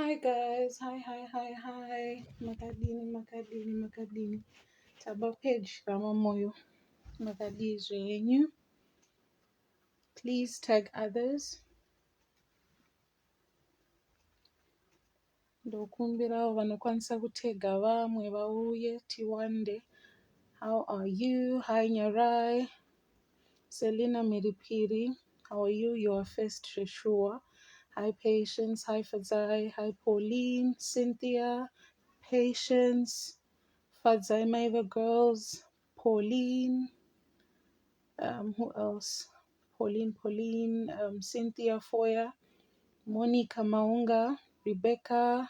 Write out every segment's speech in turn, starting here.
Hi guys, hi. Makadini. Taba page Ramamoyo. Makadi zvenyu. Please tag others. Ndokumbirawo vanokwanisa kutega vamwe vauye tiwande. How are you? Hi Nyarai. Selina Miripiri. How are you? You are first Sheshua. Hi Patience. Hi Fazai. Hi Pauline. Cynthia. Patience. Fadzai Maiva Girls, Pauline, who else? Pauline, Cynthia Foya, Monica Maunga, Rebecca.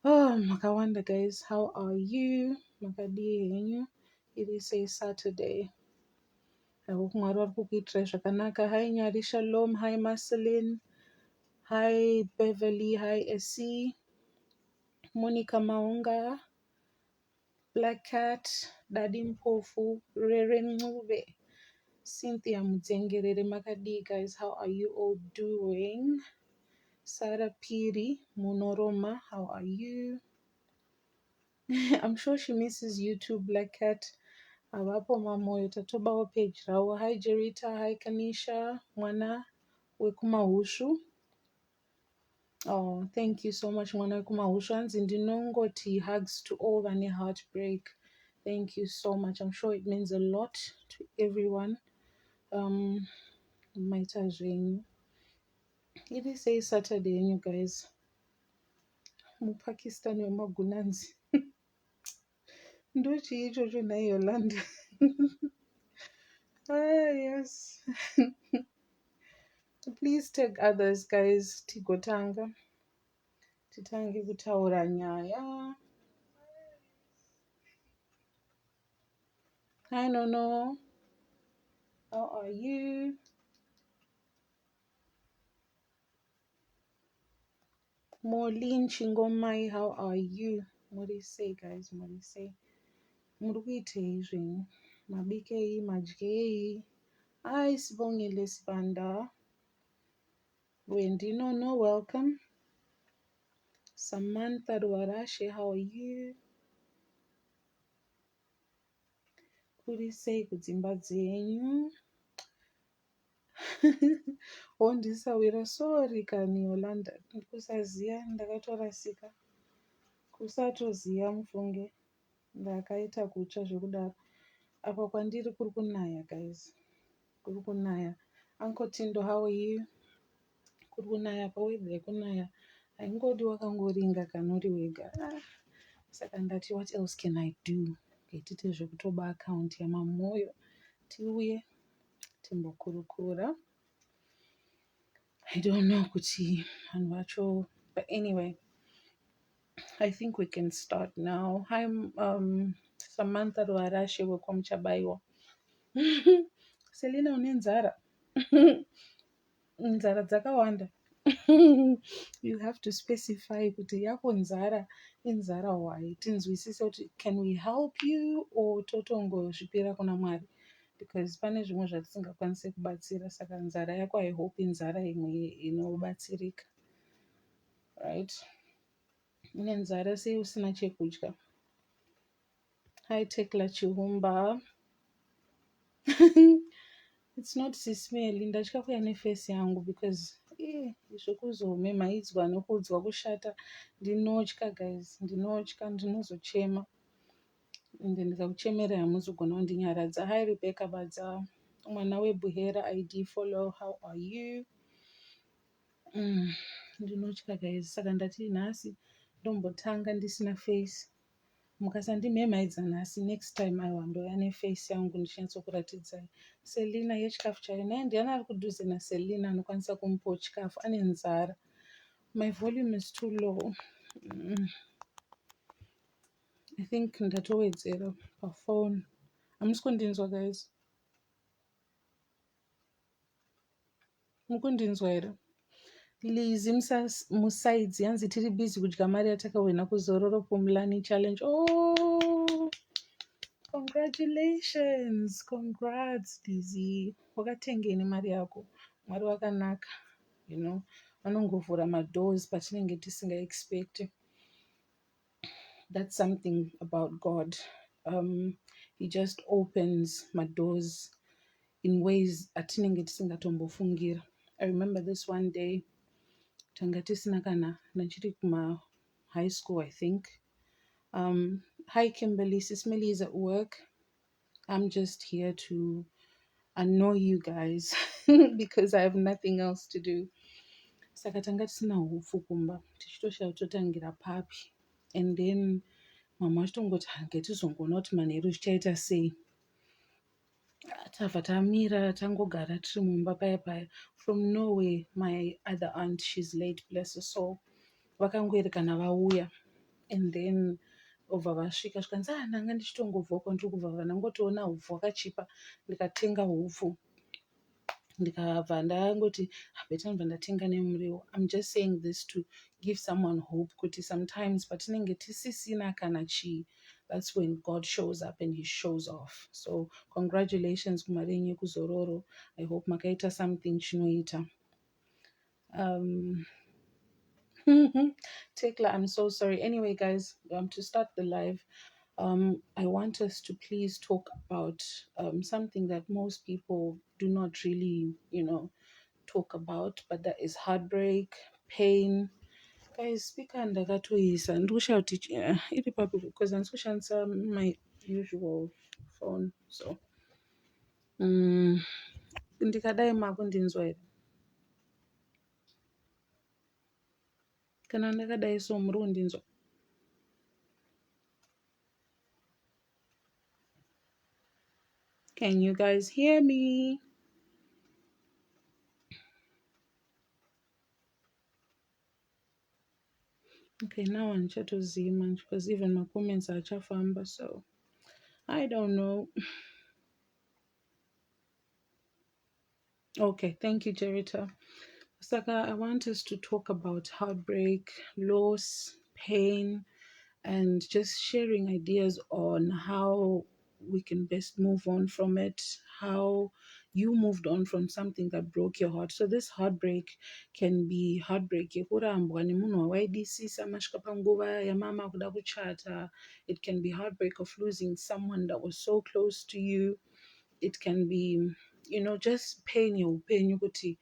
Oh, Makawanda guys, how are you? Makadie yenyu. It is a Saturday. I hope Mwari vari kukuitirai zvakanaka. Hi Nyari Shalom, hi Marceline, hi Beverly, hi Essie, Monica Maunga, Black Cat, Daddy Mpofu, Rere Ncube, Cynthia Mudzengerere Makadi guys, how are you all doing? Sarah Piri, Monoroma, how are you? I'm sure she misses YouTube, Black Cat. Avapo mamoyo tatobawo page rawo. Hi Jerita, hi Kanisha, mwana wekumahushu. Oh, thank you so much mwana wekumahushu. Hanzi ndinongoti hugs to all vane heartbreak. Thank you so much. I'm sure it means a lot to everyone. Maita zvenyu. It is a Saturday, you guys. Mupakistan wemagunanzi. Ndochi ichocho na Yolanda. Yes. Please tag others, guys. Tigotanga. Titange kutaura nyaya. Hi Nono. How are you? Maureen Chingomai, how are you? What do you say, guys? What do you say? Murikuitei zvenyu? Mabikei, madyei. Hi Sibongile Sibanda. Wendy Nono, welcome. Samantha Ruarashe, how are you? Kuri sei kudzimba dzenyu? Wondisawira sorry kani Yolanda. Kusaziya ndakatorasika. Kusatoziya mufunge. Ndakaita kutsva zvekudaro. Apa kwandiri kuri kunaya guys. Kuri kunaya. Uncle Tindo, how are you? Kuri kunaya pa weather kunaya. Haingodi wakangoringa kanuri wega. Saka ndati what else can I do? Tite zvekutoba account yamamoyo. Tiuye timbokurukura. I don't know kuti vanhu vacho, but anyway, I think we can start now. Hi Samantha Ruarashe wekwaMchabaiwa. Selina une nzara. Nzara dzakawanda. You have to specify kuti yako nzara inzara why. Tinzwisise kuti can we help you or totongozvipira kuna Mwari? Because pane zvimwe zvatisingakwanise kubatsira, saka nzara yako I hope inzara imwe inobatsirika. Right? Une nzara sei usina chekudya? Hi Tekla Chihumba. It's not Sismeli, ndatya kuya nefesi yangu because zvekuzome maidzwa nokudzwa kushata. Ndinotya guys, ndinozochema. Ende ndikakuchemerai hamuzogona kundinyaradza. Hi Rebecca Badza, mwana weBuhera ID follow, how are you? Ndinotya guys, saka ndati nhasi ndombotanga ndisina face. Mukasandimhemaidza nhasi, next time aiwa ndoya neface yangu ndichinyatsokuratidzai. Selina yechikafu chayo, naye ndiani ari kudhuze naSelina anokwanisa kumupawo chikafu? Ane nzara. My volume is too low. I think ndatowedzera pafone. Hamusi kundinzwa guys? Mukundinzwa here? Lizzy Musaidzi yanzi tiri busy kudya mari yatakawina kuzororo Pumlani challenge. Oh, congratulations. Congrats Lizzy. Wakatengeni mari yako? Mwari wakanaka. You know, anongovhura madoors patinenge tisingaexpect. That's something about God. He just opens madoors in ways atinenge tisingatombofungira. I remember this one day tanga tisina kana nachiri kuma high school, I think. Hi Kimberly, Sis Millie is at work. I'm just here to annoy you guys because I have nothing else to do. Saka tanga tisina hupfu kumba tichitoshaura totangira papi, and then mama achitongoti ngetizongoona kuti manheru zvichaita sei. Tabva tamira tangogara tiri mumba paya paya. From nowhere my other aunt, she's late, bless her soul, vakangoerekana vauya, and then obva vasvika zvikanzi ndanga ndichitongobvawo ndiri kubva ndangotoona hupfu hwakachipa ndikatenga hupfu ndikabva ndangoti betanibva ndatenga nemuriwo. I'm just saying this to give someone hope kuti sometimes patinenge tisisina kana chii, that's when God shows up and he shows off. So congratulations kumari yenyu yekuzororo. I hope makaita something chinoita. Tekla, I'm so sorry. Anyway, guys, to start the live, I want us to please talk about something that most people do not really, talk about, but that is heartbreak, pain. Guys, speaker ndakatoisa ndikushaura kuti iri papi because handisi kushandisa my usual phone. So ndikadai makundinzwa here. Kana ndakadai so muri kundinzwa? Can you guys hear me? Okay, now I'm chatozima because even my comments are chafamba, so I don't know. Okay, thank you, Jerita. Saka, I want us to talk about heartbreak, loss, pain, and just sharing ideas on how we can best move on from it, how you moved on from something that broke your heart. So this heartbreak can be heartbreak yekurambwa nemunhu wawaidisisa masvika panguva yamama kuda kuchata. It can be heartbreak of losing someone that was so close to you. It can be, just pain yeupenyu kuti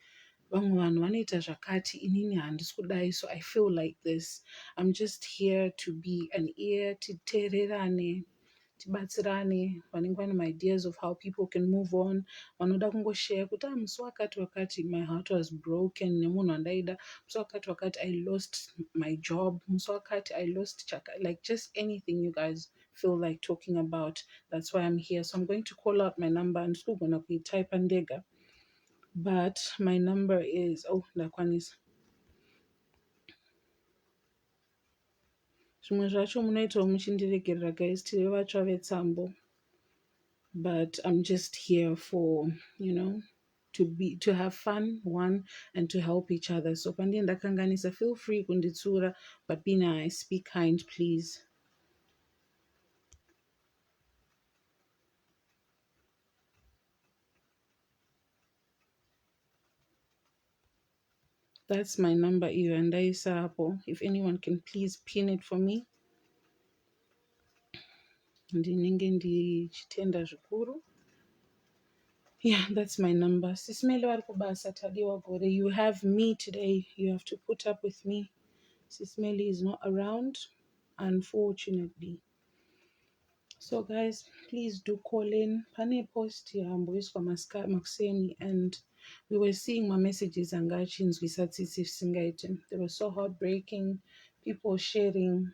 vamwe vanhu vanoita zvakati inini handisi kudai, so I feel like this. I'm just here to be an ear, titeererane, tibatsirane vanenge vane ideas of how people can move on. Vanoda kungoshare kuti musi wakati wakati my heart was broken nemunhu wandaida, musi wakati wakati I lost my job, musi wakati I lost chaka, like just anything you guys feel like talking about. That's why I'm here. So I'm going to call out my number. Handisi kugona kuitypa ndega, but my number is ndakwanisa. Zvimwe zvacho munoitawo muchindiregerera guys, tiri vatsva vetsambo, but I'm just here for, to have fun, one, and to help each other. So pandie ndakanganisa, feel free kunditsura, but be nice, be kind, please. That's my number iyo yandaisa hapo. If anyone can please pin it for me. Ndinenge ndichitenda zvikuru. Yeah, that's my number. Sisimele vari kubasa tadiwa gore. You have me today. You have to put up with me. Sisimele is not around, unfortunately. So guys, please do call in. Pane post yamboiswa makuseni, and we were seeing my messages angachinzwisa tsitsi zvisingaite. They were so heartbreaking. People sharing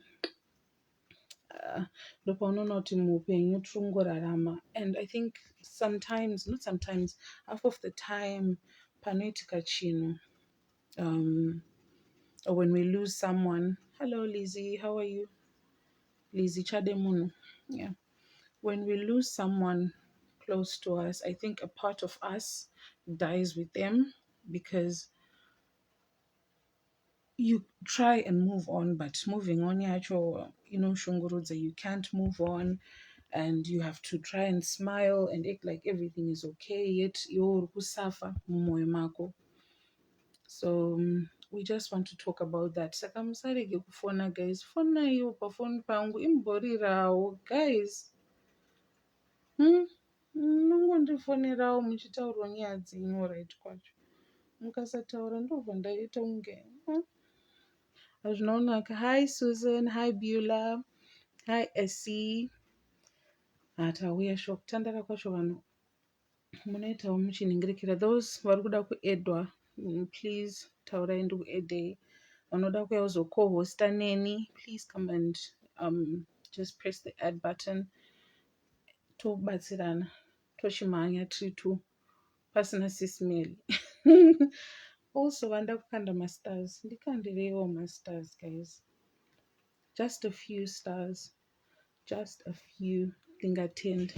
ndopaunoona kuti muupenyu tirongorarama. And I think sometimes, not sometimes, half of the time panoitika chinhu, or when we lose someone. Hello Lizzie, how are you? Lizzie Chademuno. Yeah. When we lose someone close to us, I think a part of us dies with them, because you try and move on, but moving on yacho, shungurudza, you can't move on, and you have to try and smile and act like everything is okay, yet you're kusafa mumoyo mako. So we just want to talk about that. Saka musarege kufona guys, fonaiwo pafoni pangu imborirawo guys. Munongondifonerawo muchitaurawo nyaya dzenyu right kwacho. Mukasataura ndobva ndaita unge hazvinaunaka. Hi Susan, hi Beulah, hi Essie. Tauya sho kutandara kwacho vanhu munoitawo muchinhingirikira. Those vari kuda kuedwa, please taurai ndikuedhei. Vanoda kuuya kuzoco-hosta neni, please come and just press the add button. Tobatsirana tochimhanya tiri two pasina sisimeli. Also vanda kukanda mastars, ndikandireiwo mastars guys, just a few stars, just a few, ndingatend.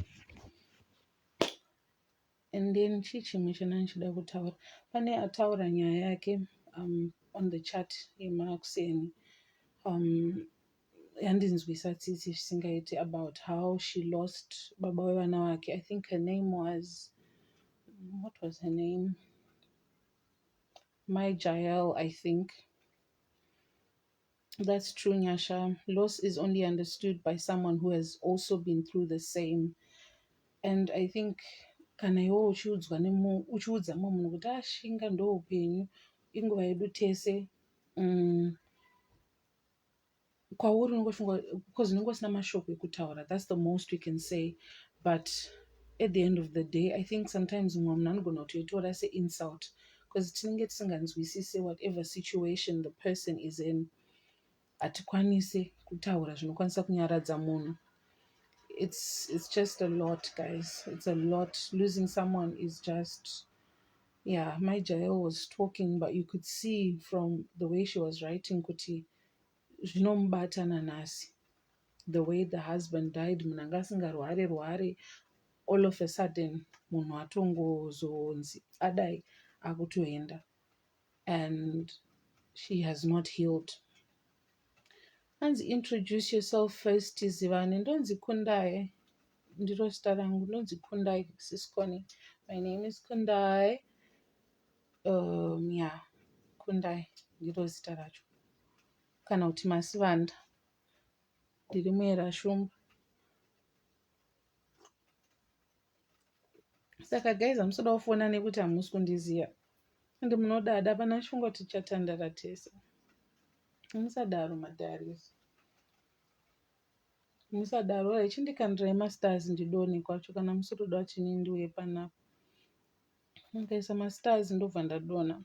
And then chichimwe chananchida kutaura, pane ataura nyaya yake on the chat yemakuseni, yandinzwisa tsitsi zvisingaiti, about how she lost baba wevana vake. I think her name was, what was her name? Mai Jael, I think. That's true, Nyasha. Loss is only understood by someone who has also been through the same. And I think kana iwo uchiudza mumwe munhu kuti ashinga ndoupenyu, inguva yedu tese, kwauri unongofunga because unongosina mashoko ekutaura, that's the most we can say. But at the end of the day, I think sometimes mumwe munhu anogona kutoitora se-insult because tinenge tisinganzwisise whatever situation the person is in. Hatikwanise kutaura zvinokwanisa kunyaradza munhu. It's just a lot, guys. It's a lot. Losing someone is just, yeah. My Jael was talking, but you could see from the way she was writing kuti zvinomubata nanhasi. The way the husband died, munhu anga asingarware, all of a sudden munhu atongozonzi adai akutoenda, and she has not healed. Anzi, introduce yourself first, Zivane. Ndonzi Kundai. Ndiro zita rangu, ndonzi Kundai Siskoni. My name is Kundai. Yeah, Kundai ndiro zita racho. Kana kuti Masivanda. Ndiri muErashumba. Saka guys, hamusoda kufona nekuti hamusi kundiziya. Ende munodada hapana shunga tichatandara tese. Musadaro madharis. Musadaro ichindikandirai mastars ndidone kwacho kana musotoda kuti ndiuye panapa. Mukaisa mastars ndobva ndadona.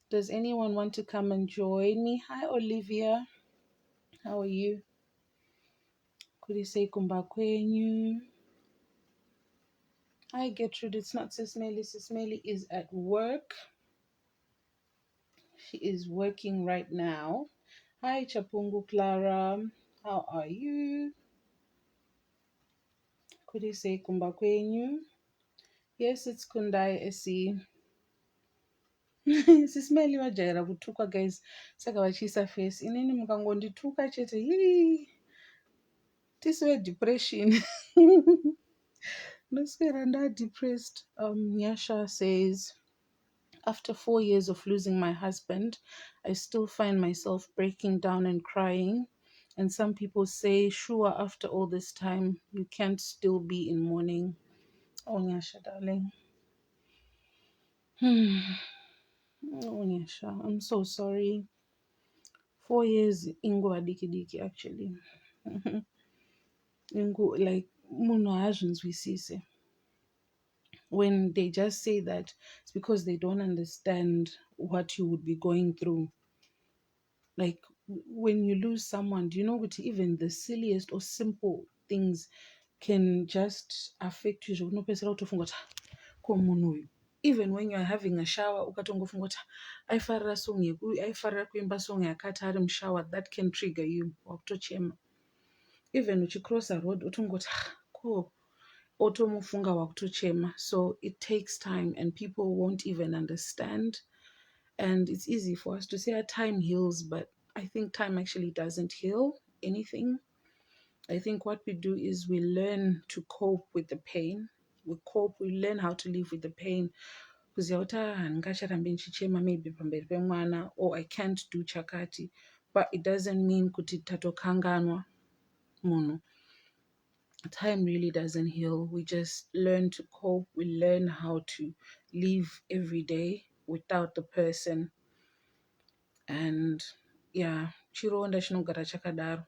Does anyone want to come and join me? Hi Olivia. How are you? Kurisei kumba kwenyu. Hi Gertrude. It's not Sismeli. Sismeli is at work. She is working right now. Hi Chapungu Clara. How are you? Kurisei kumba kwenyu. Yes, it's Kundai Esi. Sismeli vajaira kutukwa guys. Saka vachiisa face. Inini mukangondituka chete. Yii. Tisiwe depression. Noswera nda depressed. Nyasha says, after 4 years of losing my husband, I still find myself breaking down and crying. And some people say, sure, after all this time, you can't still be in mourning. Oh, Nyasha, darling. Oh, Nyasha, I'm so sorry. 4 years, ingo diki diki, actually. Ingo, like, munhu haazvinzwisise. When they just say that, it's because they don't understand what you would be going through. Like, when you lose someone, do you know what even the silliest or simple things can just affect you? Even when you're having a shower, ukatongofunga kuti aifarira song aifarira kuimba song yakati ari mushower, that can trigger you. Wakutochema. Even uchicross a road, utongoti ko otomufunga wakutochema. So it takes time and people won't even understand. And it's easy for us to say time heals, but I think time actually doesn't heal anything. I think what we do is we learn to cope with the pain. We learn how to live with the pain. kuziva kuti handingacharambe ndichichema maybe pamberi pemwana, or I can't do chakati, but it doesn't mean kuti tatokanganwa munhu. Time really doesn't heal. We just learn to cope. We learn how to live every day without the person. And yeah, chironda chinogara chakadaro.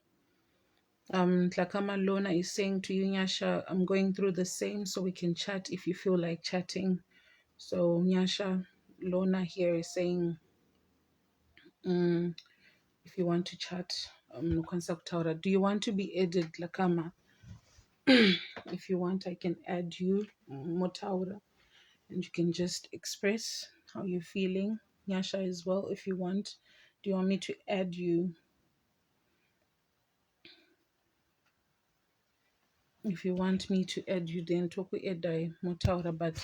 Tlakama Lona is saying to you, Nyasha, I'm going through the same, so we can chat if you feel like chatting. So Nyasha, Lona here is saying, if you want to chat, do you want to be added, Tlakama? If you want, I can add you, Motaura, and you can just express how you're feeling. Nyasha as well, if you want. Do you want me to add you? If you want me to add you, then toku edai Motaura, but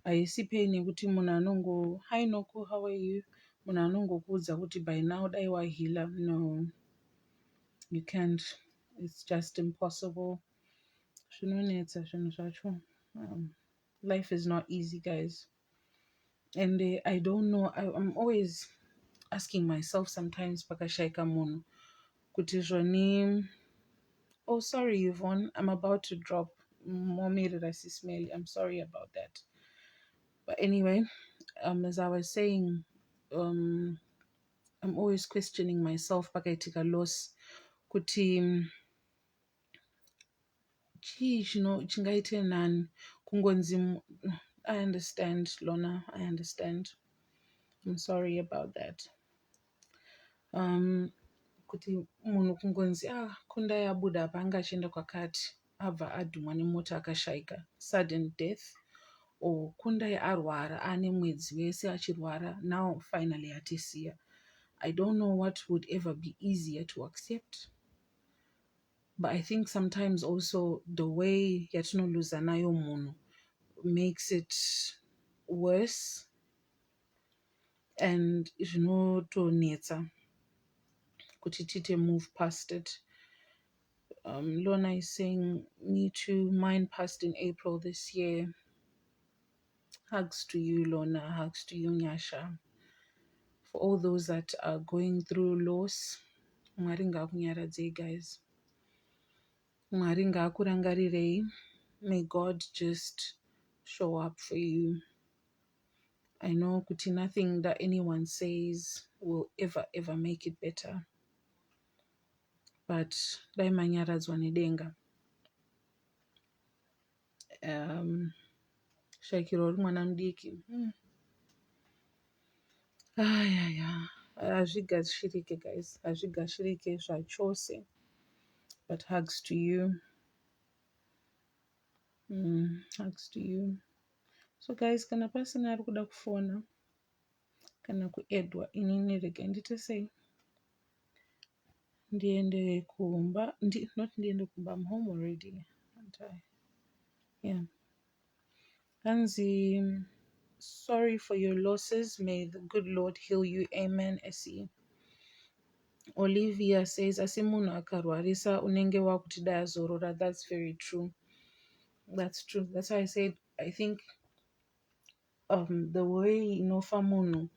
haisipe nekuti munhu anongo, hi Noko, how are you? Munhu anongokuudza kuti by now dai wahila. No, you can't. It's just impossible. Zvinonetsa zvinhu zvacho. Life is not easy, guys. And I don't know, I'm always asking myself sometimes, pakashaika munhu, kuti zvoni. Oh, sorry, Yvonne, I'm about to drop. Momirira sismeli. I'm sorry about that. But anyway, as I was saying, I'm always questioning myself, pakaitika loss, kuti chii chingaite nani kungonzi. I understand, Lona, I understand. I'm sorry about that. Kuti munhu kungonzi kunda yabuda apa anga achienda kwakati abva adhumwa nemota akashaika, sudden death, or kundai arwara ane mwedzi wese achirwara, now finally atisiya. I don't know what would ever be easier to accept, but I think sometimes also the way yatinoluza nayo munhu makes it worse, and zvinotonetsa kuti tite move past it. Lona is saying, me too, mine passed in April this year. Hugs to you, Lona. Hugs to you, Nyasha. For all those that are going through loss, Mwari ngakunyaradze, guys. Mwari ngakurangarirei. May God just show up for you. I know kuti nothing that anyone says will ever make it better. But dai manyaradzwa nedenga. Shakiro uri mwana mudiki. Hazvigashirike, guys. Hazvigashirike zvachose. But hugs to you. Hugs to you. So guys, kana pasina ari kuda kufona kana kuedwa, inini rega ndite sei ndiende kumba, not ndiende kumba, I'm home already, aren't I? Yeah. Hanzi, sorry for your losses. May the good Lord heal you. Amen. Esi. Olivia says, asi munhu akarwarisa unenge wakuti dai azorora. That's very true. That's true. That's why I said, I think the way inofa munhu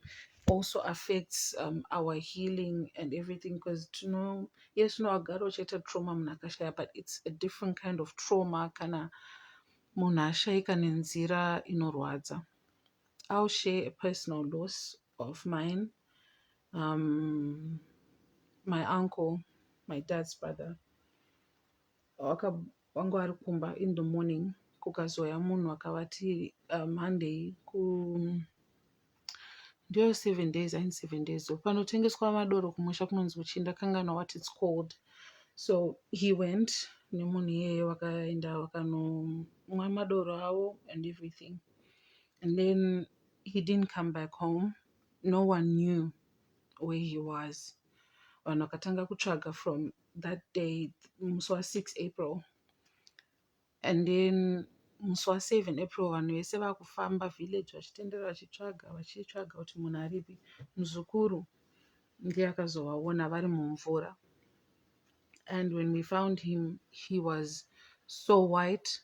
also affects our healing and everything, because yes, agaro cheta trauma munhu akashaya, but it's a different kind of trauma kana munhu ashaika nenzira inorwadza. I'll share a personal loss of mine. My uncle, my dad's brother, wangu ari kumba in the morning, kukazoya munhu akavati Monday ndio 7 days, ain't 7 days, panotengeswa madoro kumusha kunonzi uchinda kanganwa what it's called. So he went nemunhu iyeye, wakaenda wakanomwa madoro avo and everything, and then he didn't come back home. No one knew where he was. Vanhu vakatanga kutsvaga from that day, musi wa6 April, and then musi wa7 April vanhu vese vakufamba village vachitendera vachitsvaga kuti munhu aripi. Muzukuru ndiye akazovaona vari mumvura, and when we found him, he was so white.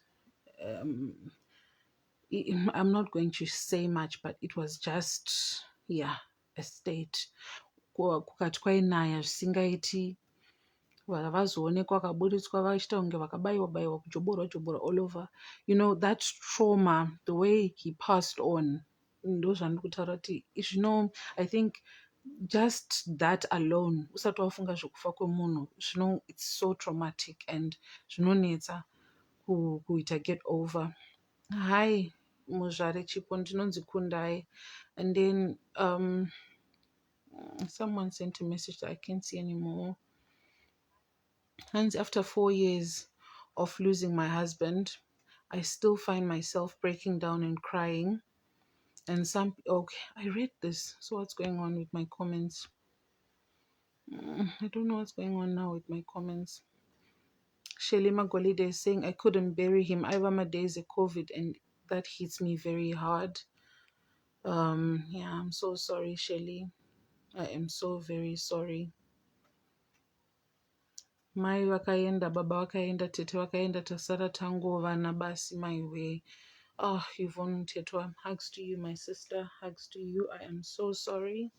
I'm not going to say much, but it was just, yeah, a state. Kukati kwainaya zvisingaiti, vazoonekwa vakaburitswa vachiita kunge vakabaiwa baiwa kujoborwa joborwa all over. You know, that trauma, the way he passed on, ndo zvandiri kutaura kuti I think just that alone, usati wafunga zvekufa kwemunhu, it's so traumatic and zvinonetsa kuita get over. Hi, muzvare chipo, ndinonzi Kundai. And then someone sent a message that I can't see anymore. And after 4 years of losing my husband, I still find myself breaking down and crying. And okay, I read this. So what's going on with my comments? I don't know what's going on now with my comments. Shelima Golide is saying, I couldn't bury him. I have my days of COVID and that hits me very hard. Yeah, I'm so sorry, Shelly. I am so very sorry. Mai vakaenda, baba vakaenda, tete vakaenda, tasara tango vana basi maiwe. Oh, Yvonne Tetwa, hugs to you, my sister. Hugs to you. I am so sorry.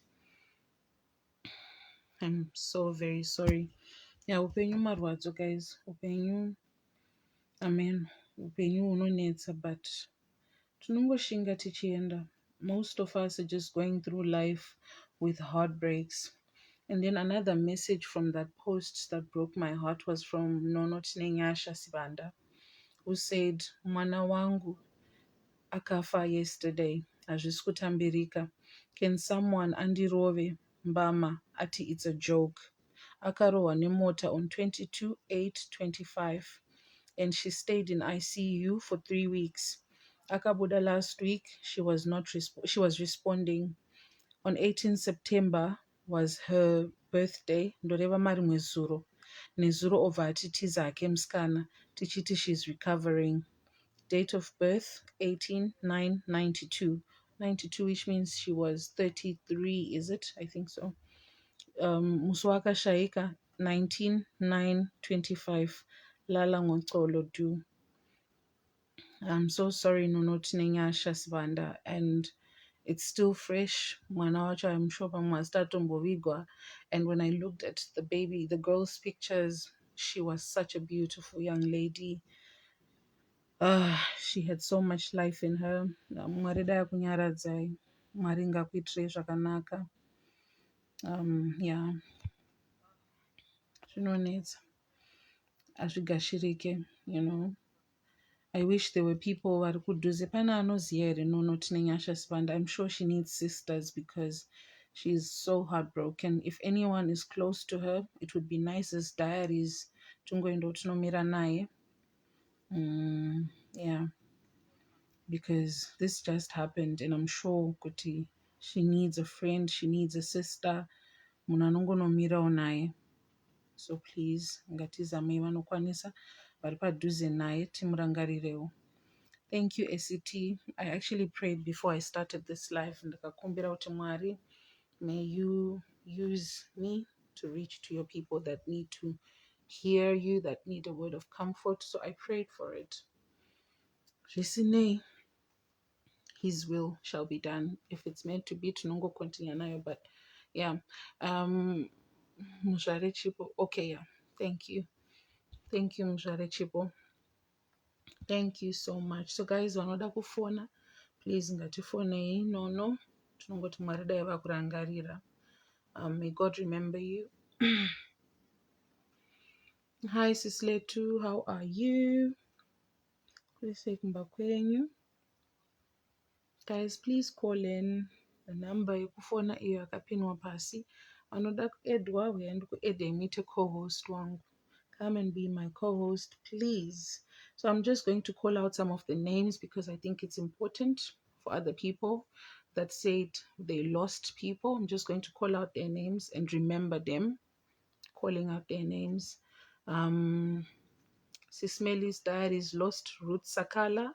I'm so very sorry. Yeah, upenyu marwadzo, guys. Upenyu, amen. Upenyu unonetsa, but tinongoshinga tichienda. Most of us are just going through life with heartbreaks. And then another message from that post that broke my heart was from Nono Tinenyasha Sibanda, who said, Mwana wangu akafa yesterday, hazvisi kutambirika. Can someone andirove mbama ati it's a joke? Akarohwa nemota on 22/8/25 and she stayed in ICU for 3 weeks. Akabuda last week, she was responding. On 18 September was her birthday. Ndoreva mari mwezuro. Nezuro obva atiti zake musikana. Tichiti she's recovering. Date of birth 18/9/92. 92, which means she was 33, is it? I think so. Musi wakashaika 19/9/25. Lala ngoxolo du. I'm so sorry, Nonoti Nenyasha Sibanda, and it's still fresh. Mwana wacho, I'm sure pamwe hasitatombovigwa. And when I looked at the baby, the girl's pictures, she was such a beautiful young lady. She had so much life in her. Mwari dai akunyaradzai. Mwari ngakuitirei zvakanaka. Yeah. Zvinonetsa. Hazvigashirike, you know. I wish there were people vari kudhuze. Pana anoziva here Nono Tinenyasha Sibanda. I'm sure she needs sisters because she's so heartbroken. If anyone is close to her, it would be nice as diaries. Tungoenda tinomira naye. Yeah. Because this just happened and I'm sure kuti she needs a friend, she needs a sister. Munhu anongonomirawo naye. So please, ngatizamei vanokwanisa vari padhuze naye timurangarirewo. Thank you, ACT. I actually prayed before I started this live. Ndakakumbira kuti Mwari, may you use me to reach to your people that need to hear you, that need a word of comfort. So I prayed for it. Zvisinei, His will shall be done. If it's meant to be, tinongo continue nayo. But yeah, Muzvare Chipo. Okay, yeah. Thank you. Thank you, Muzvare Chipo. Thank you so much. So guys, vanoda kufona, please ngatifonei. No. Tinongoti Mwari dai vakurangarira. May God remember you. Hi, Sisletu. How are you? Kulise kumba kwenyu. Guys, please call in. The number yekufona iyo yakapinwa pasi. Vanoda kuedwa, uyaenda kuedha meet co-host wangu. Come and be my co-host, please. So I'm just going to call out some of the names because I think it's important for other people that said they lost people. I'm just going to call out their names and remember them, calling out their names. Sismeli's diaries lost Ruth Sakala.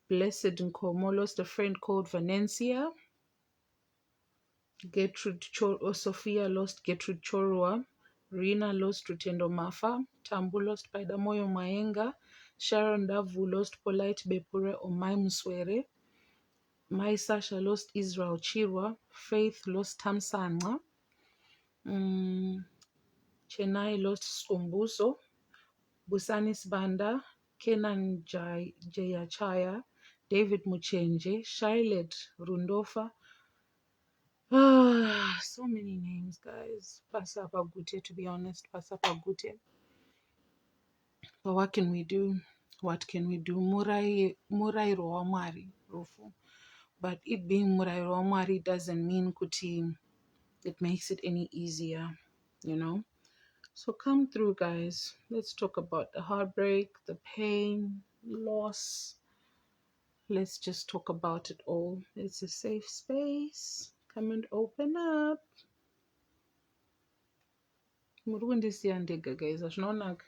Blessed Nkomo lost a friend called Vanencia. Sophia lost Gertrude Chorwa. Rina lost Rutendo Mafa. Tambu lost Paidamoyo Maenga. Sharon Davu lost Polite Bepure Omai Muswere. Mai Sasha lost Israel Chirwa. Faith lost Tamsanqa. Chennai lost Skumbuso. Busani Sibanda. Kenan Jayachaya. David Muchenje. Shailet Rundofa. So many names, guys. Pasapa Gute, to be honest. Pasapa Gute. But what can we do? What can we do? Murai roa mari, Rufu. But it being Murai roa mari doesn't mean kuti it makes it any easier, you know? So come through, guys. Let's talk about the heartbreak, the pain, loss. Let's just talk about it all. It's a safe space. Come and open up. Murundisi andega, guys. Ashnonak.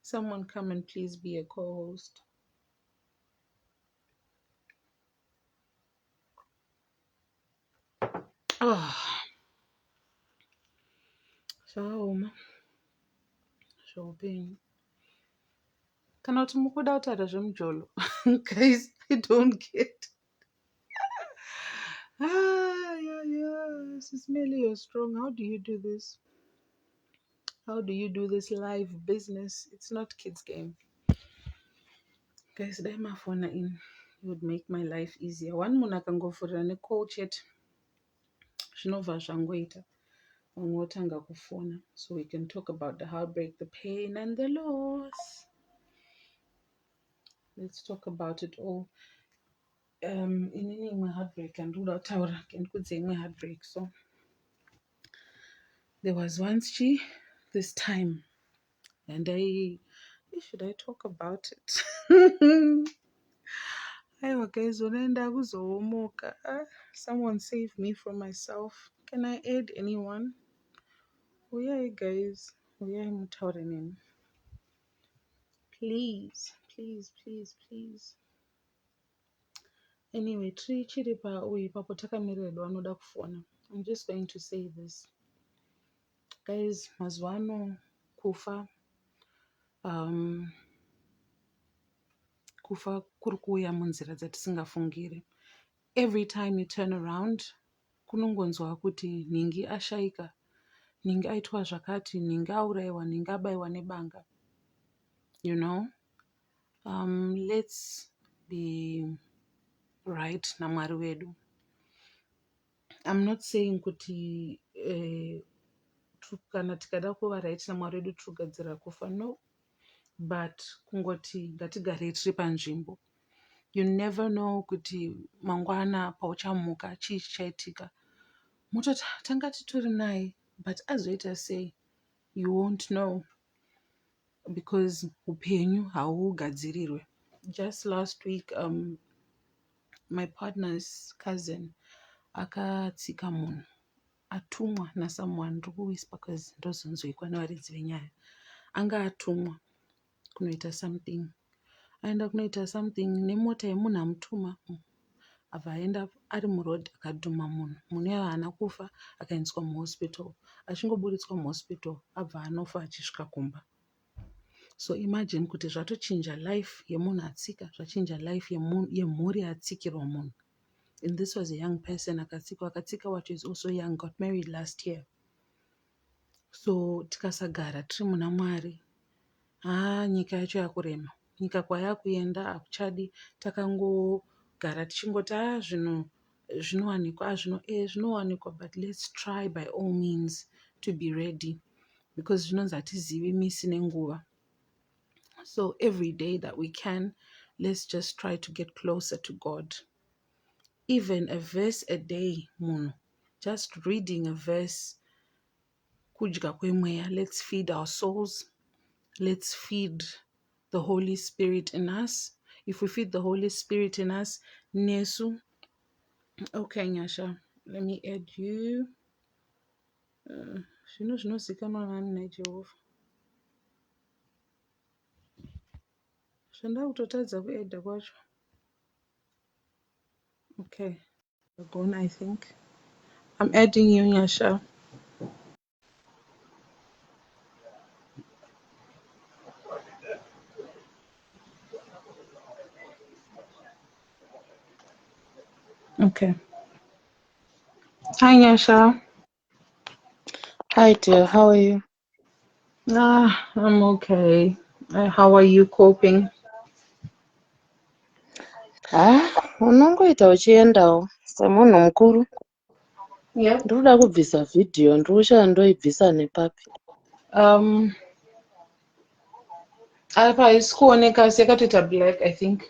Someone come and please be a co-host. Oh, so shopping. Kana kuti mukuda kutaura zvemujolo. Guys, I don't get. Sismeli, you're strong. How do you do this? How do you do this live business? It's not kids game. Guys, dai mafona in. It would make my life easier. One munhu akangofurira necall chat. Zvinobva zvangoita. Wangotanga kufona. So we can talk about the heartbreak, the pain, and the loss. Let's talk about it all. Inini imwe heartbreak and ruda kutaura kendikudze imwe heartbreak. So there was once this time, and should I talk about it? Aiwa guys, unaenda kuzoomoka. Someone save me from myself. Can I aid anyone? Uyai guys, uyai mutaure neni. Please, please, please, please. Anyway, chiri ipapo takamirira vanoda kufona. I'm just going to say this. Guys, mazuva ano kufa kufa kuri kuuya munzira dzatisingafungiri. Every time you turn around, kunongonzwa kuti nhingi ashaika, nhingi aitwa zvakati, nhingi aurayiwa, nhingi abayiwa nebanga. You know? Let's be right naMwari wedu. I'm not saying kuti kana tikada kuva right naMwari wedu tirikugadzira kufa, no. But kungoti ngatigarei tiri panzvimbo. You never know kuti mangwana pauchamuka chii chichaitika. Mutoti tanga titori naye, but azoita sei, you won't know, because upenyu haugadzirirwe. Just last week, my partner's cousin akatsika munhu atumwa nasomeone, ndikuwispa because ndozonzwikwa nevaridzi venyaya. Anga atumwa kunoita something, aenda kunoita something nemota yemunhu amutuma, abva aenda ari muroad akadhuma munhu iyaya haana kufa, akaendeswa muhospital. Achingoburitswa muhospital abva anofa achisvika kumba. So imagine kuti zvatochinja life yemunhu atsika, zvachinja life yemhuri atsikirwa munhu. And this was a young person akatsika what is also young, got married last year. So tikasagara tiri muna Mwari, nyika yacho yakurema. Nyika kwayakuenda hakuchadi, takangogara tichingoti zvinhu zvinowanikwa, zvinowanikwa, but let's try by all means to be ready, because zvinonzi hatizivi misi nenguva. So every day that we can, let's just try to get closer to God. Even a verse a day, munhu. Just reading a verse, kudya kwemweya. Let's feed our souls. Let's feed the Holy Spirit in us. If we feed the Holy Spirit in us, nesu. Okay, Nyasha, let me add you. Zvinozikanwa nani naJehovha. Zvandava kutotadza kuedha kwacho. Okay, we're gone, I think. I'm adding you, Nyasha. Okay. Hi, Nyasha. Hi dear, how are you? I'm okay. How are you coping? Unongoita uchiendawo semunhu mukuru. Yeah. Ndirikuda kubvisa vhidhiyo, ndiri ndoibvisa nepapi. Apa isi kuoneka yakatoita black, I think.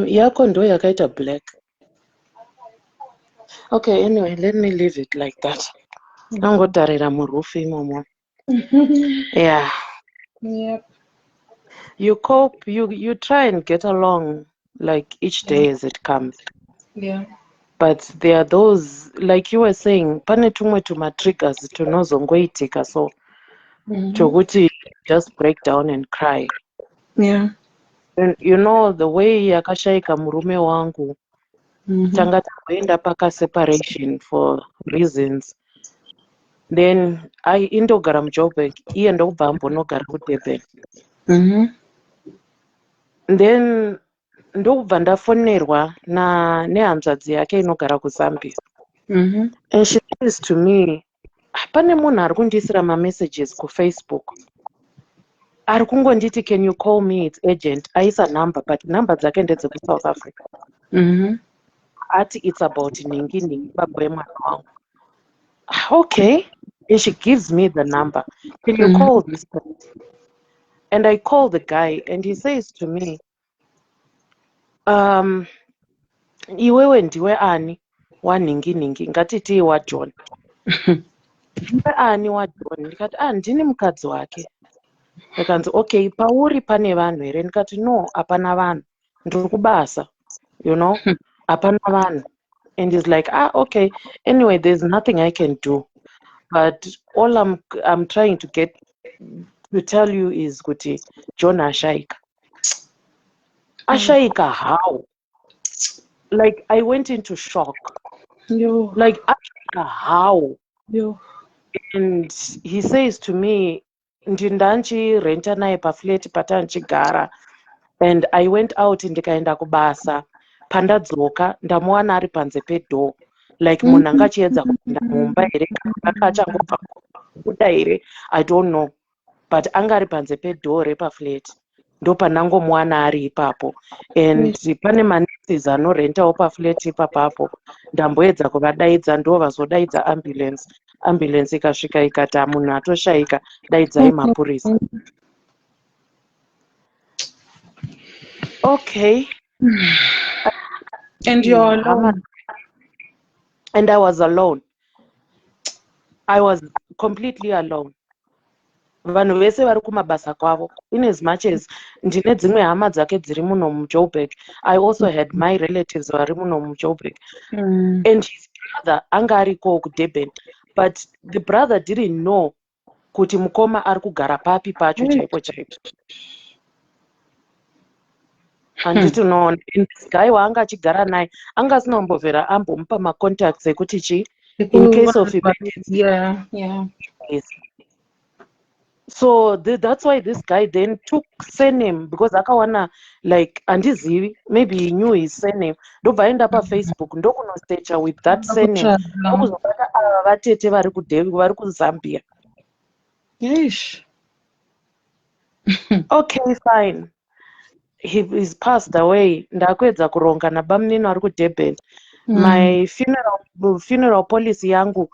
Yako ndo yakaita black. Okay, anyway, let me leave it like that. Angotarira murufu imomo. Yeah. Yep. You cope, you try and get along like each day as it comes. Yeah. But there are those, like you were saying, pane tumwe triggers tunozongoitika so chokuti just break down and cry. Yeah. You know the way yakashaika murume wangu tanga tagoenda pakaseparation for reasons, then indogara muJoburg, iye ndokubva ambonogara kuDurban. Then ndokubva ndafonerwa nehanzvadzi yake inogara kuZambia. And she says to me, pane munhu ari kundiisira mamessages kuFacebook ari kungonditi, can you call me, it's urgent. Aisa number, but number dzake ndedzekuSouth Africa. Ati it's about Ningi baba wemwana wangu. Okay. And she gives me the number. Can you call this person? And I call the guy and he says to me, iwewe ndiwe ani waningi, ngatiti waJohn. Ndiwe ani waJohn? Ndikati ndini mukadzi wake. Akanzi okay, pauri pane vanhu here? Ndikati no, hapana vanhu, ndiri kubasa, you know, hapana vanhu. And he's like, okay, anyway, there's nothing I can do, but all I'm trying to get to tell you is kuti John ashaika. Ashaika how? Like I went into shock. Yo. Like ashaika how? Yo. And he says to me, ndanchirenta naye paflat patanchigara, and I went out ndikaenda kubasa. Pandadzoka ndamuwana ari panze pedoor, like munhu anga achiedza kupinda mumba here kana akachangobva kuda here, I don't know, but anga ari panze pedoor repaflat. Ndopandangomuwana ari ipapo. And pane manurses anorentawo paflat ipapapo. Ndamboedza kuvadaidza, ndo vazodaidza ambulance. Ambulance ikasvika ikati munhu atoshaika, daidzai mapurisa. Okay. And you're alone? And I was alone. I was completely alone. Vanhu vese vari kumabasa kwavo. In as much as ndine dzimwe hama dzake dziri muno muJoburg, I also had my relatives vari muno muJoburg. And his brother anga ariko kuDurban, but the brother didn't know kuti mukoma ari kugara papi pacho chaipo chaipo. Handiti unoona. And this guy waanga achigara naye anga asinombovera ambomupa macontacts ekuti chi in case of emergency. Yeah. Yes. So that's why this guy then took surname, because akawana like andizivi, maybe he knew his surname. Ndobva aenda paFacebook ndokunosearcha with that surname. Ndokuzobata ava vatete vari kuZambia. Yeesh. Okay, fine. He's passed away. Ndakuedza kuronga nabamunini ari kuDurban. My funeral policy yangu,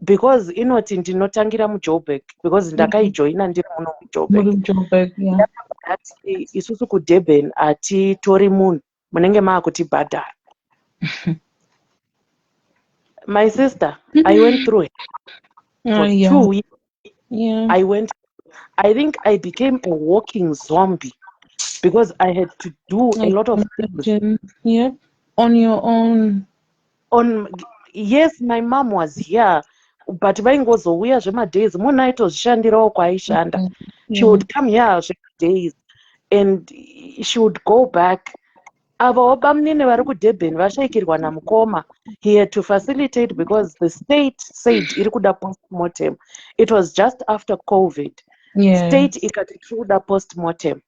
because inoti ndinotangira muJoburg, because ndakaijoina ndiri muno muJoburg. Yeah. Isusu kuDurban hatitori munhu, munenge maakutibhadhara. My sister, I went through it for 2 weeks. Yeah. I think I became a walking zombie because I had to do a lot of things. Yeah. On your own. Yes, my mom was here, but vaingozouya zvemadays, munhu aitozvishandirawo kwaaishanda. She would come here days and she would go back. Ava bamunini vari kuDurban vashaikirwa namukoma. He had to facilitate because the state said iri kuda post-mortem. It was just after COVID. State ikati iri kuda post-mortem.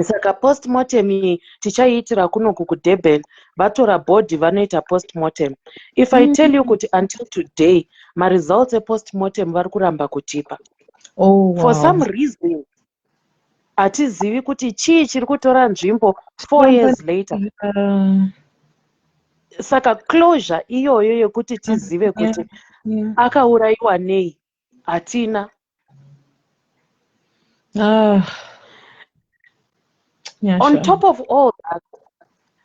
saka postmortem tichaiitira kunoku kuDurban, vatora bhodhi vanoita postmortem. If I tell you kuti until today maresults epostmortem vari kuramba kutipa. Oh, For wow. some reason hatizivi kuti chii chiri kutora nzvimbo 4 years later. Saka closure iyoyo yekuti tizive kuti akaurayiwa nei hatina. On top of all that,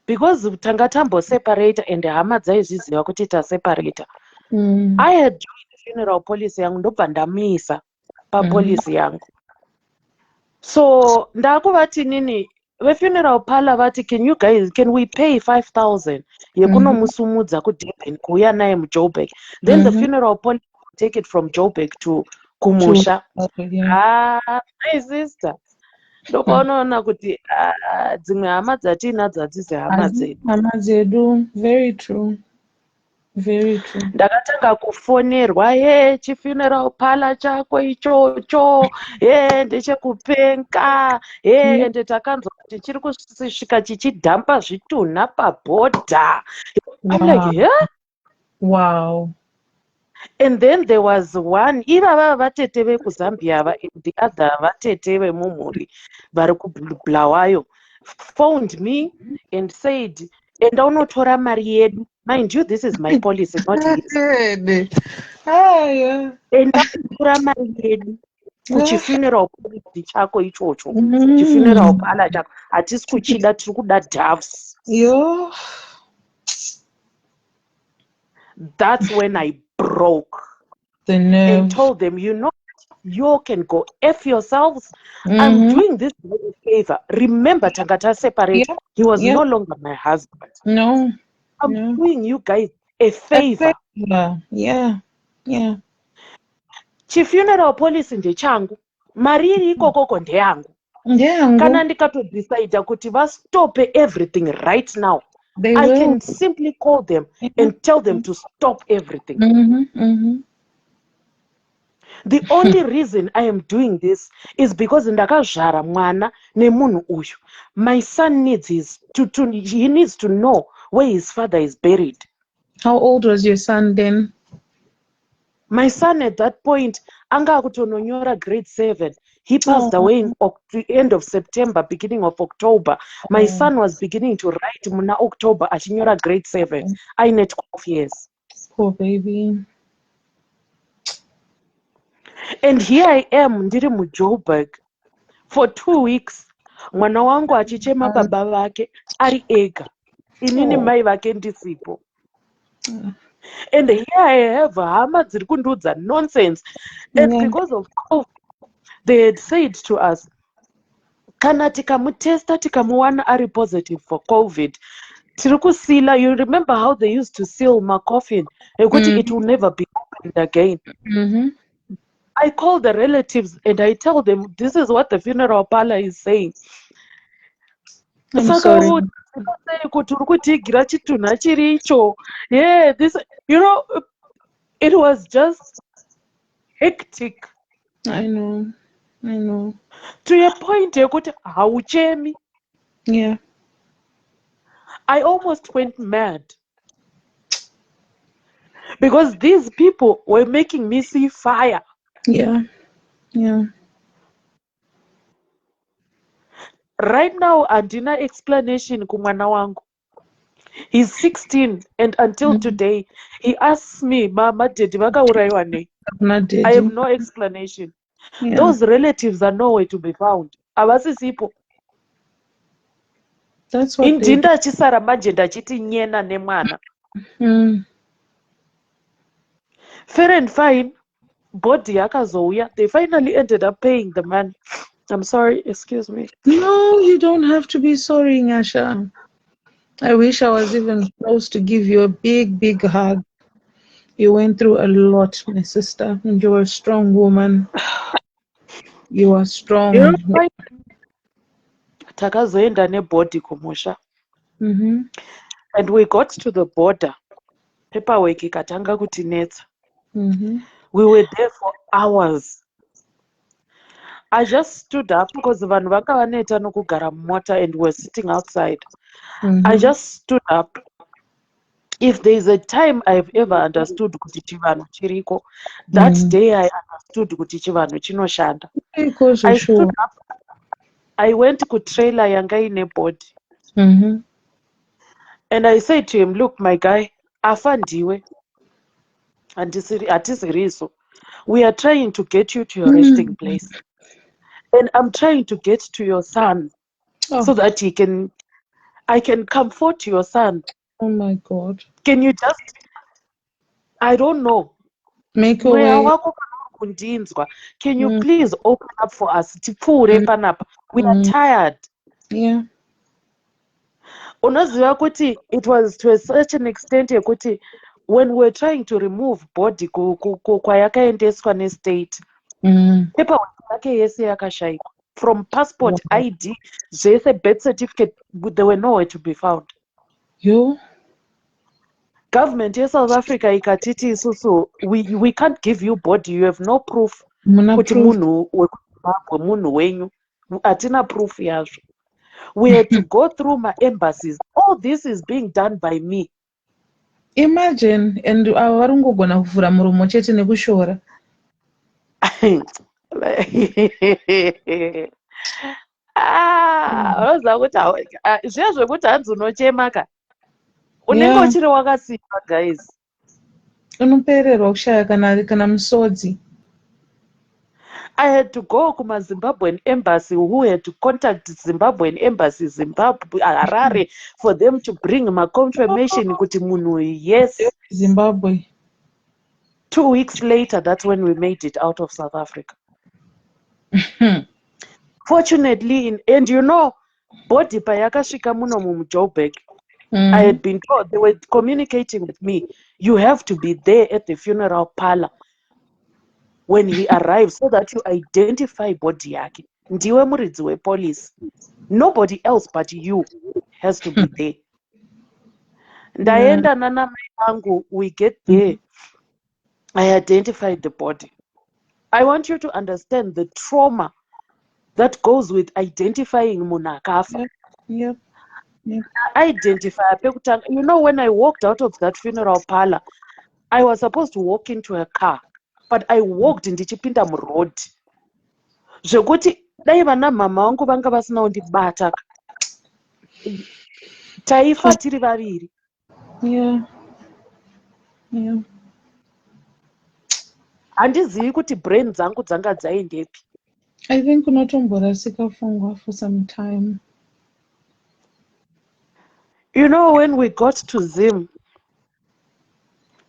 because tanga tamboseparata and hama dzaizviziva kuti taseparata, I had joined the funeral policy yangu ndobva ndamisa papolisi yangu. So ndakuvati nini vefuneral parlor vati, can we pay 5,000 yekunomusumudza kuDurban kuuya naye muJoburg, then the funeral policy will take it from Joburg to kumusha. My sister, ndopaunoona kuti dzimwe hama dzatinadzo hadzisi hama dzedu. Very true. Very true. Ndakatanga kufonerwa, chifuneral parlor chako ichocho, ndechekupenga, ende takanzwa kuti chiri kusvika chichidhampa zvitunha pabhodha. I'm like, Wow. And then there was one, ivava vatete vekuzambia and the other vatete vemumhuri vari kuBulawayo phoned me and said, enda unotora mari yedu. Mind you, this is my policy, not his. Enda unotora mari yedu kuchifuneral policy chako ichocho, chifuneral parlor chako. Hatisi kuchida, tiri kuda doves. That's when I broke and told them, you can go F yourselves. I'm doing this a favor. Remember, Tangata separated. He was no longer my husband. No. I'm doing you guys a favor. Yeah. Chifuneral policy ndechangu. Mariri ikokoko ndeyangu. Kana ndikatodecide kuti stop everything right now. I can simply call them and tell them to stop everything. The only reason I am doing this is because ndakazvara mwana nemunhu uyu. My son needs he needs to know where his father is buried. How old was your son then? My son at that point, anga kutononyora grade 7. He passed away in end of September, beginning of October. My son was beginning to write muna October, achinyora grade 7. I net 12 years. Poor baby. And here I am, ndiri muJoburg for 2 weeks. Mwana wangu achichema baba vake ari ega. Inini mai vake ndisipo. And here I have hama dziri kundudza nonsense. And because of COVID, they had said to us, kana tikamutesta tikamuwana ari positive for COVID, tiri kusila. You remember how they used to seal my coffin? It will never be opened again. I call the relatives and I tell them, this is what the funeral parlor is saying. I'm sorry. Yeah, this, it was just hectic. I know. To a point, hauchemi. Yeah. I almost went mad. Because these people were making me see fire. Yeah. Right now, andina explanation kumwana wangu. He's 16 and until today, he asks me, Mama, daddy vakauraiwa nei? I have no explanation. Yeah. Those relatives are nowhere to be found. Avasisipo. That's what Indinda chisara manje ndachiti nyena nemwana. Fair and fine. Body yakazouya. They finally ended up paying the man. I'm sorry, excuse me. No, you don't have to be sorry, Nyasha. I wish I was even close to give you a big hug. You went through a lot, my sister, and you're a strong woman. You are strong. Takazoenda nebody kumusha. And we got to the border. Paperwork ikatanga kutinetsa. We were there for hours. I just stood up because vanhu vanga vaneta nokugara mumota and were sitting outside. I just stood up. If there is a time I've ever understood kuti chivanhu chiriko, that day I understood kuti chivanhu chinoshanda. I stood up. I went to trailer yanga ine board. And I said to him, look, my guy, afa ndiwe. Hatisiriso. We are trying to get you to your resting place. And I'm trying to get to your son so that I can comfort your son. Oh my God. Can you just, I don't know. Make a way. Can you please open up for us? We are tired. Yeah. Unoziva kuti it was to a certain extent yekuti when we're trying to remove body kwayakaendeswa nestate, paperwork yake yese yakashaikwa. From passport, ID, zvese, birth certificate, they were nowhere to be found. You? Government of South Africa ikatiti isusu, we can't give you body, you have no proof. Kuti munhu wenyu, atina proof yazvo. We had to go through my embassies. All this is being done by me. Imagine, and varungogona kuvhura muromo chete nekushora. Zviya zvekuti hanzi unochema ka unenge uchiri wakasimba guys. Unopererwa kushaya kana musodzi. I had to go to my Zimbabwean embassy, who had to contact Zimbabwean embassy, Zimbabwe, Harare, for them to bring my confirmation. Yes. Zimbabwe. 2 weeks later, that's when we made it out of South Africa. Fortunately, and you know, body payakashika muno mu Joburg. I had been told, they were communicating with me, you have to be there at the funeral parlor when he arrives so that you identify body yake. Ndiwe muridzi wepolice. Nobody else but you has to be there. Ndaenda nana mai vangu, we get there. I identified the body. I want you to understand the trauma that goes with identifying munhu akafa. Yep. Identify. You know, when I walked out of that funeral parlor, I was supposed to walk into a car, but I walked ndichipinda muroad. Zvekuti dai vana mama vangu vanga vasina kundibata, taifa tiri vaviri. Yeah. Handizivi kuti brain dzangu dzanga dzaendepi. I think unotomborasika pfungwa for some time. You know, when we got to Zim,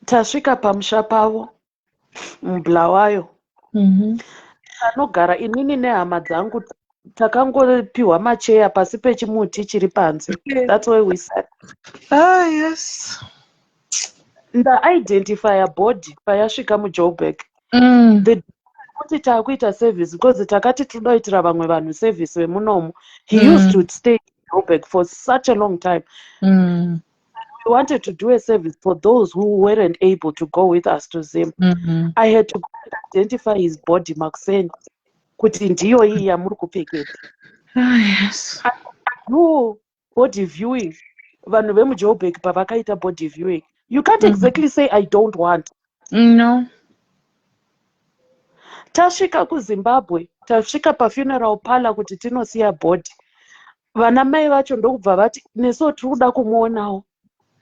tasvika pamusha pavo muBulawayo, anogara inini nehama dzangu takangopiwa macheya pasi pechimuti chiri panze. That's where we sat. Ah, yes. Nda-identify a body payasvika muJoburg. Kuti taakuita service because takati todoitira vamwe vanhu service vemunomu. He used to stay in Joburg for such a long time. We wanted to do a service for those who weren't able to go with us to Zim. I had to identify his body, Maxen. Kuti ndiyo hii yamuri kupfeketa. Ah, yes. No body viewing. Vanhu vemuJoburg pavakaita body viewing. You can't exactly say I don't want. No. Tasvika kuZimbabwe, tasvika pafuneral parlor kuti tinosiya body. Vana mai vacho ndokubva vati neso tikuda kumuonawo.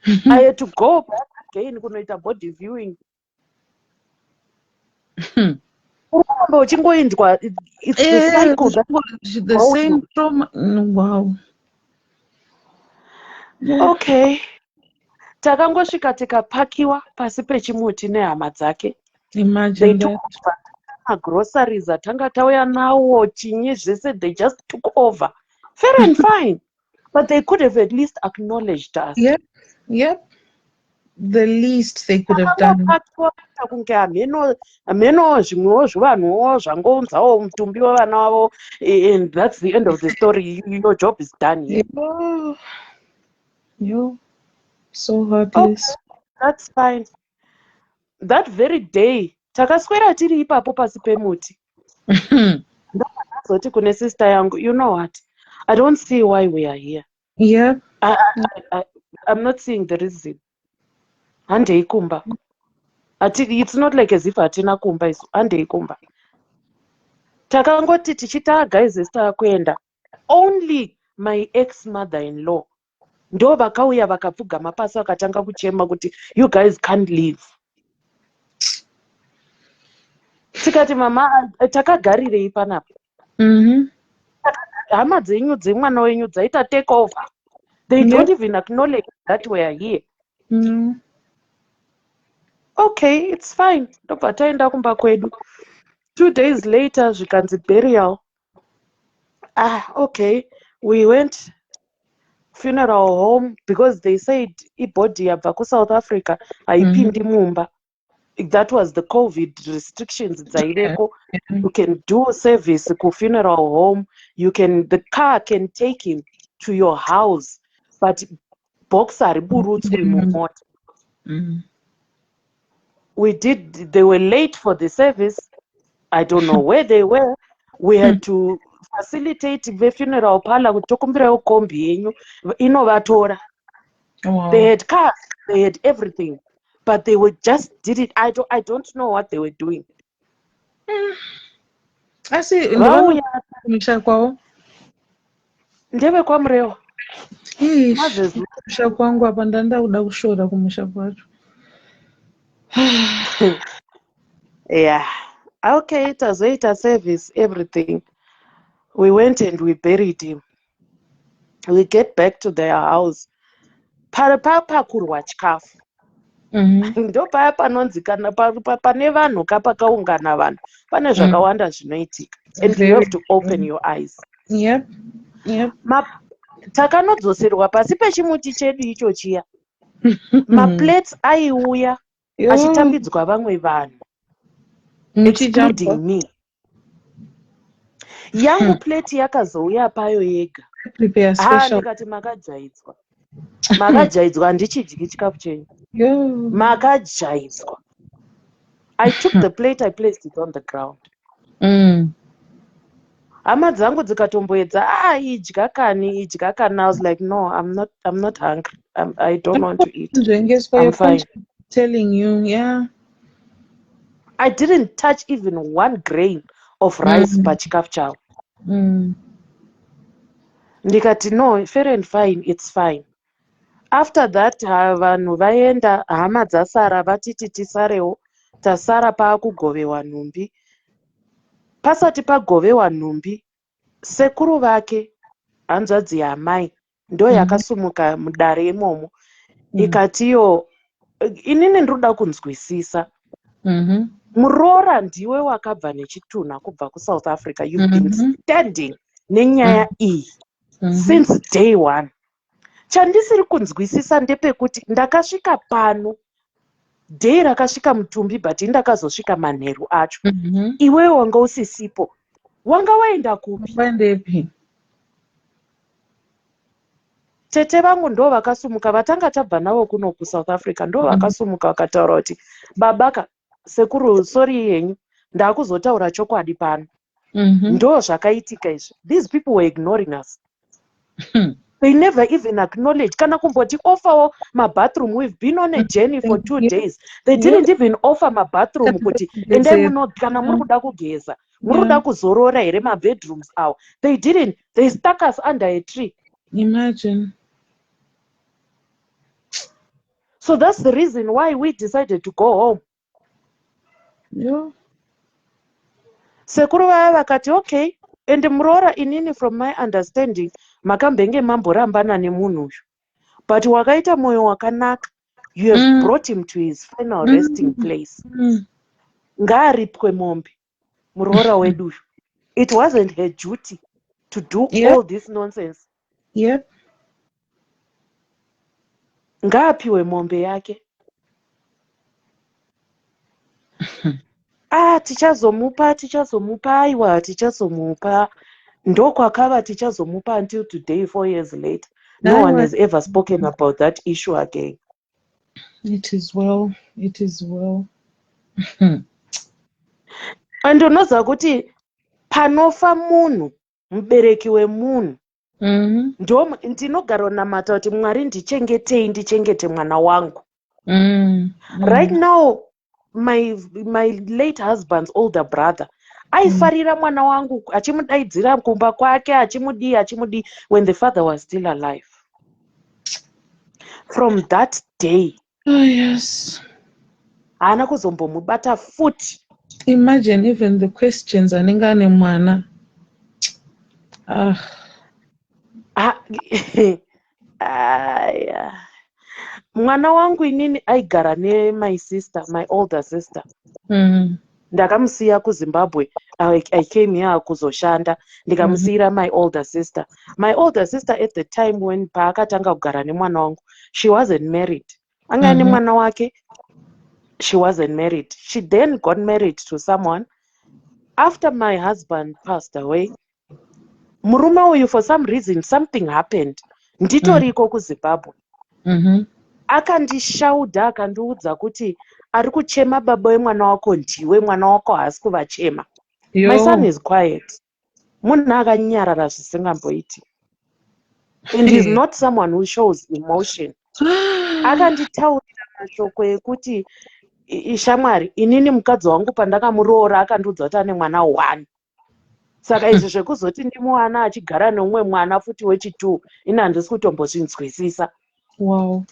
I had to go back again kunoita body viewing. Uchingoindwa, it's the cycle. The same trauma. Wow. Okay. Takangosvika tikapakiwa pasi pechimuti nehama dzake. Imagine that. Groceries atanga tauya nawo chinyi zvese, they just took over. Fair and fine. But they could have at least acknowledged us. Yep. The least they could have done. And that's the end of the story. Your job is done here. Yo. So heartless. Okay, that's fine. That very day, takaswera tiri ipapo pasi pemuti. ndakazoti kune sister yangu, you know what, I don't see why we are here. Yeah. I'm not seeing the reason. Handei kumba. It's not like as if hatina kumba isu. Handei kumba. Takangoti tichita guys kuenda. Only my ex-mother-in-law ndo vakauya vakapfugama pasi vakatanga kuchema kuti you guys can't leave. Tikati mama takagarirei panapa. Hama dzenyu dzemwana wenyu dzaita take over. They don't even acknowledge that we are here. Okay, it's fine. Ndobva taenda kumba kwedu. 2 days later, zvikanzi burial. Okay. We went funeral home because they said ibody yabva kuSouth Africa haipindi mumba. That was the COVID restrictions dzaireko. You can do service ku funeral home. The car can take him to your house, but box hariburutswi mumota. They were late for the service. I don't know where they were. We had to facilitate the funeral parlor kuti tokumbirawo kombi yenyu inovatora. They had cars, they had everything, but they did it. I don't know what they were doing. Asi kumusha kwao ndeve kwamureo kumusha kwangu apa ndandakuda kushora kumusha kwacho. Yeah. Okay, tazoita service, everything. We went and we buried him. We get back to their house. Pakurwa chikafu. Ndo paya panonzikana pane vanhu kapakaungana vanhu. Pane zvakawanda zvinoitika. And you have to open your eyes. Yep. Takanodzoserwa pasi pechimuti chedu icho chiya. Maplates aiuya achitambidzwa vamwe vanhu. Excluding me. Yangu plate yakazouya payo yega. Ndikati makajaidzwa. Makajaidzwa handichidyi chikafu chenyu. Makajaidzwa. I took the plate, I placed it on the ground. Hama dzangu dzikatomboedza, idya kani. I was like, no, I'm not hungry. I don't want to eat. I'm fine. Telling you, yeah. I didn't touch even 1 grain of rice pachikafu chavo. Ndikati no, fair and fine, it's fine. After that, vanhu vaenda, hama dzasara vatiti tisarewo, tasara paakugovewa nhumbi. Pasati pagovewa nhumbi, sekuru vake, hanzvadzi yamai, ndo yakasumuka mudare imomo. Ikatiyo, inini ndoda kunzwisisa. Muroora ndiwe wakabva nechitunha kubva kuSouth Africa. You've been standing nenyaya iyi since day one. Chandisiri kunzwisisa ndepekuti ndakasvika pano day rakasvika mutumbi but ndakazosvika manheru acho. Iwe wanga usisipo. Wanga waenda kupi? Tete vangu ndo vakasumuka vatanga tabva navo kuno kuSouth Africa ndo vakasumuka vakataura kuti babaka sekuru sorry yenyu ndakuzotaura chokwadi pano. Ndo zvakaitika izvi. These people were ignoring us. They never even acknowledged. Kana kumboti offer my bathroom. We've been on a journey for 2 days. They didn't even offer my bathroom kuti endai muno kana muri kuda kugeza. Muri kuda kuzorora here my bedrooms awo. They didn't. They stuck us under a tree. Imagine. So that's the reason why we decided to go home. Yeah. Sekuru vaya vakati okay. And muroora inini from my understanding makambenge mamborambana nemunhu uyu. But wakaita moyo wakanaka. You have brought him to his final resting place. Ngaaripwe mombe. Muroora wedu uyu. It wasn't her duty to do all this nonsense. Yep. Ngaapiwe mombe yake. Tichazomupa aiwa tichazomupa. Ndokwakava tichazomupa until today 4 years later. No one has ever spoken about that issue again. It is well. And unoza kuti panofa munhu, mubereki wemunhu, Mhm. ndinogara namata kuti Mwari ndichengetei, ndichengete mwana wangu. Mm. Right now, my late husband's older brother, aifarira mwana wangu achimudaidzira kumba kwake, achimudii when the father was still alive. From that day, Oh, yes. haana kuzombomubata futi. Imagine even the questions anenge ane mwana. Aya. Mwana wangu inini aigara my sister, my older sister. Ndakamusiya kuZimbabwe. I came here kuzoshanda. Ndikamusiyira my older sister. My older sister at the time when paakatanga kugara nemwana wangu, she wasn't married. Anga ane mwana wake, she wasn't married. She then got married to someone. After my husband passed away, murume uyu, for some reason, something happened. Nditoriko kuZimbabwe. Akandishauda, akandiudza kuti ari kuchema baba wemwana wako ndiwe, mwana wako haasi kuvachema. My son is quiet. Munhu akanyarara zvisingamboiti. And he's not someone who shows emotion. Akanditaurira mashoko ekuti, shamwari, inini mukadzi wangu pandakamuroora akandiudza kuti ane mwana 1. Saka izvi zvekuzoti ndimuwana achigara neumwe mwana futi wechi2, ini handisi kutombozvinzwisisa. Wow.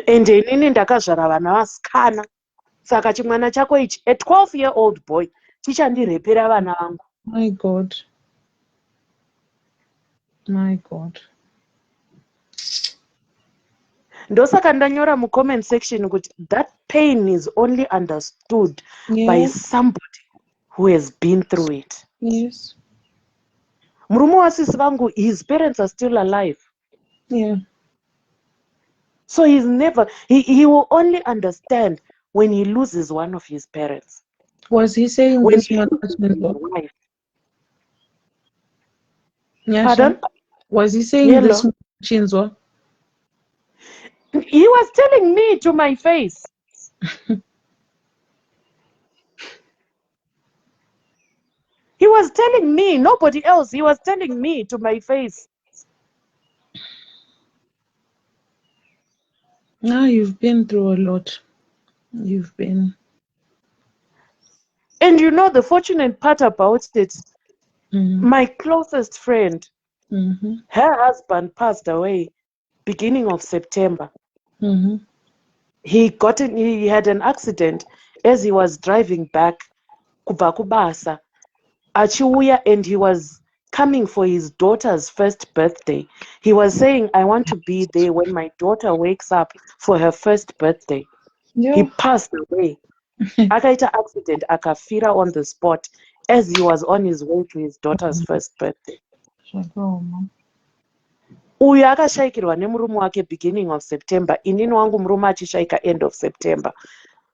Ende inini ndakazvara vana vasikana. Saka chimwana chako ichi, a 12-year-old boy, chichandirepera vana vangu. My God. My God. Ndosaka ndanyora mucomment section kuti that pain is only understood by somebody who has been through it. Yes. Murume wasisi vangu, his parents are still alive. Yeah. So he's never, he will only understand when he loses one of his parents. Was he saying When this he one? loses his wife. Pardon? Was he saying Yellow. this Chinzwa? He was telling me to my face. He was telling me, nobody else. He was telling me to my face. Now you've been through a lot. You've been. And you know the fortunate part about it, my closest friend, her husband passed away beginning of September. He had an accident as he was driving back kubva kubasa achiuya, and he was coming for his daughter's first birthday. He was saying, I want to be there when my daughter wakes up for her first birthday. He passed away. Akaita accident, akafira on the spot as he was on his way to his daughter's first birthday. Uyu akashaikirwa nemurume wake beginning of September. Inini wangu murume achishaika end of September.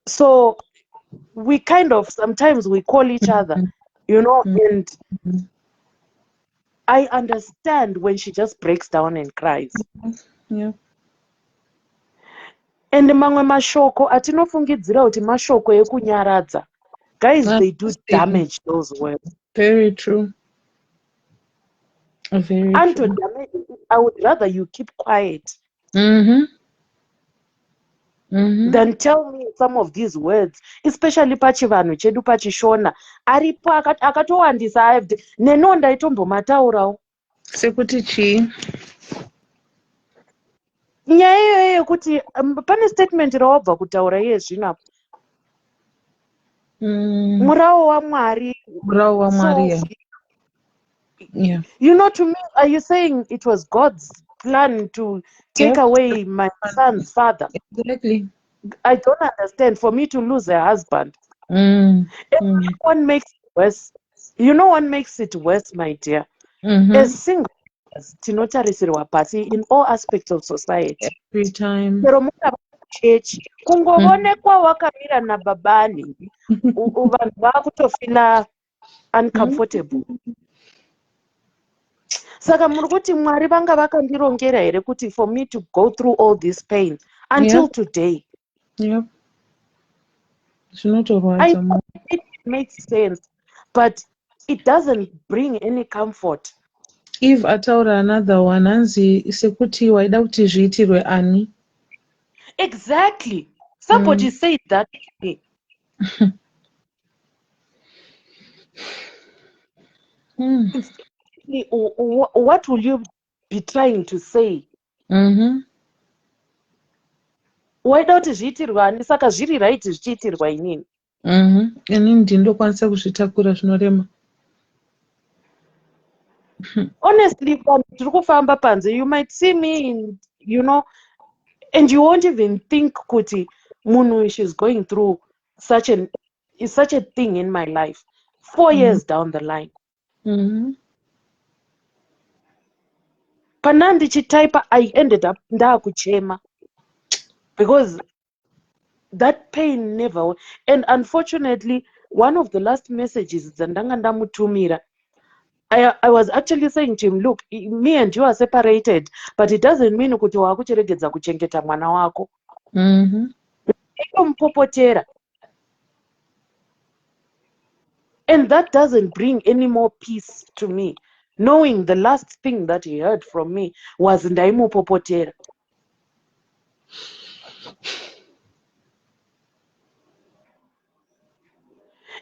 So we kind of, sometimes we call each other, you know, and I understand when she just breaks down and cries. Yeah. And mamwe mashoko atinofungidzira kuti mashoko ekunyaradza. Guys, they do damage those words. Very true. Very and true. To damage it, I would rather you keep quiet than tell me some of these words, especially pachivanhu chedu pachishona. Aripo akatowandisa nenonda itombomataurawo. Sekuti chi? Nyaya iyoyo yekuti pane statement rawabva kutaura iye zvino apo. Murawo waMwari. Murawo waMwari. Yeah. You know, to me, are you saying it was God's plan to take away my son's father? Exactly. I don't understand. For me to lose a husband. One makes it worse. You know, one makes it worse, my dear. As single, tinotarisirwa pasi in all aspects of society. Every time. Church, kungovonekwa wakamira nababani, vanhu vakutofila uncomfortable. Saka muri kuti Mwari vanga vakandirongera here kuti for me to go through all this pain until today. Yeah. It's not all right. It makes sense. but it doesn't bring any comfort. If ataura another one hanzi sekuti waida kuti zviitirwe ani. Exactly. Somebody said that to me. What will you be trying to say? Waida kuti zviitirwe ani saka zviri right zvichiitirwa inini. Inini ndinokwanisa kuzvitakura zvinorema. Honestly, tiri kufamba panze, you might see me in, and you won't even think kuti munhu she's going through such a thing in my life 4 years down the line. Pana ndichitaipa, I ended up ndakuchema because that pain never. And unfortunately, one of the last messages dzandanga ndamutumira, I was actually saying to him, look, me and you are separated, but it doesn't mean kuti wakuchiregedza kuchengeta mwana wako. Mpopotera. And that doesn't bring any more peace to me, knowing the last thing that he heard from me was ndaimupopotera.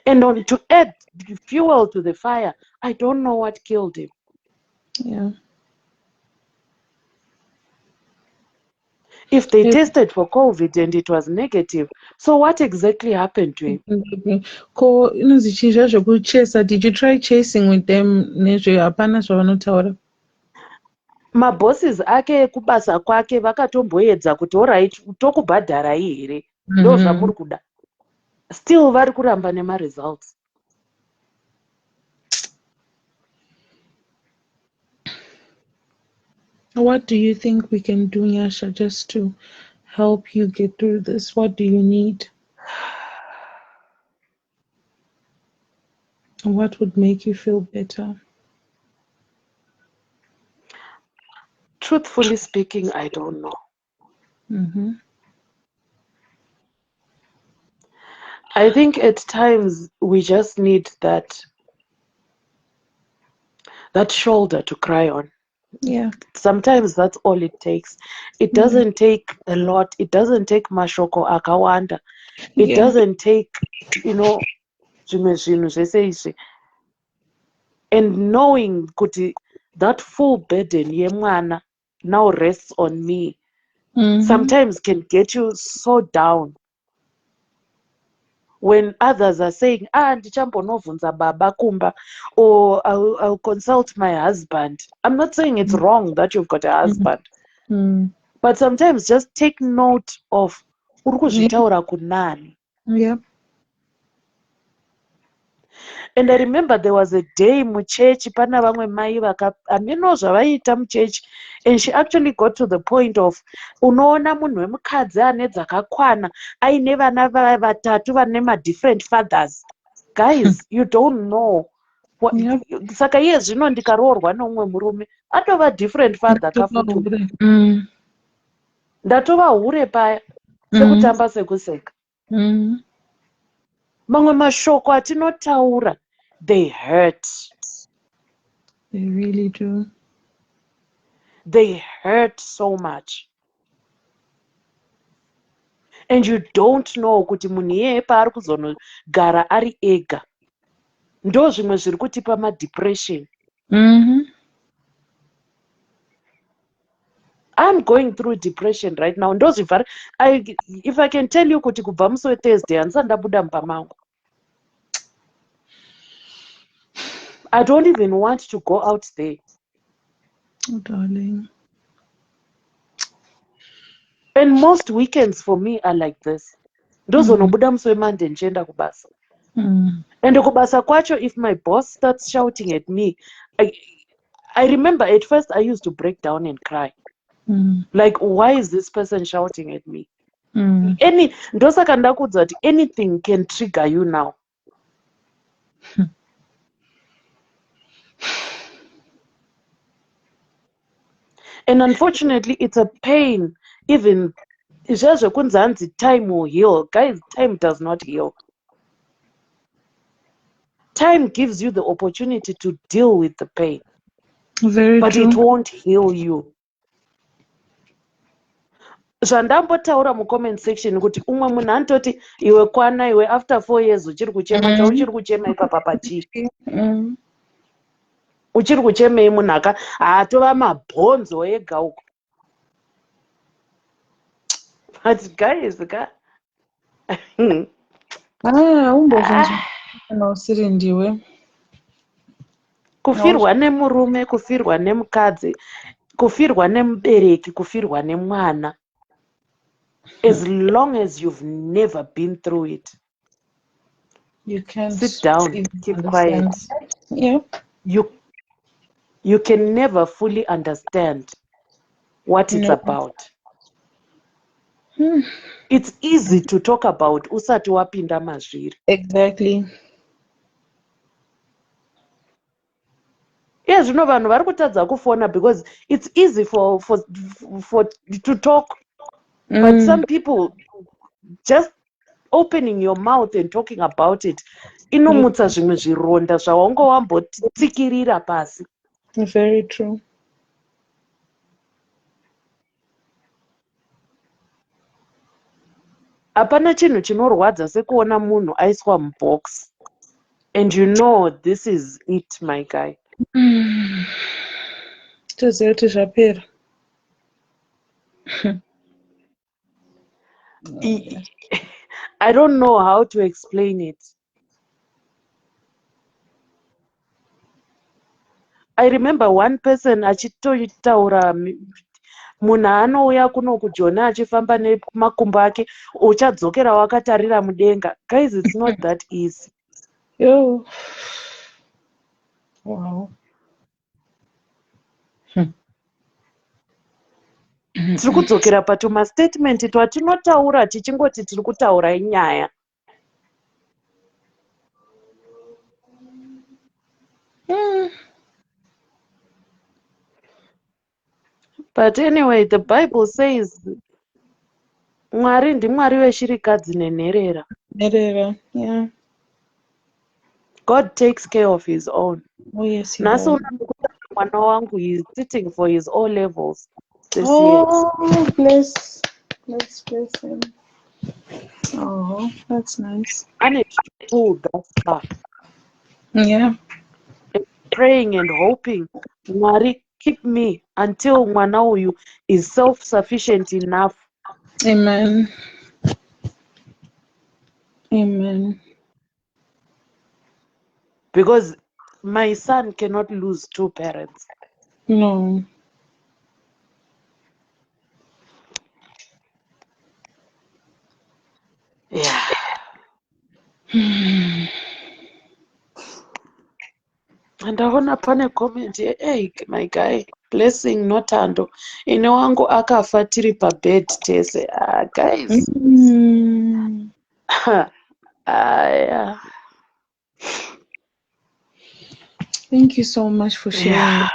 And to add fuel to the fire, I don't know what killed him. Yeah. If they tested for COVID and it was negative, so what exactly happened to him? Did you try chasing with them? Mabosses ake kubasa kwake vakatomboedza kuti alright tokubhadharai here ndo zvamuri kuda. Still vari kuramba nema results. What do you think we can do, Nyasha, just to help you get through this? What do you need? What would make you feel better? Truthfully speaking, I don't know. I think at times we just need that shoulder to cry on. Yeah. Sometimes that's all it takes. It doesn't take a lot. It doesn't take mashoko akawanda. It doesn't take, zvimwe zvinhu zvese izvi. And knowing kuti that full burden yemwana now rests on me, sometimes can get you so down. When others are saying, ndichambonovhunza baba kumba, or I'll consult my husband. I'm not saying it's wrong that you've got a husband. But sometimes just take note of uri kuzvitaura kunani. Yeah. And I remember there was a day muchechi pana vamwe mai handino zvavaita muchechi, and she actually got to the point of unoona munhu wemukadzi ane dzakakwana aine vana vatatu vane different fathers. Guys, you don't know. Saka iye zvino ndikaroorwa neumwe murume atova different father kafutu. Ndatova hure paya sekutamba sekuseka. Mamwe mashoko atinotaura, they hurt. They really do. They hurt so much. And you don't know kuti munhu iyeye paari kuzonogara ari ega ndo zvimwe zviri kutipa madepression. I'm going through depression right now. If I can tell you kuti kubva musi weThursday handisati ndabuda mumba mangu. I don't even want to go out there. Oh, darling. And most weekends for me are like this. Ndozonobuda musi weMonday ndichienda kubasa. And kubasa kwacho, if my boss starts shouting at me, I remember at first I used to break down and cry. Like, why is this person shouting at me? Ndosaka ndakuudza kuti anything can trigger you now. And unfortunately, it's a pain. Even time will heal. Guys, time does not heal. Time gives you the opportunity to deal with the pain, Very but true. it won't heal you. Zvandambotaura mucomment section kuti umwe munhu anototi iwe kwana iwe after 4 years uchiri kuchema chauchiri kuchema ipapa pachii uchiri kuchemei munhu haatova mabhonzo ega uko. But guys umbozvinzwa kana usiri ndiwe. Kufirwa nemurume, kufirwa nemukadzi, kufirwa nemubereki, kufirwa nemwana. As long as you've never been through it, you can't sit down, keep quiet. Yep. You can never fully understand what it's about. It's easy to talk about usati wapinda mazviri. Exactly. Yes, you know, vanhu vari kutadza kufona because it's easy for to talk. But some people, just opening your mouth and talking about it, inomutsa zvimwe zvironda zvaunga wambotsikirira pasi. Very true. Hapana chinhu chinorwadza sekuona munhu aiswa mubox. And you know this is it, my guy. Toziva kuti zvapera. I don't know how to explain it. I remember one person achitotaura munhu anouya kuno kujona achifamba nemakumbo ake uchadzokera wakatarira mudenga. Guys, it's not that easy. Yo. Wow. Tiri kudzokera patuma statement twatinotaura tichingoti tiri kutaura inyaya. But anyway, the Bible says Mwari ndimwari weshirikadzi nenherera. Nerera, yeah. God takes care of his own. Oh yes, he Naso does. mwana wangu is sitting for his O levels this year. Bless him. Oh, that's nice. And it's full thus far. Yeah. Praying and hoping, Mwari, keep me until mwana uyu is self-sufficient enough. Amen. Amen. Because my son cannot lose 2 parents. No. Yeah. And I wanna pane comment here, hey, my guy, blessing notando. Ine wangu akafa tiri pabed tese. Guys. Yeah. Thank you so much for sharing.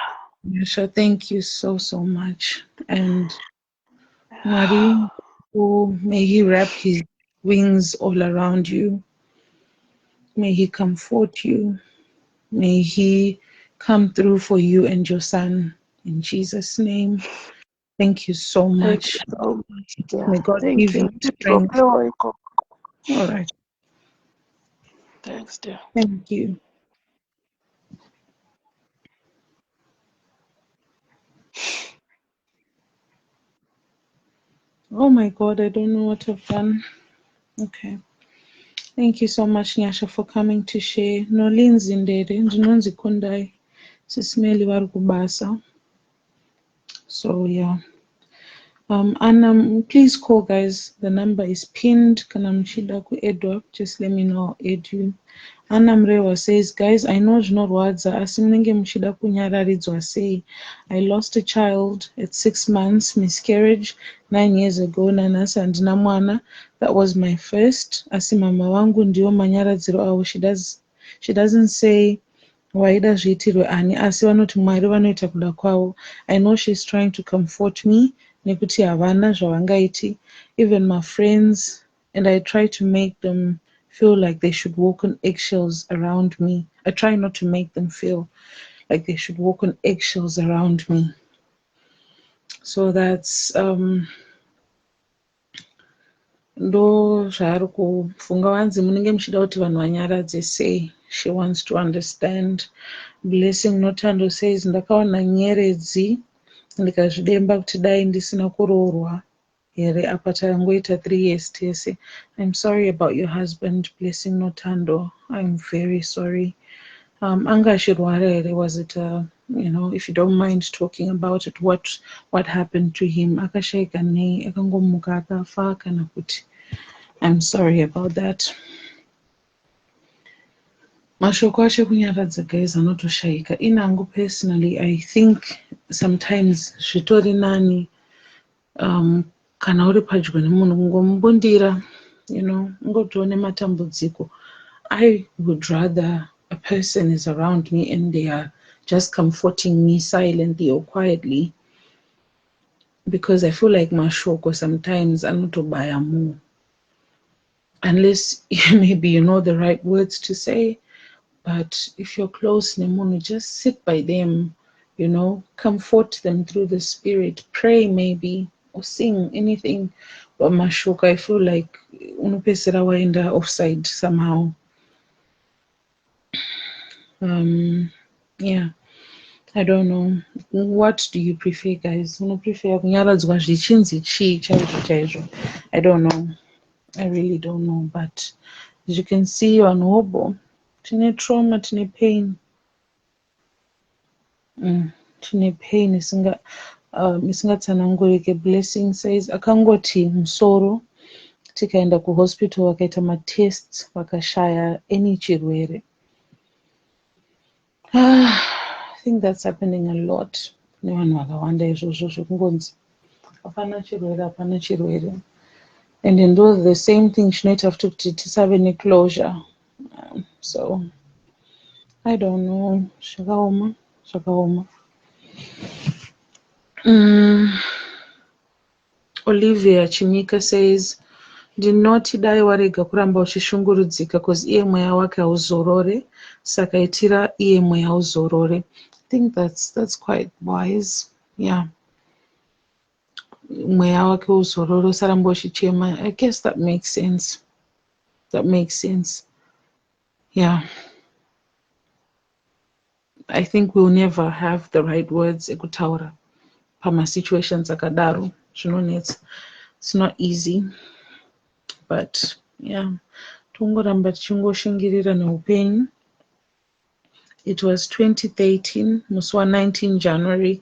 Yasha, thank you so much. And Marie, may he wrap his wings all around you. May he comfort you. May he come through for you and your son. In Jesus' name. Thank you so much. Thank you so much, dear. May God give you strength. All right. Thanks, dear. Thank you. Oh my God, I don't know what I've done. Okay. Thank you so much, Nyasha, for coming to share. Nolinzi ndere, ndinonzi kundai. Sisimeli vari kubasa. So yeah. And please call, guys. The number is pinned. Kana mchida ku Edward, just let me know I'll aid you. Anna Mrewa says, guys, I know zvinorwadza asi munenge muchida kunyararidzwa sei. I lost a child at 6 months, miscarriage 9 years ago. Nanasi handina mwana. That was my first. Asi mama wangu ndiyo manyaradziro awo. She doesn't say waida zviitirwe ani asi vanoti Mwari vanoita kuda kwavo. I know she's trying to comfort me nekuti havana zvavangaiti. Even my friends, and I try to make them feel like they should walk on eggshells around me. I try not to make them feel like they should walk on eggshells around me. So that's ndo zvaari kufunga vanzi munenge muchida kuti vanhu vanyaradze sei. She wants to understand. Blessing Notando says ndakaona nyeredzi ndikazvidemba kuti dai ndisina kuroorwa here apa tangoita 3 years tese. I'm sorry about your husband, Blessing Notando. I'm very sorry. Anga achirwara here? Was it if you don't mind talking about it, what happened to him? Akashayika nei? Akangomuka akafa kana kuti? I'm sorry about that. Mashoko acho kunyaradza guys anotoshayika. Inangu personally, I think sometimes zvitori nani kana uri padyo nemunhu kungomumbundira, ungotione matambudziko. I would rather a person is around me and they are just comforting me silently or quietly, because I feel like mashoko sometimes anotobaya more. Unless maybe you know the right words to say. But if you're close, Nemono, just sit by them, comfort them through the spirit, pray maybe, or sing anything. But mashoko, I feel like unopesera waenda offside somehow. Yeah, I don't know. What do you prefer, guys? Unoprefer kunyaradzwa zvichinzi chii chaizvo? I don't know. I really don't know. But as you can see, on Hobo, tine trauma, tine pain. Tine pain isingatsanangurike. Blessing says akangoti musoro tikaenda kuhospital wakaita matests vakashaya any chirwere. I think that's happening a lot. Nevanhu vakawanda izvozvo zvekungonzi hapana chirwere. And in those the same thing chinoita futi kuti tisave neclosure. So I don't know. Zvakaoma. Olivia Chimika says ndinoti dai warega kuramba uchishungurudzika cause iye mweya wake hauzorore, saka itira iye mweya uzorore. I think that's quite wise. Yeah. Mweya wake uzorore usaramba uchichema. I guess that makes sense. Yeah. I think we'll never have the right words ekutaura pama situations akadaro zvinonetsa. It's not easy, but yeah, tongoramba tichingoshingirira neupenyu. It was 2013 musi wa19 January.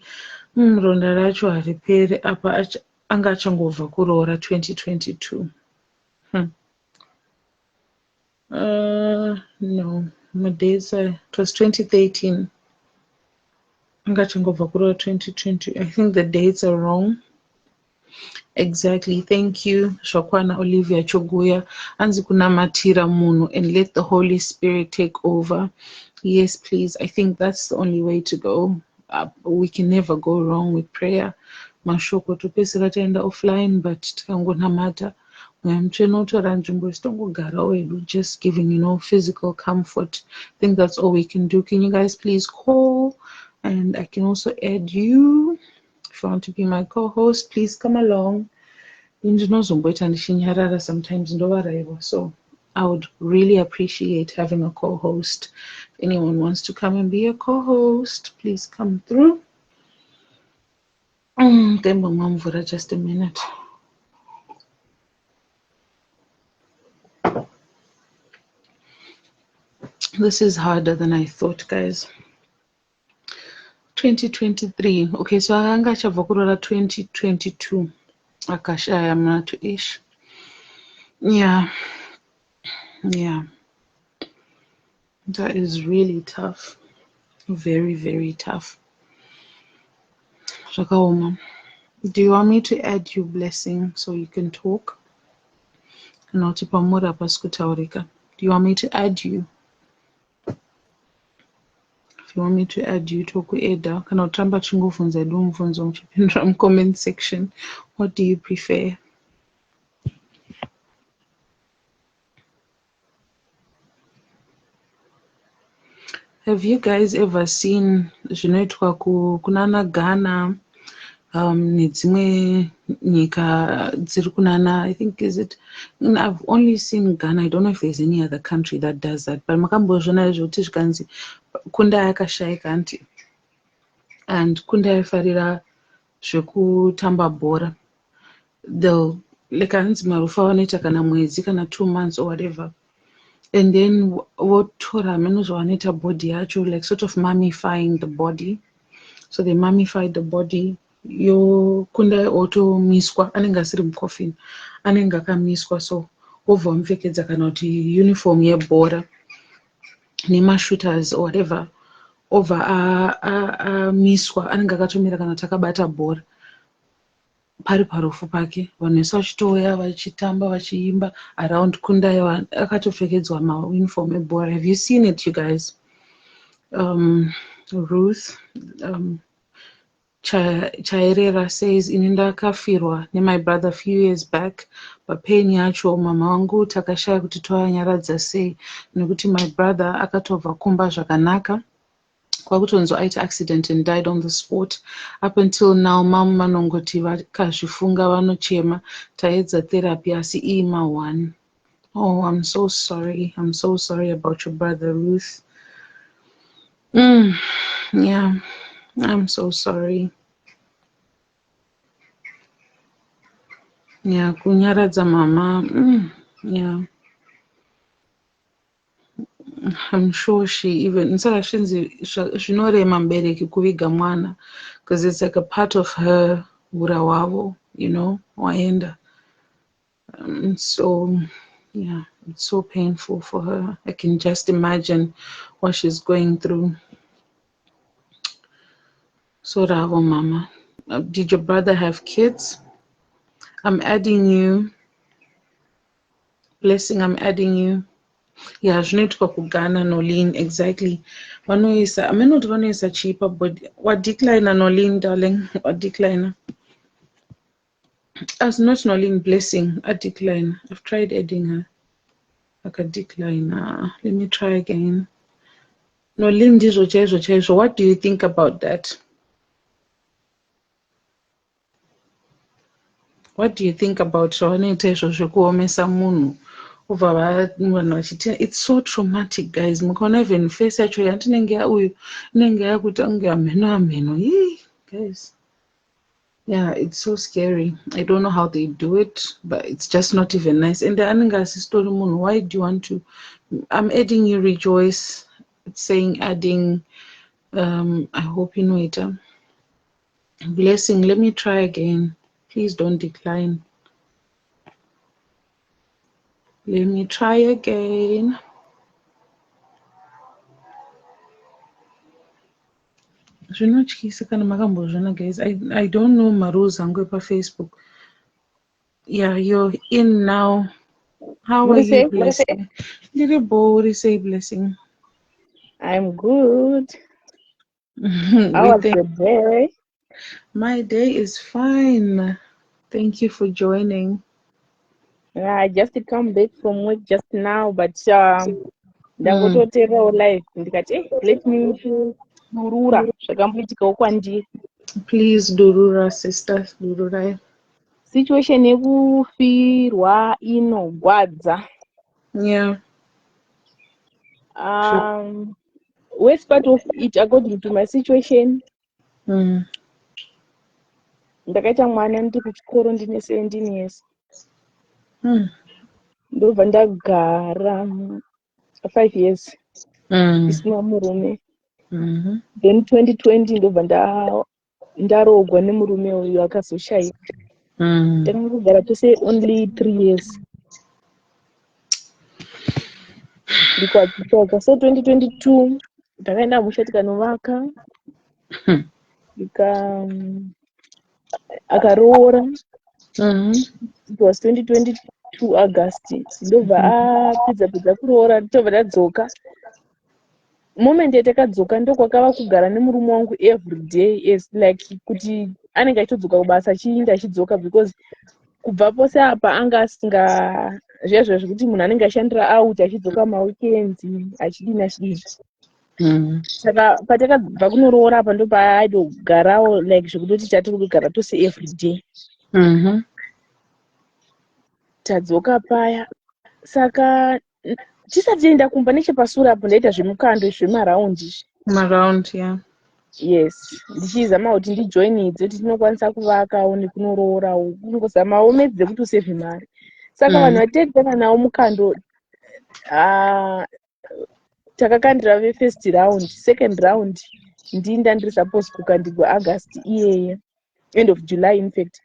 Ronda racho haripere apa anga achangobva kuroora 2022. No, it was 2013. Anga achangobva kuroora 2020. I think the dates are wrong. Exactly. Thank you, Shokwana Olivia Choguya. Anzi kunamatira munhu and let the Holy Spirit take over. Yes, please. I think that's the only way to go. We can never go wrong with prayer. Mashoko topesera taenda offline, but tikangonamata mweya mutsvene utora nzvimbo titongogara wedu, just giving physical comfort. I think that's all we can do. Can you guys please call? And I can also add you. If you want to be my co-host, please come along. Ndinozomboita ndichinyarara sometimes ndovaraiwa. So I would really appreciate having a co-host. If anyone wants to come and be a co-host, please come through. Just a minute. This is harder than I thought, guys. 2023. Okay, so akanga achabva kuroora 2022 akashaya munatu ish. Yeah, that is really tough. Very, very tough. Zvakaoma. Do you want me to add you, Blessing, so you can talk? Do you want me to add you? If you want me to add you, talk Eda. Kana utamba chinguvunza edu mvunzo muchipindura comment section. What do you prefer? Have you guys ever seen zvinoitwa kunana Ghana nedzimwe nyika dziri kunana, I think is it, I've only seen Ghana, I don't know if there's any other country that does that, but makambozvona zvekuti zvikanzi kunda yakashaika anti, and kunda yaifarira zvekutamba bhora, they'll like hanzi marufa vanoita kana mwedzi kana 2 months or whatever, and then votora meno zvavanoita body yacho, like sort of mummifying the body. So they mummified the body. Yo kunda otomiswa anenge asiri mucoffin, anenge akamiswa, so obva wamupfekedza kana kuti uniform yebhora nemashooters or whatever, obva amiswa anenge akatomira kana kuti akabata bhora pari parufu pake, vanhu vese vachitouya vachitamba vachiimba around kunda iwa akatopfekedzwa mauniform ebhora. Have you seen it, you guys? Ruth Chairera says, ini ndakafirwa my brother a few years back, but pain yacho mama wangu takashaya kuti toanyaradza sei nekuti my brother akatobva kumba zvakanaka kwakutonzi aita accident and died on the spot. Up until now mama vanongoti vakazvifunga vanochema, taedza therapy asi ima one. Oh, I'm so sorry. I'm so sorry about your brother, Ruth. Yeah, I'm so sorry. Yeah, kunyaradza mama. Yeah. I'm sure she even saka zvinorema mubereki kuviga mwana, because it's like a part of her urawawo, you know, waenda. So yeah, it's so painful for her. I can just imagine what she's going through. So Ravo mama, did your brother have kids? I'm adding you. Blessing, I'm adding you. Yeah, zvinoitwa kugana Nolene, exactly. Vanoisa, I mean not vanoisa cheaper, but what decliner Nolene, darling, what decliner? As not Nolene, Blessing, a decliner. I've tried adding her. Like a decliner. Let me try again. Nolene, so what do you think about that? What do you think about it's so traumatic, guys. Even face actually guys. Yeah, it's so scary. I don't know how they do it, but it's just not even nice. And the story, why do you want to? I'm adding you, Rejoice. It's saying adding. I hope you know it. Blessing. Let me try again. Please don't decline. Let me try again. Guys, I don't know Maruza. I'm going to Facebook. Yeah, you're in now. How are you, Blessing? Little boy, say Blessing. I'm good. How was your day? My day is fine. Thank you for joining. Yeah, I just come back from work just now, but ndangototerawo live ndikati let me durura zvakamboitikawo kwandiri. Please durura, sister, durura. Situation yekufirwa inogwadza. Yeah. Worst part of it, according to my situation, ndakaita mwana ndiri kuchikoro ndine 17 years. Ndobva ndagara 5 years isina murume. Then 2020 ndobva ndarogwa nemurume uyu akazoshaika. Takangogara tose only 3 years. Ndikwatsvaga. So 2022 ndakaenda musha tikanovaka. Akaroora. It was 2022 August. Ndobva apedza kuroora tobva tadzoka. Moment yatakadzoka ndokwakava kugara nemurume wangu every day, is like kuti anenge achitodzoka kubasa achiinda achidzoka, because kubva pose apa anga asinga zvezvo zvekuti munhu anenge ashandira out achidzoka maweekends achidini. Saka patakabva kunoroora apa ndo paaitogarawo like zvekutoti tatiri kugara tose everyday. Tadzoka paya. Saka tisati tienda kumba nechepasure apo ndaita zvemukando zvemaraundi. Maraundi, yeah. Yes, ndichizama kuti ndijoinidze kuti tinokwanisa kuvakawo nekunoroorawo kungozamawo medzi dzekuti usevhe mari. Saka vanhu vatedzana nawo mukando takakandira ve-first round, second round ndinda ndiri supposed kukandirwa August iyeye, end of July in fact.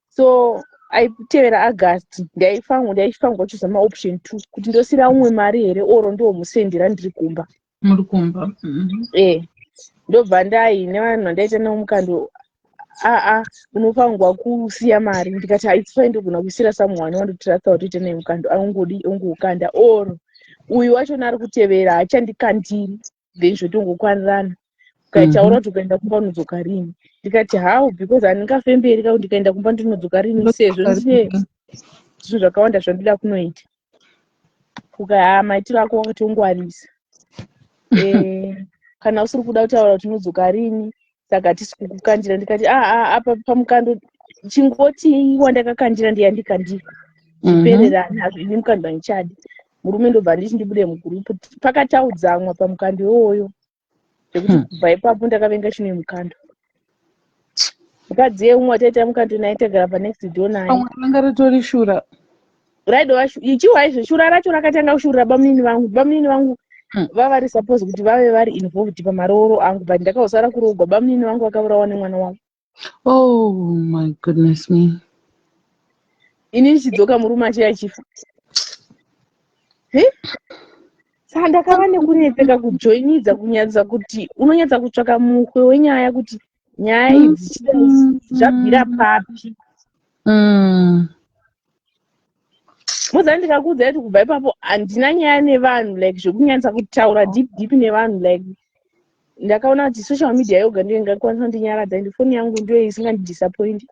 So aitevera August ndaifangwa kuchizama option 2 kuti ndosira umwe mari here oro ndiwo musendera ndiri kumba. Muri kumba. Ndobva ndai nevanhu vandaita nawo mukando unofangwa kusiya mari. Ndikati it's fine ndogona kusira someone wandotirasa kuti ite naye mukando ongokanda oro uyu wacho ari kutevera achandikandiri then zvotongokwanirana ukaitaura kuti ukaenda kumba unodzoka rini. Ndikati how because handingafemberi kuti ndikaenda kumba ndinodzoka rini sezvo ndine zvinhu zvakawanda zvandida kunoita. Maitiro ako wakatongwarisa. Kana usiri kuda kutaura kuti unodzoka rini saka tisi kukukandira. Ndikati apa pamukando chingoti wandakakandira ndiyandikandira chipererana hazvo ini mukando handichadi. Murume ndobva nditi ndibude mugurupu pakataudzanwa pamukando iwoyo zvekuti kubva ipapo ndakavenga chine mukando. Mukadzi yeumwe wataita mukando naye tagara panext door naye Ranga ritori shura. Ichiwaizvo shura racho rakatanga kushurira bamunini vangu vavari suppose kuti vave vari involved pamarooro angu but ndakausara kurogwa. Bamunini vangu vakaurawa nemwana wangu. Oh my goodness me. Ini ndichidzoka murume achifa. Saka ndakava nekunetseka kujoinidza kunyatsa kuti unonyatsa kutsvaka mukwe wenyaya kuti nyaya idzi zvabvira papi. Muzani ndikakuudza kuti kubva ipapo handina nyaya nevanhu like zvekunyatsa kutaura deep nevanhu like ndakaona kuti social media yoga ndiyo ingakwanisa kundinyaradza ende foni yangu ndiyo isingandidisappoint.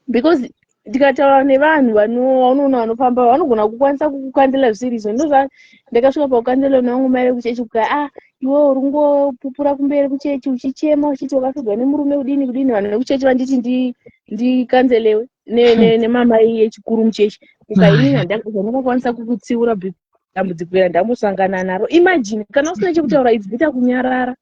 Because ndikataura nevanhu vanoona vanofamba vanogona kukwanisa kukukandela zvisiriso. Ndozva ndakasvika pakukandela nevangu mai vekuchechi kuka iwe uri ngopupura kumberi kuchechi uchichema uchiti wakafirwa nemurume kudini vanhu vekuchechi vanditi ndikanzelewe nemamai yechikuru muchechi. Ukainini handakakwanisa kukutsiura dambudziko ira ndambosangana naro. Imagine kana usina chekutaura idzi dzita kunyarara.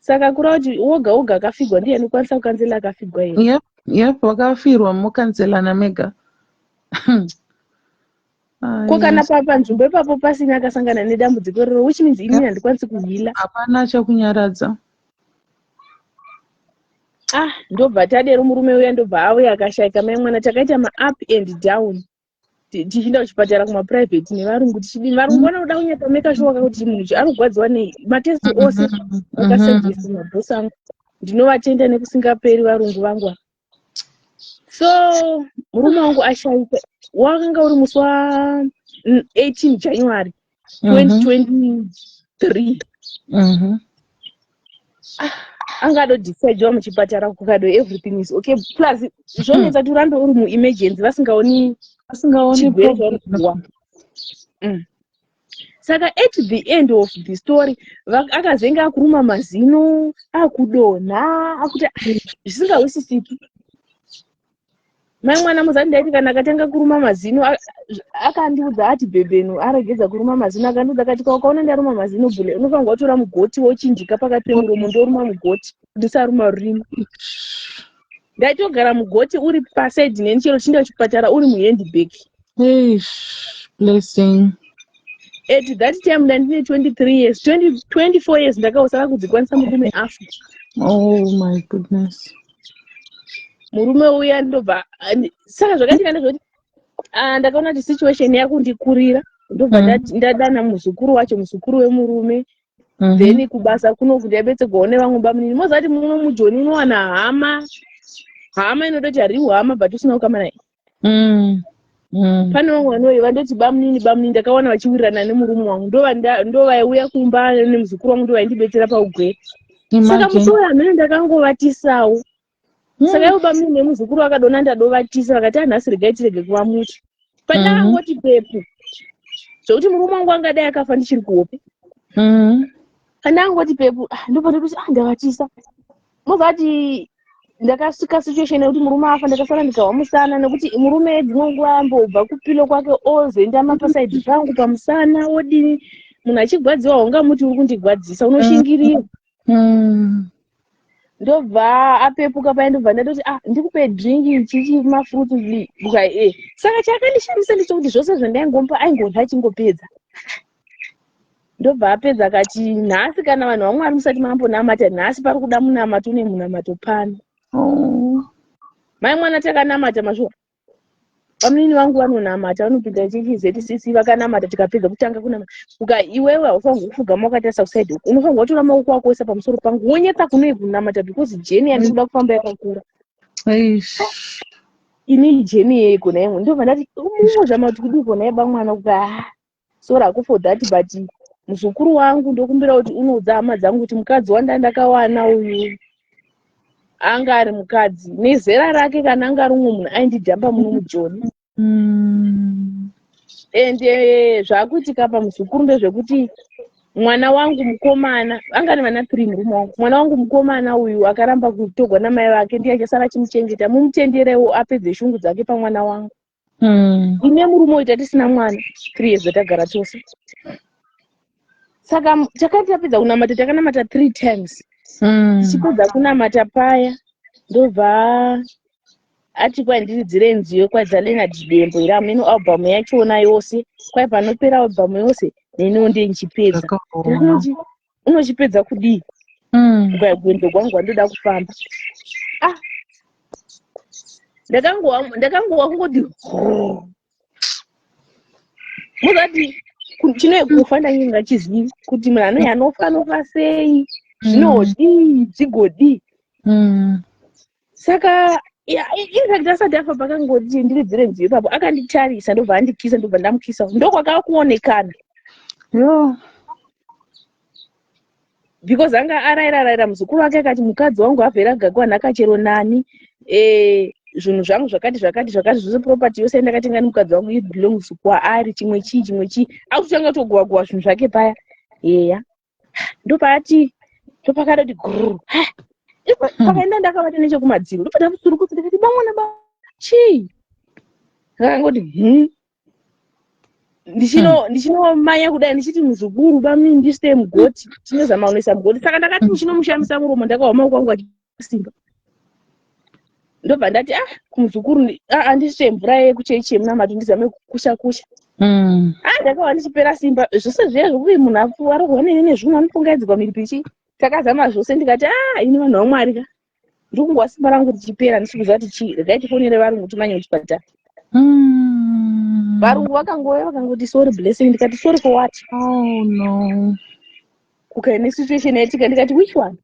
Saka kura kuti woga akafigwa ndiye anokwanisa kukanzela akafigwa here. Yep, wakafirwa mukanzelana mega. Ko kana panzvimbo ipapo pasina akasangana nedambudziko rero which means inini handikwanisi kuhila. Hapana chakunyaradza. Ndobva tadero murume uya ndobva auya akashaika mai mwana takaita ma-up and down. Tichienda kuchipatara kumaprivate nevarungu tichidini. Varungu vanoda kunyatsa make sure kuti munhu arikugwadziwa nematesti ose akasajesa mabhosi angu. Ndinovatenda nekusingaperi varungu vangu. So murume wangu ashaika. Wakanga uri musi wa18 January 2023. Angadodecide muchipatara kukado everything is okay plus zvonetsa kuti urambe uri muemergency vasingaoni chirwere chaurikuwa. Saka at the end of the story akazenga akuruma mazino akudonha akuti zvisingawisisiki. Mai mwana muzati ndaiti kana akatanga kuruma mazino akandiudza ati bhebhenu aregedza kuruma mazino akandiudza akati ukaona ndaruma mazino bhule unofanirwa kutora mugoti wochinjika pakati pemuromo ndoruma mugoti ndisaruma rurimi. Ndaitogara mugoti uri pasaidi nenichero chinda kuchipatara uri muhandbag. Blessing. At that time ndandine 23 years 24 years ndakausara kudzikwanisa murume afa. Oh my goodness. Murume uya ndobva saka zvakatika ndezvoti ndakaona kuti situation yakundikurira ndobva ndadana muzukuru wacho muzukuru wemurume then kubasa kunoku ndabetserwawo nevamwe bamunini. Mozati mumwe mujoni unowana hama inototi hari hama but usina kukama naye. Pane vamwe vanoyo vandoti bamunini ndakaona vachiwirirana nemurume wangu ndovaiuya kumba nemuzukuru wangu ndovaindibetsera paugwere. Saka musi uya amene ndakangovatisawo. Saka ivo bamunini nemuzukuru vakadona ndadovatisa vakati nhasi regai tirege kuvamuti. Pandakangoti pepu zvokuti murume wangu angadai akafa ndichiri kuhope. Kana angoti pepu ndopano kuti ndakatisa. Mozati ndakasvika situation yekuti murume afa ndakasara ndikawa musana nekuti murume dzimwe nguva ambobva kupilo kwake ozoenda mapasaidhi pangu pamusana odini. Munhu achigwadziwa ungamuti uri kundigwadzisa unoshingirira. Ndobva apepuka paya ndobva ndati ndikupe dringi chichi mafruti saka chakandishamisa ndechekuti zvose zvandaingompa aingorya achingopedza. Ndobva apedza akati nhasi kana vanhu vamwari musati mambonamata nhasi pari kuda munamato une munamato pano. Mai mwana takanamata mashuwa pamunini wangu vanonamata vanopinda ichizeti vakanamata tikapedza kutanga kunamata iwewe haufanirwi kufugama wakatarisa kusaidhi uku unofanirwa kutora maoko ako oisa pamusoro pangu wonyetsa kunoi kunamata because jeni yandiri kuda kufamba yakakura. Ini jeni yeigona imwe ndobva ndati zvamati kudikona yeba mwana so for that but muzukuru wangu ndokumbira kuti unoudza hama dzangu kuti mukadzi wandakawana uyu anga ari mukadzi nezera rake kana anga ari umwe munhu aindidhamba muno mujoni. Ende zvakuitika pamuzukuru ndezvekuti mwana wangu mukomana anga ane vana 3 murume wangu. Mwana wangu mukomana uyu akaramba kutogwa namai vake ndiye achasara achimuchengeta mumutenderewo apedze shungu dzake pamwana wangu. Ine murume uyu tatisina mwana 3 years dzatagara chose. Saka takati tapedza kunamata takanamata 3 times. Tichipedza kunamata paya ndobva ati kwai ndiridzire nziyo kwadzalena didembo ira mino album yachona yose kwai panopera album yose neniwo ndiye nchipedza. Unochipedza kudii? Gwendo kwangu ndoda kufamba. Ndakangowa kungoti muzati chinokufa ndanga chizivi kuti munhu anoi anofa sei zvinodii dzigodi. Saka infact asati afa pakangoti ndiridzire nziyo papo akanditarisa ndobva andikisa ndobva ndamukisa ndokwakakuonekana because anga araira muzukuru wake akati mukadzi wangu abvera agakwa nhakachero nani zvinhu zvangu zvakati zvose property yose ndakati ngani mukadzi wangu it belongs kwaari chimwe chii akutanga kutogwagowa zvinhu zvake paya ndopati ndopakada kuti guru pakaenda ndakavata nechekumadziro ndopata kusurukuti ndikati bamwana chii akangoti ndichinomanya kudai ndichiti muzukuru bamini ndisite mugoti tinozama kunoisa mugoti saka ndakati ndichinomushamisa muromo ndakawa maoko angu achisimba. Ndobva ndati kumuzukuru andisite mvura yekuchechi yemunamato ndizame kukusha ndakawa ndichipera simba zvose zviya zvokuti munhu arikuwa nezvinhu anopungaidzwa miri pichi takazama zvose ndikati ini vanhu vamwari ka ndikungwa simba rangu richipera ndichikuziva kuti chii regai tifonere varungu timanye kuchipatara. Varungu vakangoti sorry blessing ndikati sorry for what? No. Kukaine situation yaitika ndikati which one?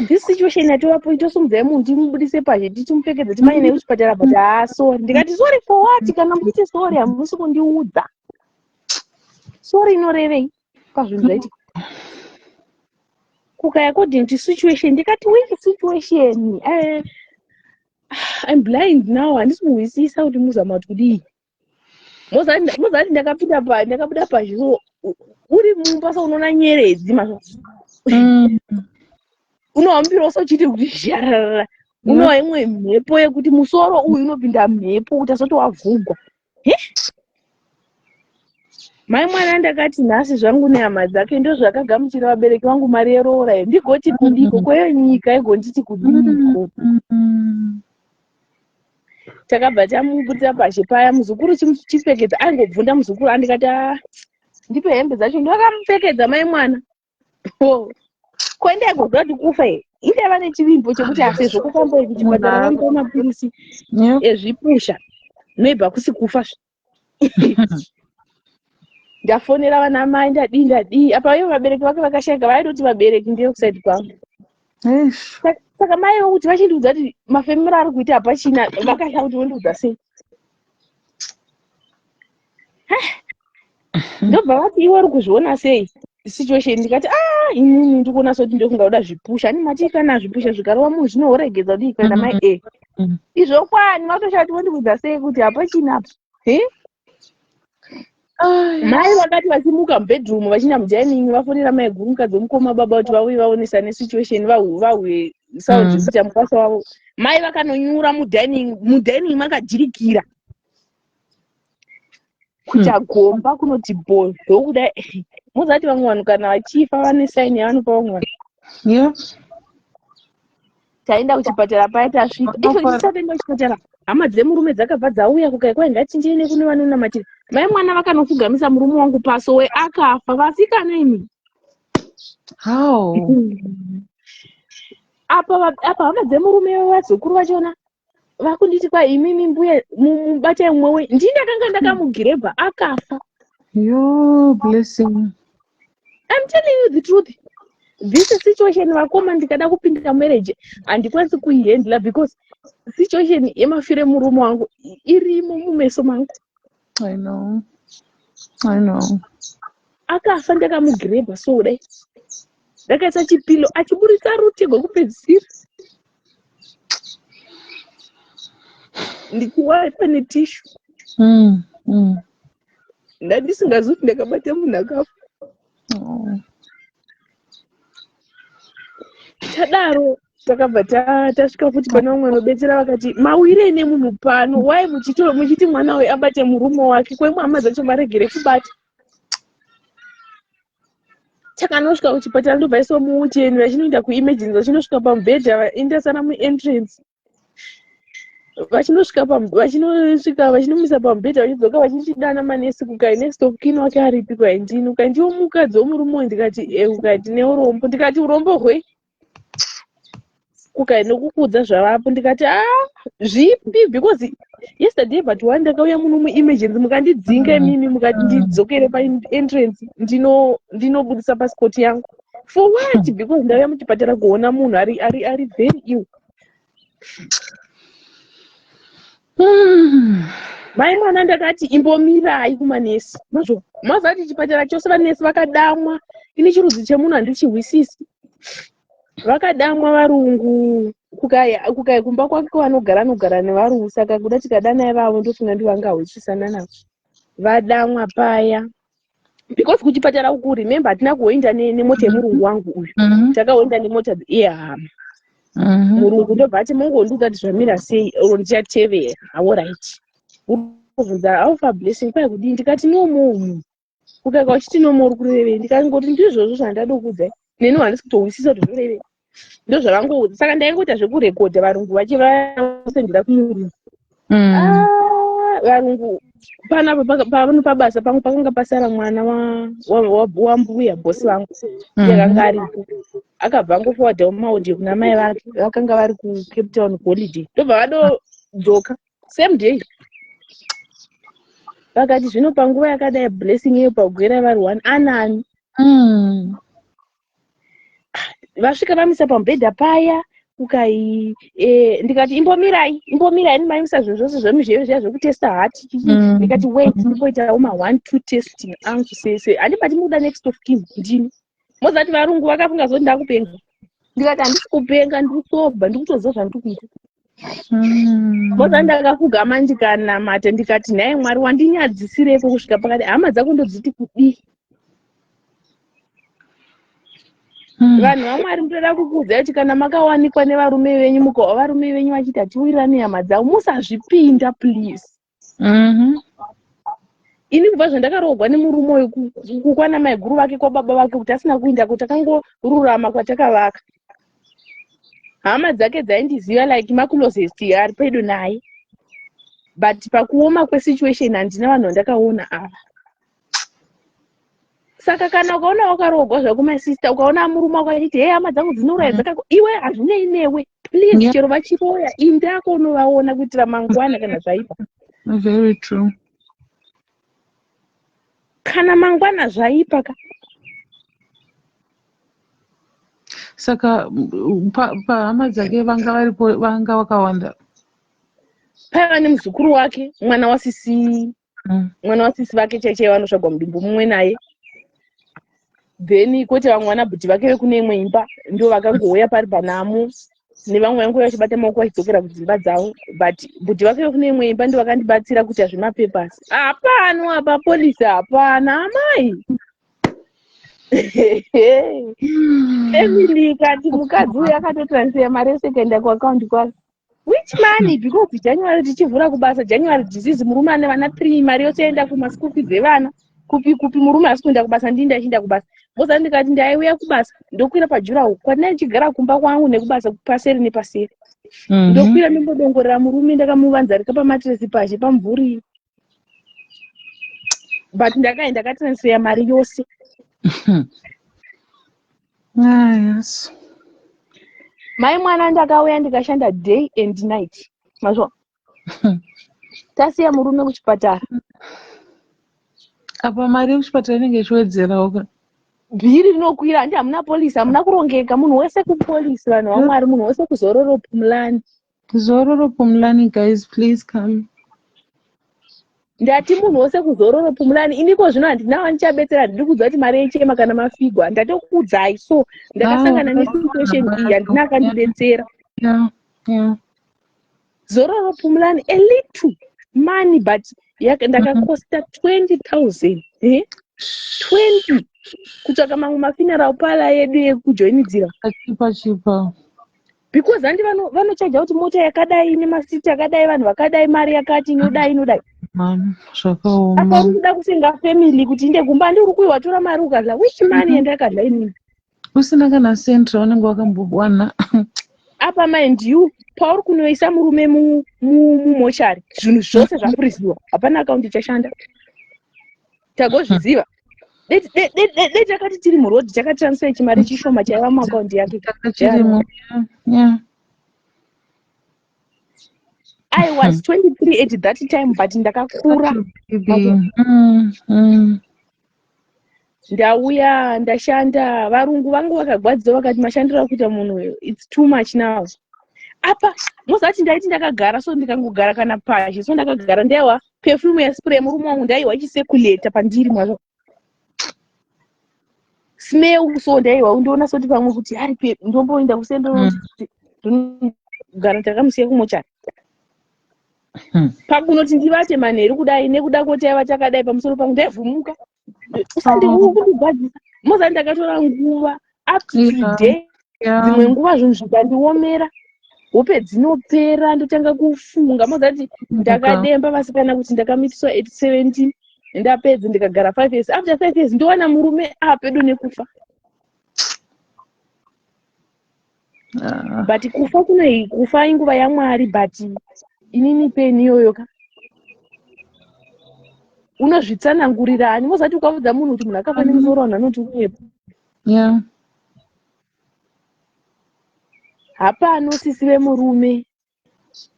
This situation yatiwapo itosimudza munhu timubudise pazhe tichimupfekedza timanye naye kuchipatara but sorry ndikati sorry for what? Kana muchiti sorry hamusi kundiudza sorry inorevei pazvinhu zvaitika. Kukaya kodinti situation ndikati which situation? I'm blind now handisi kuhwisisa kuti muzama kuti kudii. Mozati ndakabuda pazhiro uri mumba unoona nyeredzi unohambira usachiti kuti zharara unowa imwe mhepo yekuti musoro uyu unopinda mhepo kuti asati wavhugwa. Mai mwana ndakati nhasi zvangu nehama dzake ndo zvakagamuchira vabereki vangu mari yeroora ndigoti kudiko kweyo nyika igonditi kudiko. Takabva tamubudira pazhe paya muzukuru chipfekedza aingobvunda muzukuru andikati ndipe hembe dzacho ndokamupfekedza mai mwana kwendaigozva kuti kufa indava nechivimbo chekuti asezvo kufamba kuchipatara vandipa mapirisi ezvipusha noibva kusi kufa ndafonera vana mai ndadii apa ivo vabereki vake vakashanga vaidoti vabereki ndiyo kusaidi kwangu. Saka mai vokuti vachindiudza kuti mafemiri ari kuita hapachina vakasha kuti vondiudza sei. Ndobva vati iwe uri kuzviona sei situation ndikati inini ndikuona soti ndokunga uda zvipusha ani mati kana zvipusha zvikarova munhu zvinoregedza kuti ikaenda mai izvo kwani matoshati vondikuudza sei kuti hapachina mai vakati vachimuka mubedroom vachinya mudining vafonera mai guru mukadzi womukoma baba kuti vauye vaonesane situation vahwe sauzvizita mukasa wavo. Mai vakanonyura mudining makajirikira kuti agomba kunoti bhodho kudai. Muzati vamwe vanhu kana vachifa vane saini yavanopa vamwe vanhu. Taenda kuchipatara paya tasvika tisataenda kuchipatara hama dzemurume dzakabva dzauya kukai kwai ngachinjei kune vanonamatira. Mai mwana vakanofugamisa murume wangu pasowe akafa. Vasikana imi apa hama dzemurume vazukuru vachona vakunditi kwai imimi mbuya mubatai mumwewe ndindakanga ndakamugirebha akafa. Yo, blessing. I'm telling you the truth. This situation vakoma ndikada kupindira marriage handikwanisi kuihandla because situation yemafire murume wangu irimo mumeso mangu. I know. Akafa ndakamugirebha so kudai ndakaisa chipilo achiburitsa ruti rwekupedzisira ndichiwaipa netishu ndandisingazivi kuti ndakabata munhu akafa. Tadaro takabva tasvika futi pana umwe anobetsera vakati mawire nemunhu pano wai muchiti mwana we abate murume wake kwai hama dzacho maregere kubata. Takanosvika kuchipatara ndobva iso muucheni vachinoenda kuemergency vachinosvika pamubhedha vaendesana muentrance vachinomisa pamubhedha vachidzoka vachichidana manesi kukai next of kin wake aripi kwai ndini ukai ndiwo mukadzi womurume ndikati ukati neurombo ndikati urombo hwe kukai nokukudza zvavapo ndikati zvipi because yesterday but one ndakauya muno muemergency mukandidzinga mimi mukati ndidzokere paentrance ndinobudisa pasipoti yangu for what because ndauya muchipatara kuona munhu ari very ill. Mai mwana ndakati imbomirai kumanesi mazvati chipatara chose vanesi vakadamwa ini chirudzi chemunhu handichihwisisi vakadamwa varungu kukai kumba kwake kwanogara nevarungu saka kuda tikadanai vavo ndofunga ndivangahwisisana navo vadamwa paya because kuchipatara uku remember hatina kuhoinda nemota yemurungu wangu uyu takahoinda nemota yehama murungu ndobva ati mongondiudza kuti zvamira sei oro ndichatevera alright ubvunza aufa blessing kwai kudii ndikati nomo kukaika uchiti nomo uri kurevei ndikangoti ndizvozvo zvandada kuudzai neni handisi kutohwisisa kuti zvorevei ndo zvavangoudza saka ndaingoita zvekurekodha varungu vachivasendera kumurungu varungu pano pabasa pangu pakanga pasara mwana wambuya bhosi vangu yakanga aripo akabva ngofowadha mumaudhi kuna mai vake vakanga vari kucape town holiday ndobva vadodzoka same day vakati zvino panguva yakadai blessing iyo pagwera vari 1 anani vasvika vamisa pamubhedha paya kukai ndikati imbomirai nimaimisa zvinhu zvose zvemuzheyo zviya zvekutesta hati ndikati wait ndimboitawo ma1-2 testing angu sese handibati muda next of kin ndini mozati varungu vakafunga zoti ndakupenga ndikati handisi kupenga ndikusobva ndikutoziva zvandiri kuita mozati ndakafugama ndikanamata ndikati nhaye mwari wandinyadzisirepo kusvika pakati hama dzako ndodziti kudii vanhu vamwari mutoda kukuudzai kuti kana makawanikwa nevarume venyu mukawa varume venyu vachiti hatiwirirane hama dzavo musazvipinda please. Ini kubva zvandakarogwa nemurume uyu kukwana mai guru vake kwababa vake kuti asina kuinda kuti akangorurama kwatakavaka hama dzake dzaindiziva like makulosest ari pedo naye but pakuoma kwesituation handina vanhu vandakaona ava. Saka kana ukaona wakarogwa zvako my sister ukaona murume wako achiti hey hama dzangu dzinouraya dzakako iwe hazvinei newe please chero vachiroya inde yako unovaona kuitira mangwana kana zvaipa. Very true. Kana mangwana zvaipa ka saka pahama dzake vanga varipo vanga vakawanda paiva nemuzukuru wake mwana wasisi vake chaichai vanosvagwa mudumbu mumwe naye then kwete vamwe vana bhuti vake vekune imwe imba ndio vakangouya pari panamo nevamwe vangu vachibata maoko vachidzokera kudzimba dzavo, but bhudhi vake kune imwe imba ndivakandibatsira kuti hazvimapepasi. Hapano apa polisi, hapana amai. Family ikati mukadzi uyu akatotransfer mari yose ikaenda kuakaunti kwake. Which money? Because January tichivhura kubasa, January disease murume ane vana 3, mari yose enda kumaschool fees evana. Kupi murume asi kuenda kubasa, ndinda achienda kubasa. Boza ndikati ndaiuya kubasa, ndokwira pajuraho kwandina ndichigara kumba kwangu nekubasa paseri nepaseri. Ndokwira ndimbodongorera murume ndakamuvanzarika pamatiresi pashi pamvuri. But ndakaenda ndakatransfer mari yose. Yes. Mai mwana ndakauya ndikashanda day and night. Mazvo. Tasiya murume kuchipatara. Apa mari kuchipatara inenge ichiwedzerawo. Bhiri rinokwira, handi hamuna polisi, hamuna kurongeka, munhu wese kupolisi, vanhu vaMwari, munhu wese kuzororo Pumlani. Zororo Pumlani, guys, please come. Ndati munhu wese kuzororo Pumlani, iniko zvino handina vanichabetsera, ndiri kuziva kuti mari yechema kana mafigwa. Ndatokuudzai, so ndakasangana nesituation iyi handina akandidetsera. Yeah. Zororo Pumlani, a little money, but ndakakosta 20,000. 20. Kutsvaka mamwe mafuneral pala yedu yekujoinidzira. Chipa. Because handi vanochaja kuti mota yakadai nemasiti akadai vanhu vakadai mari yakati inodai. Zvakaoma. Apa uri kuda kusenga family kuti inde kumba ndiri kuiwa tora mari ukadla which money yandakadla inini. Usina kana senti raunenge wakambowana. Apa mind you, pauri kunoisa murume mumochari, zvinhu zvose zvapuriziwa, hapana akaunti ichashanda. Tagozviziva. Dei takati tiri murodhi takatransfer chimari chishoma chaiva muakaunti yake. Yeah. I was 23 at that time, but ndakakura. Ndauya ndashanda, varungu vangu vakagwadziwa vakati mashandiro akuita munhu it's too much now. Apa mozati ndaiti ndakagara, so ndikangogara kana pashi, so ndakagara ndaiwa perfume yespray murume wangu ndaiwa ichisekuleta pandiri mwazvo. Smell so ndaiwa undoona soti pamwe kuti ari ndomboenda kusendo ndinogara ndakamusiya kumochari. Pakunoti ndivate manheru kudai nekuda kuti aiva chakadai pamusoro pangu ndaivhumuka. Usandikundibvadzisa. Mozati ndakatora nguva up to today. Dzimwe nguva zvinhu zvikandiomera. Hope dzinopera ndotanga kufunga. Mozati ndakademba vasikana kuti ndakamitiswa at 17. Ndapedza ndikagara 5 years. After 5 years ndowana murume apedo nekufa. But kufa inguva yaMwari, but inini peni iyoyo ka. Unozvitsanangurira ani mozati ukaudza munhu kuti munhu akafa nemusoro wanhu anoti uyepo. Yeah. Hapana usisive murume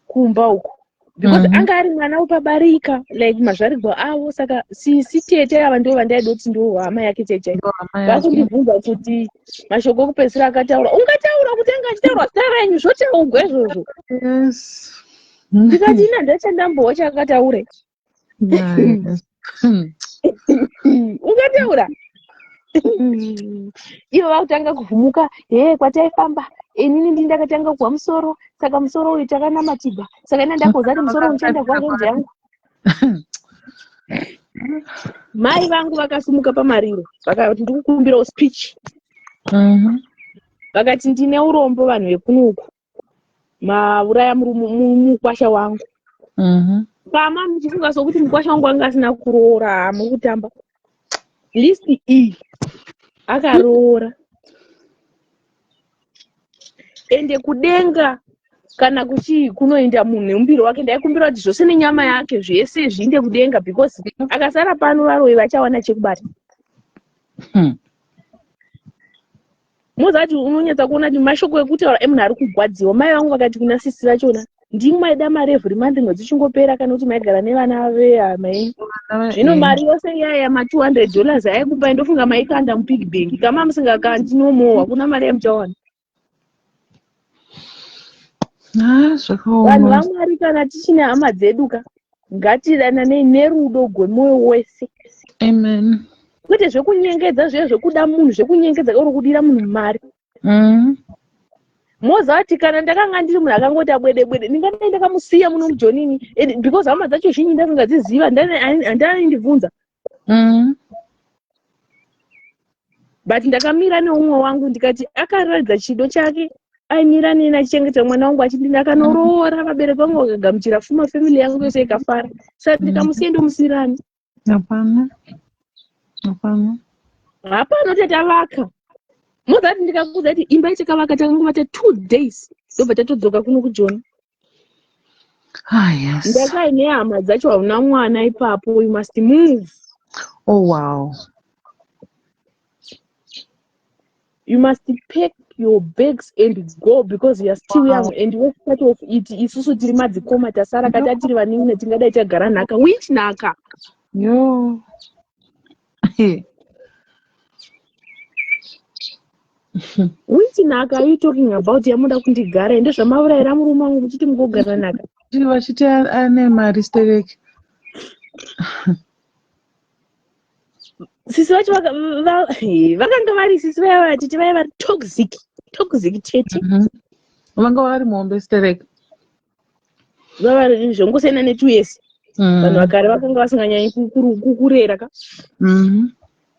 kumba uko. Because anga ari mwana upabarika, like mazvarigwa avo, saka sisi tete ava ndo vandaida kuti ndo hama yake tete. Vakundibvunza kuti mashoko okupedzisira akataura, ungataura kuti anga achitaurwa zita renyu zvotaurwa izvozvo. Yes. Ndikati ina ndachandambowa chakataura. Ungataura. Ivo vakutanga kuvhumuka, kwataifamba. Inini ndakatanga kuwa musoro, saka musoro uyu takanamatigwa. Saka ina ndakozati musoro uchaenda kwarenje yangu. Mai vangu vakasumuka pamariro, vakati ndikukumbirawo speech. Vakati ndine urombo vanhu vekunuku. Mauraya mukwasha wangu. Kama muchifunga sokuti mukwasha wangu anga asina kuroora mukutamba. Listi iyi akaroora. Ende kudenga kana kunoenda munhu neumbiro wake ndaikumbira kuti zvose nenyama yake zvese zvinde kudenga because akasara pano varoi vachawana chekubata. Mozati unonyatsa kuona kuti mashoko ekutaura emunhu ari kugwadziwa. Mai vangu vakati kunasisira chona ndimi maida mari every month mwedzi chingopera kana kuti maigara nevana vehama. Zvino mari yose iyaya $200 aikupa ndofunga maikanda mupig bank. Kama musingakandi nomowa hakuna mari yamuchawana. Vanhu vaMwari kana tichine hama dzedu ka ngatidanane nerudo gwemoyo wese. Amen. Kwete zvekunyengedza zvekuda munhu zvekunyengedza uri kudira munhu mari. mozati kana ndakanga ndiri munhu akangoti abwede ndingadai ndakamusiya muno mujonini because hama dzacho zhinji ndasingadziziva handani ndibvunza. But ndakamira neumwe wangu ndikati akaratidza chido chake aimira neni achichengeta mwana wangu achidini akanooroora vabereki vangu vakagamuchira pfuma family yangu yose ikafara saka ndikamusiya ndomusirani. Hapana kuti tavaka mozati ndikakuudza kuti imba ichakavaka takangova 2 days ndobva tatodzoka kuno kujoni. Yes. Ndakaine hama dzacho hauna mwana ipapo, you must move. Oh wow. You must pack your bags and go because you are still young and what part of it isusu tiri madzikoma tasara kati tiri vaningi tingadai tagara nhaka which nhaka yo which nhaka are you talking about yamuda kundigara ende zvamaurayira murume wangu muchiti mugogara nhaka tiri vachiti ane mari stereki. Sisi vacho vakanga vari sisi vaiva vatiti vaiva vari toxic chete. Vanga vari mombe stereki vavari zvongosiyana ne2 years. Vanhu vakare vakanga vasinganyanyi kukurera ka.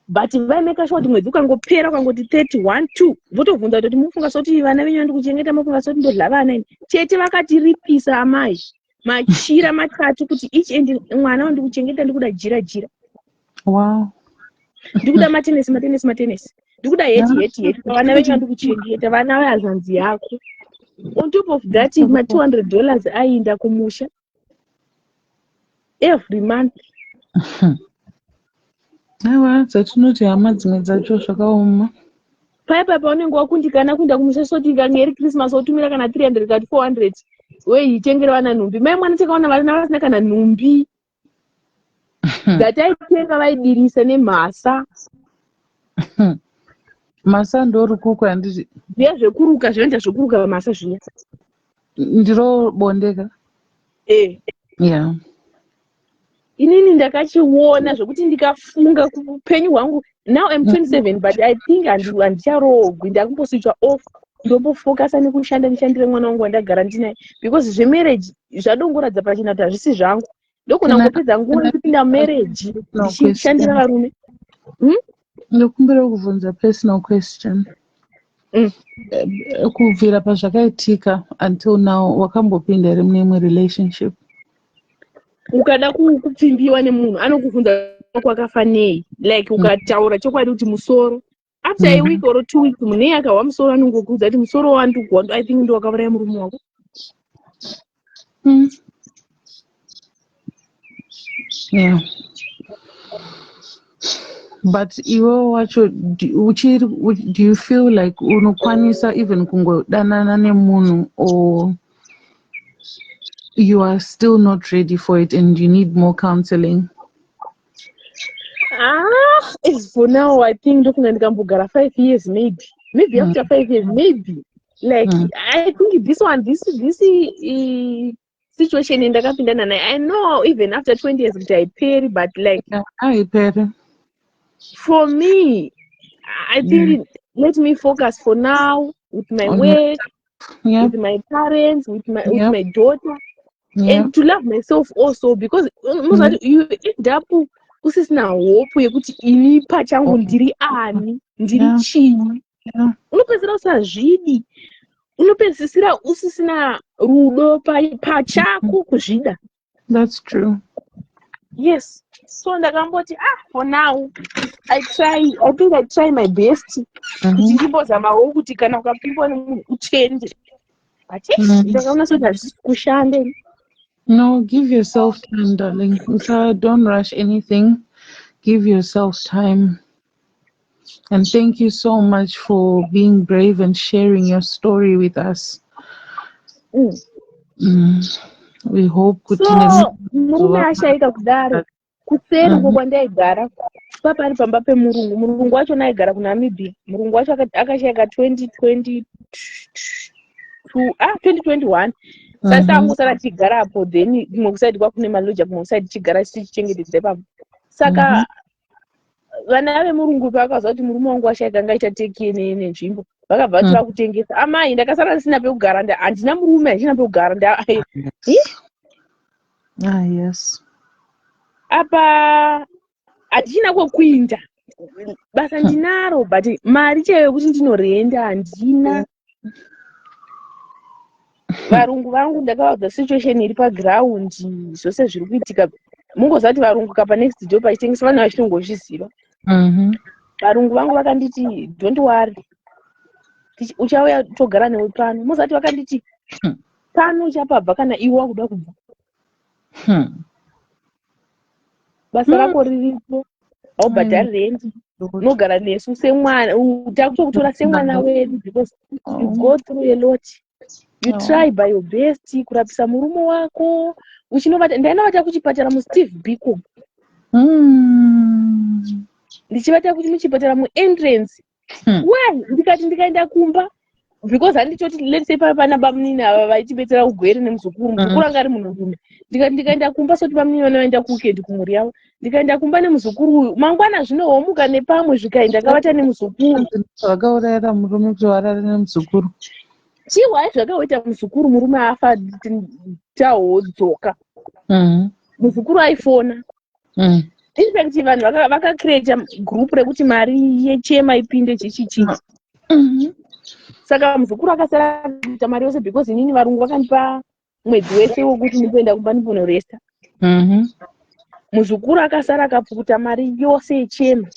But vaimeka sure kuti mwedzi ukangopera ukangoti 31 2 votovhunza kuti mufunga soti vana venyu vandi kuchengeta mufunga soti ndodla vana ini chete vakatiripisa amai machira 3 kuti each and mwana wandi kuchengeta ndikuda jira. Wow. Ndikuda matenesi ndikuda heti vana venyu vandi kuchengeta vana vazanzi yako. On top of that $200 aenda kumusha every month. Aiwa dzatinoti hama dzimwe dzacho zvakaoma. Paipa paunenge wakundikana kuenda kumusha soti ngeri Christmas wotumira kana 300 kati 400 weitengera vana nhumbi. Mai mwana takaona vana vasina kana nhumbi dzataitenga vaidirisa nemhasa. Masa ndori kuku handiti zviya zvekuruka zvinoita zvekuruka masa zviya ndiro bondeka. Yeah. Inini ndakachiona zvokuti ndikafunga kupenyu hwangu. Now I'm 27 but I think handicharogwi ndakumboswitcha off ndombofocusa nekushanda ndishandire mwana wangu wandagara ndinaye because zvemarriage zvadongoradza pachina kuti hazvisi zvangu ndokuna ngopedza nguva ndipinda marriage ndichishandira varume. Ndokumbira kuvunza personal question. Kubvira pazvakaitika until now wakambopinda here mune imwe relationship? Ukada kupfimbiwa nemunhu anokuvunza kwakafanei like ukataura chokwadi kuti musoro after a week or 2 weeks munei akahwa musoro anongokuudza kuti musoro wandugwa I think ndo wakauraya murume wako. Yeah. But iwo wacho do you feel like unokwanisa even kungodanana nemunhu or you are still not ready for it and you need more counseling? As for now I think ndokunga ndikambogara 5 years maybe after 5 years maybe like I think this situation ndakapindana naye I know even after 20 years kuti haiperi but like haiperi. For me I think let me focus for now with my work, with my parents, with my daughter, and to love myself also because you end up usisina hope yekuti ini pachangu ndiri ani ndiri chini. Unopedzisira usazvidi, unopedzisira usisina rudo pachako kuzvida. That's true. Yes. So ndakamboti for now I think I try my best kuti ndimbozamawo kuti kana ukapindwa nemunhu utende but ndakaona soti hazvisi kushande. No, give yourself time, darling. Don't rush anything. Give yourself time. And thank you so much for being brave and sharing your story with us. We hope murume ashaika kudaro kuseri uko kwandaigara papari pamba pemurungu wacho naigara kuNamibia. Murungu wacho akashaika 2021 sasa angosara tichigara apo then kumwe kusaidi kwakune maloja kumwe kusaidi tichigara tichichengetedza ipapo saka vana vemurungu pakazwa kuti murume wangu washaika ngaita teki nenzvimbo vakabva vati vakutengesa. Amai ndakasara ndisina pekugara, handina murume, handina pekugara. Yes. Apa hatichina kwekuinda, basa ndinaro but mari chaiyo yekuti ndinorenda handina. Varungu vangu ndakavaudza situation iri pagiraundi, zvose zviri kuitika. Mungoziva kuti varungu kapa next door pachitengesa vanhu vachitongozviziva. Varungu vangu vakanditi don't worry, uchauya togara newe pano. Mozati vakanditi pano uchapabva kana iwe wakuda kubva. Basa rako riripo, haubhadhari rendi, unogara nesu semwana, takutokutora semwana wedu because you go through a lot. You try by your best kurapisa murume wako. Ndainavata kuchipatara muSteve Biko. Ndichivata kuti muchipatara muentrance. Why? Ndikati ndikaenda kumba because handichoti let's say pana bamunini ava vaitibetsera ugwere nemuzukuru. Muzukuru anga ari munhurume. Ndikati ndikaenda kumba soti bamunini vanoenda kuweekend kumhuri yavo. Ndikaenda kumba nemuzukuru uyu. Mangwana zvino homuka nepamwe zvikaenda ndakavata nemuzukuru. Vakaurayira murume kuti varare nemuzukuru. Chiwai zvakaita muzukuru, murume afa tahodzoka. Muzukuru aifona. Infact vanhu vakacreata group rekuti mari yechema ipinde chichichi. Saka muzukuru akasara kuita mari yose because inini varungu vakandipa mwedzi wese wokuti ndimboenda kumba ndimbonoresta. Muzukuru akasara akapukuta mari yose yechema.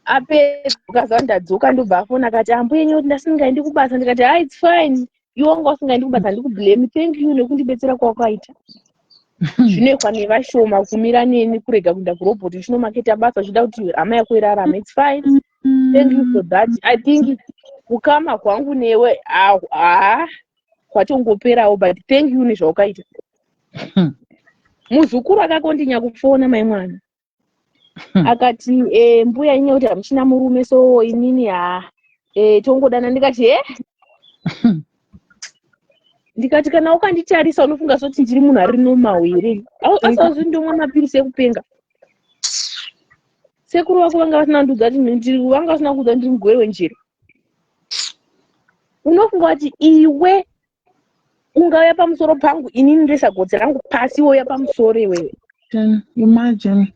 Apedza ukazva ndadzoka ndobva afona akati ambuya nyoti ndasingaendi kubasa. Ndikati it's fine, iwe wanga usingaendi kubasa ndikublame, thank you nekundibetsera kwawakaita. Zvinoekwa nevashoma kumira neni kurega kuenda kurobhoti chinomaketa basa zvida kuti hama yako irarama. It's fine, thank you for that. I think kukama kwangu newe kwatongoperawo but thank you nezvawakaita. Muzukuru akakondinya kufona mai mwana. Akati mbuya inyaya kuti hamuchina murume so inini tongodana. Ndikati ndikati kana ukanditarisa unofunga soti ndiri munhu ari normal here. Asazvi ndomwa mapirisi ekupenga. Sekuru wako vanga vasina kundudza kuti vanga vasina kudza ndiri mugwere wenjere. Unofunga kuti iwe ungauya pamusoro pangu inini ndoisa gotsi rangu pasi woya pamusoro iwewe. Imagine.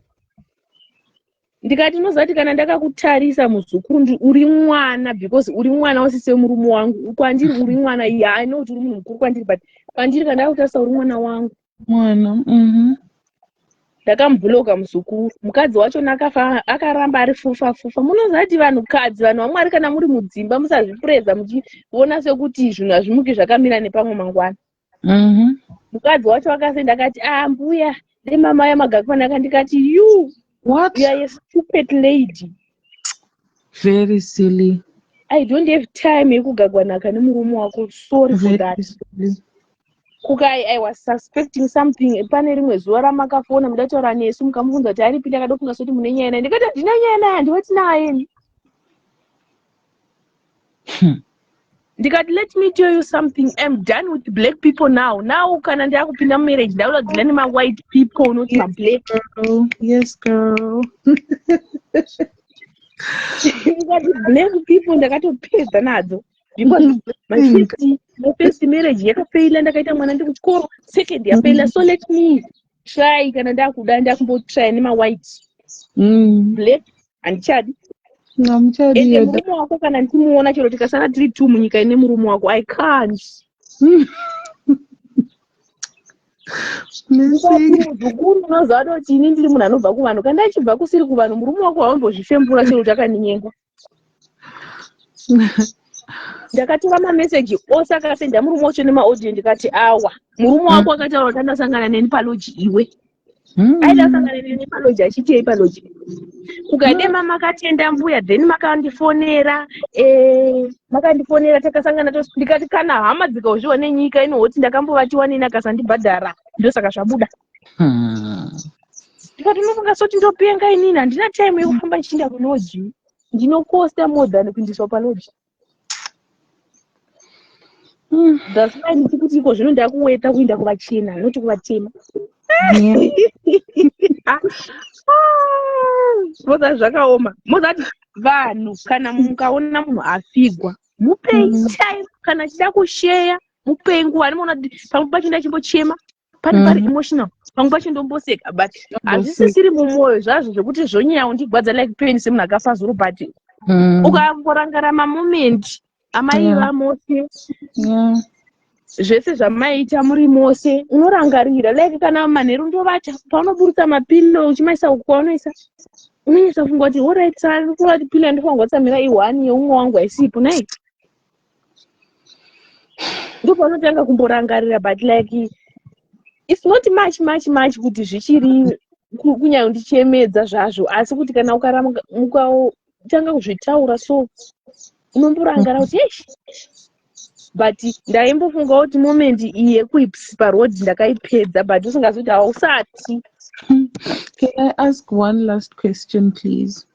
Ndikati nozati kana ndakakutarisa muzukuru uri mwana because uri mwana wasise murume wangu. Kwandiri uri mwana, I know kuti uri munhu mukuru kwandiri but kwandiri kana ndakakutarisa uri mwana wangu. Mwana. Ndakamubhuloka muzukuru. Mukadzi wacho akaramba ari fufa. Munozati vanhukadzi, vanhu vaMwari kana muri mudzimba musazvipureza muchiona sekuti zvinhu hazvimuki zvakamira nepamwe mangwana. Mukadzi wacho akasenda akati mbuya nemama yamagakwana. Ndikati you What? You are a stupid lady. Very silly. I don't have time yekugagwanaka nemurume wako. Sorry for that. Kukai I was suspecting something. Pane rimwe zuva ramakafona mudataura nesu mukamubvunza kuti aripinda akadofunga soti mune nyaya naye. Ndikati handina nyaya naye, handivati naye. Ndikati let me tell you something. I'm done with black people now. Now kana ndakupinda mumarriage ndauda kudila nema white people not ma black. Yes girl. Ndikati black people ndakatopedza nadzo because my first marriage yakafaila. Ndakaita mwana ndi kuchikoro, second yafaila. So let me try kana ndakuda ndakumbotry nema white. Black handichadi. Ende murume wako kana ndimuona chero tikasana tiri 2 munyika ine murume wako I can't. Muzukuru unoziva kuti ini ndiri munhu anobva kuvanhu. Kana ndachibva kusiri kuvanhu murume wako haumbozvifembura chero chakaninyenga. Ndakatora mameseji ose akasenda murume wacho nemaaudio. Ndikati murume wako akataura kuti andasangana neni paloji iwe. Aidasangana neni paloji achitei paloji. Kukadema makatenda mbuya then makandifonera takasangana ndikati kana hama dzikauzviwa nenyika inoti ndakambovatiwa neni akasandibhadhara ndosaka zvabuda. Ndikati unofunga soti ndopenga inini handina time yekufamba ndichienda kuloji. Ndinokosta more than kuindiswa paloji. That's why nditi kuti iko zvino ndakuweta kuenda kuvachena noti kuvatema. Moza zvakaoma. Mozati vanhu kana mukaona munhu afigwa mupei time kana achida kusheya mupei nguva. Anoona kuti pamwe pacho ndachimbochema pane pari emotional, pamwe pacho ndomboseka, but hazvisisiri mumwoyo zvazvo zvekuti zvonyanya kundigwadza like pain semunhu akafa zuro. But ukamborangara mamomenti amaiva mose zvese zvamaita muri mose unorangarira like kana manheru ndovata paunoburutsa mapilo uchimaisa uku kwaunoisa unonyasa kufunga kuti alright sara kuti pilo yandifanirwa kutsamira i1 yeumwe wangu haisipo nai. Ndo paunotanga kumborangarira, but like it's not much kuti zvichiri kunyanya kundichemedza zvazvo, asi kuti kana ukaramuka tanga kuzvitaura so unomborangara kuti yeshi. But ndaimbofunga kuti moment iyi yekuipa road ndakaipedza, but usingazoti hausati. Can I ask one last question, please?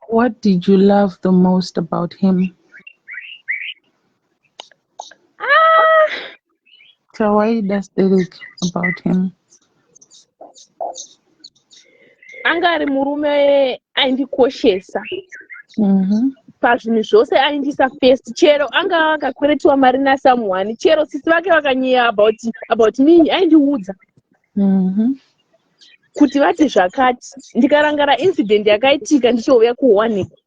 What did you love the most about him? Kawaida aesthetic about him. Anga ari murume aindikoshesa pazvinhu zvose, aindisa first. Chero anga akakweretiwa mari naSamuwani, chero sisi vake vakanyeya about me, aindiudza kuti vati zvakati. Ndikarangara incident yakaitika ndichouya kuOneco,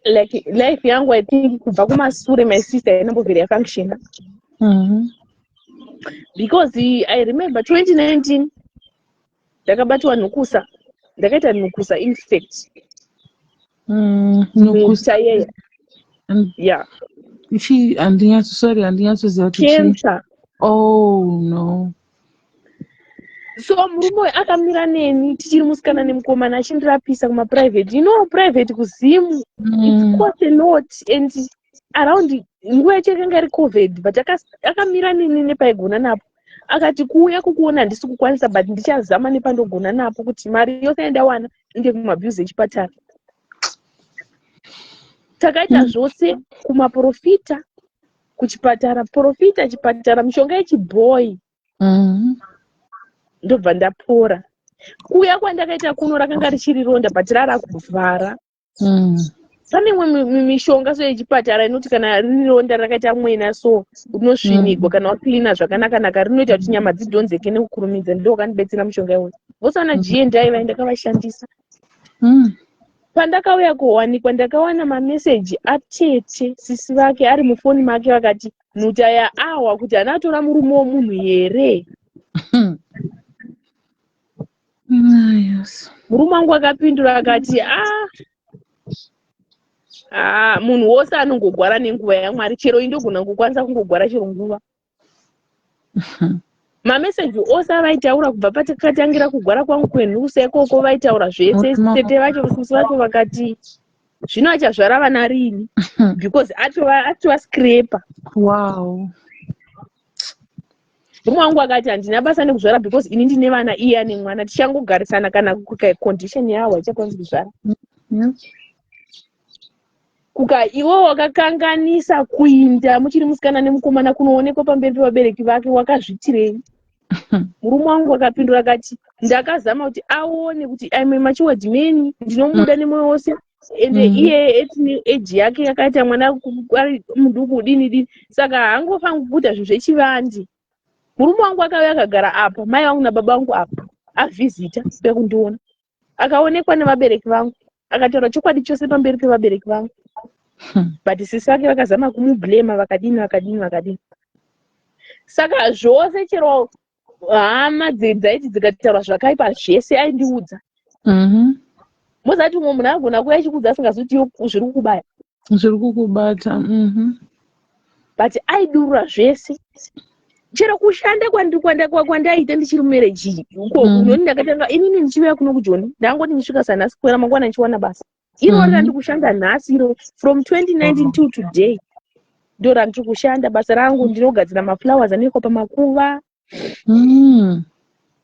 like life yangu I think kubva kumasure my sister inambovhera yafunctiona, because I remember 2019 ndakabatwa nhukusa, ndakaita nhukusa infect. Nhukusa yeya yeah, andinyasoziva kuti cancer. Oh no. So murume akamira neni tichiri musikana nemukomana achindirapisa kumaprivate. Private kuzimu it's cost a lot, and around nguva yacho yakanga iri COVID, but akamira neni nepaigona napo, akati kuuya kukuona handisi kukwanisa, but ndichazama nepandogona napo kuti mari yose yandawana inde kumabhiuzi echipatara. Takaita zvose kumaprofita, kuchipatara, profita chipatara, mishonga yechibhoyi, ndobva ndapora. Kuya kwandakaita kuno rakanga richiri ronda, but rara kuvhara. Pane imwe mishonga so yechipatara inoti kana riri ronda rakaita mwena so unosvinigwa, kana waklina zvakanaka rinoita kuti nyama dzidhonzeke nekukurumidza. Ndo kanibetsera mishonga iyoyo. Vosana G&I ndakavashandisa. Pandakauya kuwanikwa ndakawana mameseji atete sisi vake ari mufoni make, vakati nhuta yaawa kuti anatora murume womunhu here. Yes. Murume wangu akapindura akati munhu wose anongogwara nenguva yaMwari, chero indogona kukwanisa kungogwara chero nguva. Mameseji ose avaitaura kubva patakatangira kugwara kwangu kwenhusa ikoko, vaitaura zvese. Tete vacho sisi vacho vakati zvino achazvara vana rini, because atova scraper. Wow. Murume wangu akati handina basa nekuzvara because ini ndine vana, iye ane mwana, tichangogarisana kana condition yawo haichakwanisi kuzvara. Kuka iwo wakakanganisa kuinda muchiri musikana nemukomana kunoonekwa pamberi pevabereki vake, wakazvitirei? Murume wangu akapindura akati ndakazama kuti aone kuti I'm a matured man, ndinomuda nemoyo wose, ende iye etine age yake yakaita mwana ari muduku dini, saka haangofanira kuita zvinhu zvechivandi. Murume wangu akauya akagara apa, mai vangu nababa vangu apa, avhizita pekundiona, akaonekwa nevabereki vangu, akataura chokwadi chose pamberi pevabereki vangu. But sisi vake vakazama kumublema, vakadini. Saka zvose chero hama dzaiti dzikataura zvakaipa zvese aindiudza. Mozati umwe munhu agona kuuya achikudza asingazoti zviri kukubata. But aidurura zvese. Chero kushanda kwandaita ndichiri mumereji uko, ndakatanga inini ndichiuya kuno kuJoni, ndangoti ndisvika sanhasi kwera mangwana ndichiwana basa. Iro randiri kushanda nhasi, iro from 2019 till today ndo randiri kushanda. Basa rangu ndinogadzira maflowers anoikwa pamakuva,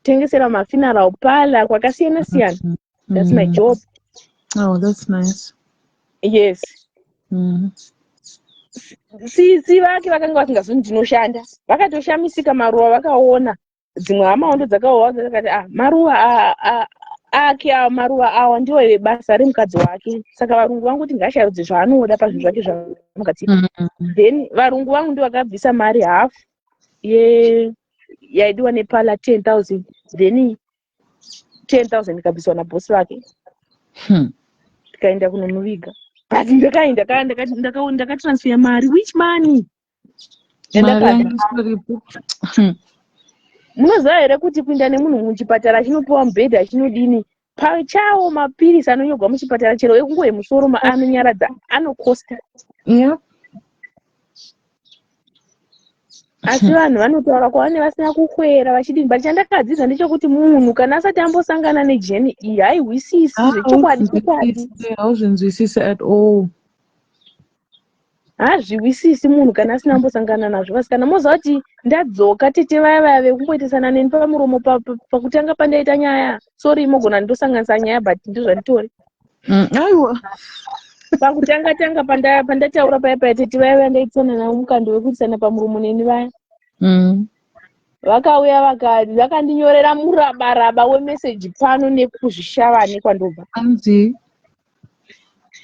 tengesera mafuneral parlor kwakasiyana siyana. That's my job. Oh, that's nice. Yes. Sisi vake vakanga vasingazoni ndinoshanda, vakatoshamisika maruva vakaona. Dzimwe hama ndo dzakaona dzakati maruva ake awa maruva awa ndiwo basa remukadzi wake. Saka varungu vangu kuti ngaasharudze zvaanoda pazvinhu zvake zvaanogadzira. Then varungu vangu ndivo vakabvisa mari half yaidiwa nepala 10,000, then 10,000 ikabviswa nabhosi wake. Tikaenda kunomuviga. But ndakatransfer mari. Which money? Munoziva here kuti kuenda nemunhu muchipatara achinopiwa mubhedhi achinodini pachawo mapirisi anonyorwa muchipatara chero ekungo yemusoro anonyaradza anokosta. Asi vanhu vanotaura kwavanenge vasina kukwera vachidini. But chandakadzidzwa ndechekuti munhu kana asati ambosangana nejeni iyi haihwisisi zvechokwadi. Hauzvinzwisisi at all. Hazviwisisi munhu kana asina ambosangana nazvo. Basi kana moziva kuti ndadzoka tete vaya vekungoitisana neni pamuromo pakutanga pandaita nyaya. Sorry mogona ndosanganisa nyaya but ndozvanditori. Aiwa. Pakutanga pandataura paya tete vaya ndaitisana navo mukando wekuitisana pamuromo neni vaya. Vakauya vakandinyorera murabaraba wemeseji pano nekuzvishava nekwandobva.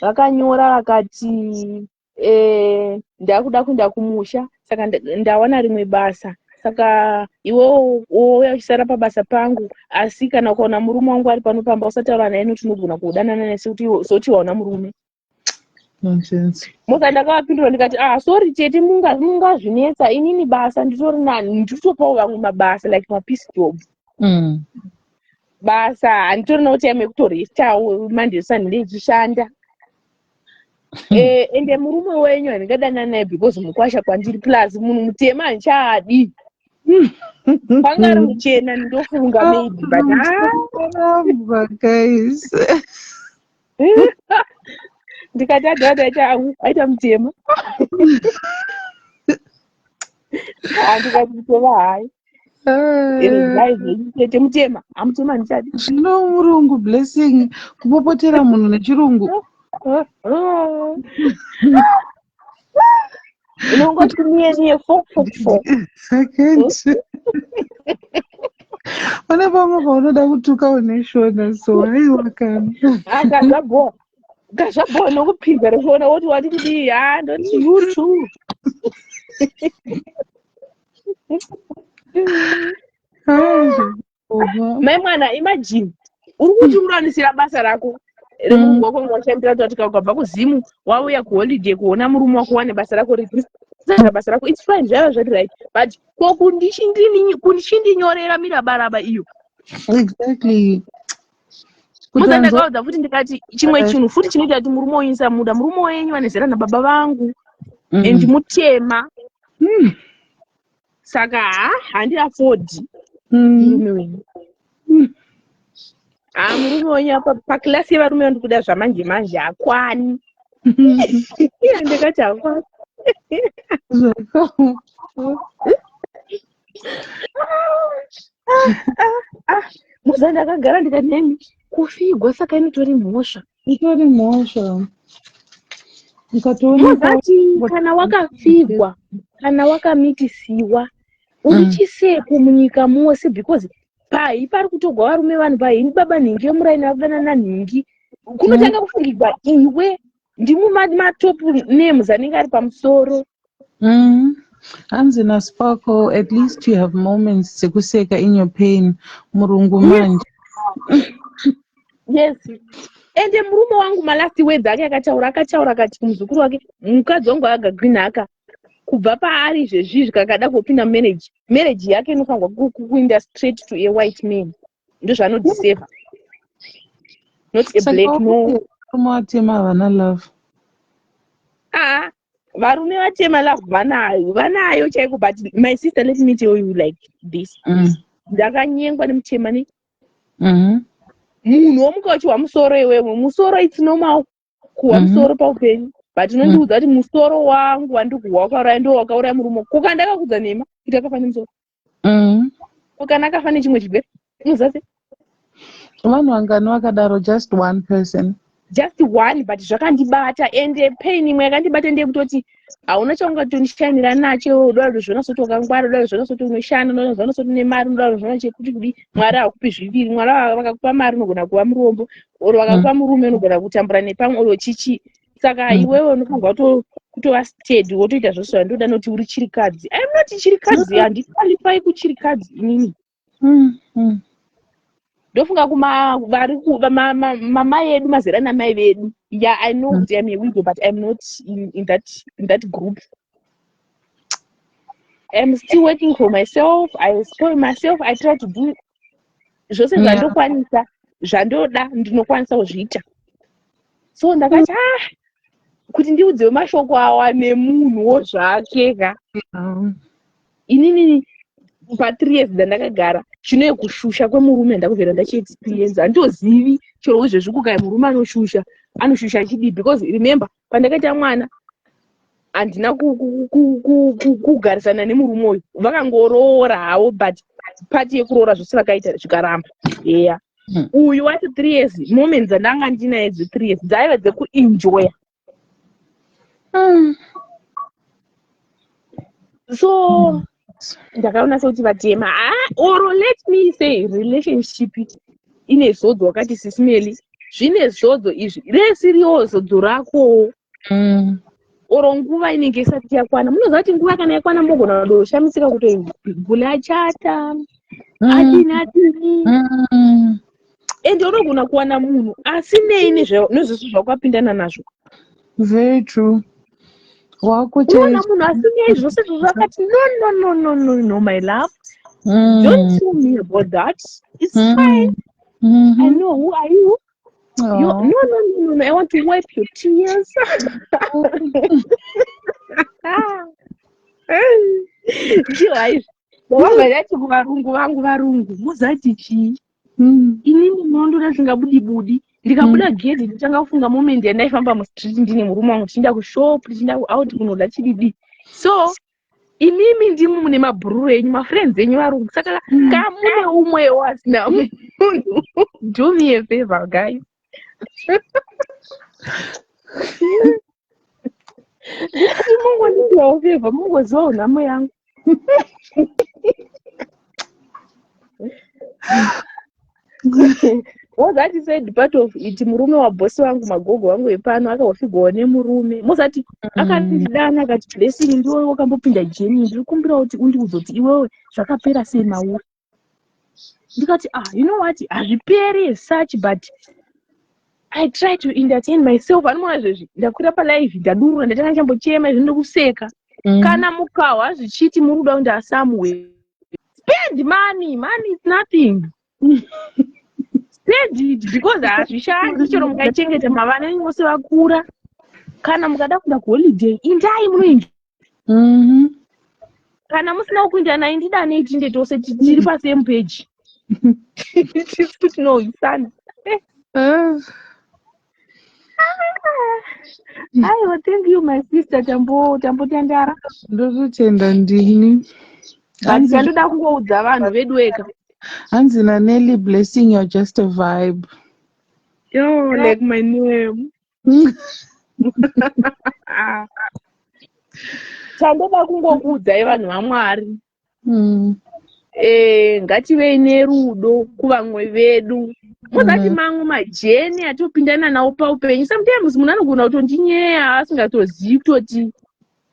Vakanyora vakati ndakuda kuenda kumusha saka ndawana rimwe basa. Saka iwewo uchisara pabasa pangu, asi kana ukaona murume wangu ari panopamba usataura naye nekuti unogona kudanana naye sekuti waona murume. Nonsense. Moka ndakavapindura ndikati sorry tete mungazvinetsa inini basa nditori nani nditopawo vamwe mabasa like mapiece job. Basa handitori nawo time yekutorestawo Monday Sunday ndichishanda. Ende murume wenyu handingadanana naye because mukwasha kwandiri plus munhu mutema handichaadi. Pangari muchena ndofunga maybe but guys. Ndikati adhadha aita mutema. Ndikati mutema hayi. Tete mutema amutema ndichadi. Zvino murungu blessing kupopotera munhu nechirungu. Unongoti niye 444. Second. Pane pamwe paunoda kutuka uneshona so haiwa kana. Gazvabhoa nokupinza rekuona woti wati kudii ndoti you too. Mai mwana imagine uri kuti uranisira basa rako remurungu wako mwashandira kuti ukabva kuzimu wauya kuholiday kuona murume wako wane basa rako basa rako it's fine zvaiva zvati right but kundichindiyorera mirabaraba iyo. Exactly. Muza ndakaudza futi ndikati chimwe chinhu futi chinoita kuti murume woinisa muda murume wenyu anezera nababa vangu and mutema. Saka handiafodi murume wenyu. Murume wenyu pakilasi yevarume ndikuda zvamanje manje hakwani. Ndikati hakwani. Muza ndakagara ndikati nemi kufigwa saka inotori mhosva. Itori mhosva. Muzati kana wakafigwa kana wakamitisiwa unichiseko munyika mose because pai pari kutogwa varume vanhu pai baba nhingi yomuraini vakudanana nhingi kunotanga kufungirwa iwe ndimo matop names anenge ari pamusoro. Hanzi naSparkle, at least you have moments dzekuseka in your pain. Murungu manje. Yes. Ende murume wangu malast words ake akataura akati kumuzukuru wake mukadzi wangu agagwinaka kubva paari zvezvizvi kakada kupinda marriage yake inofanirwa kuenda straight to a white man. Ndozvanodiseva. Not a black no. Vatema havana love. Varume vatema love vanayo chaiko but my sister let me tell you like this. Ndakanyengwa nemutema ne. Munhu womukachi wamusoro iwewe musoro it's normal kuwa musoro paupenyu but unondiudza kuti musoro wangu wandikuwa wakauraya ndo wakauraya murume kuka ndakakudza nema kuti akafa nemusoro kana akafa nechimwe chigwere unozase vanhu vangani vakadaro just one but zvakandibata ende pain imwe yakandibata ndeyekutoti hauna chaungatondishanira nacho, unoda kuzviona soti wakangwara, unoda kuzviona soti unoshanda, unoda kuzviona soti une mari, unoda kuzviona chekuti kudi Mwari akupi zviviri. Mwari vakakupa mari unogona kuva murombo, oro vakakupa murume unogona kutambura nepamwe oro chichi. Saka iwewe unofanirwa kutova steady wotoita zvose zvandoda noti uri chirikadzi. I'm not chirikadzi, handiqualify kuchirikadzi inini. Ndofunga mamai edu mazera namai vedu. Yeah, I know I'm a widow, but I'm not in that group. I'm still working for myself. I spoil myself. I try to do zvose zvandokwanisa, zvandoda ndinokwanisa kuzviita. So ndakati kuti ndiudzewo mashoko awa nemunhuwo zvake ka. Inini pa 3 years dzandakagara chinoye kushusha kwemurume ndakubvira ndachiexperience. Handozivi chero izvezvi kugaya murume anoshusha chidii, because remember pandakaita mwana handina kugarisana nemurume uyu, vakangoroora havo, but pati yekuroora zvose vakaita zvikaramba. Yeah. Uyu wati 3 years, moments dzandanga ndinaye 3 years dzaiva dzekuenjoya. So ndakaona sekuti vatema oro let me say relationship ine zodzo wakati sisimeli, zvine zodzo izvi resiriwo zodzo rako. Oro nguva inenge isati yakwana, munoziva kuti nguva kana yakwana mogona kudoshamisika kuti gule achata adini ende unogona kuwana munhu asinei nezvese zvawakapindana nazvo. Very true. Unoona munhu asinei zvose zvakati no my love, don't tell me about that, it's fine. I know, who are you? No, I want to wipe your tears. Wavayati kuvarungu vangu muzati chii? Inini munondoda zvingabudi-budi. Ndikabuda gate nditanga kufunga moment yandaifamba mustreet ndine murume wangu tichienda kushop, tichienda out kunoda chididi. So imimi ndimi mune mabhururu enyu, mafriends enyu varungu. Saka kamune umwe wasina munhu, do me a favor guys. Mungu ndiyo favor, Mungu zao nhamo yangu. Mozati said part of it, murume wa bosi wangu magogo wangu epano akawafigwa nemurume. Mozati akandidana akati blessing ndiwe wakambopinda jeni, ndikumbira kuti undiudze kuti iwewe zvakapera sei mauri. Ndikati you know what, hazviperi such, but I try to entertain myself. Anoona zvezvi ndakwira palive ndadurura ndatanga chambochema izvi ndokuseka. Kana mukawa zvichiti muruda kuenda somewhere, spend money is nothing. Spend it because hazvishandi chero mukaichengeta mavana venyu vose vakura. Kana mukada kuenda kuholiday indai munoenjoy. Kana musina kuenda naye ndidanei tinde tose tiri pasame page. It's good to know you son. Aiwa, thank you my sister tambotandara. Ndototenda ndini. Ndoda kungoudza vanhu vedu weka. Hanzi Nelly, blessing, you're just a vibe. Yo, like my name. Chandoda kungokuudzai vanhu vaMwari. Ngativei nerudo kuvamwe vedu. Muzati mamwe majeni atopindana nawo paupenyu. Sometimes munhu anogona kutondinyeya asingatozivi kutoti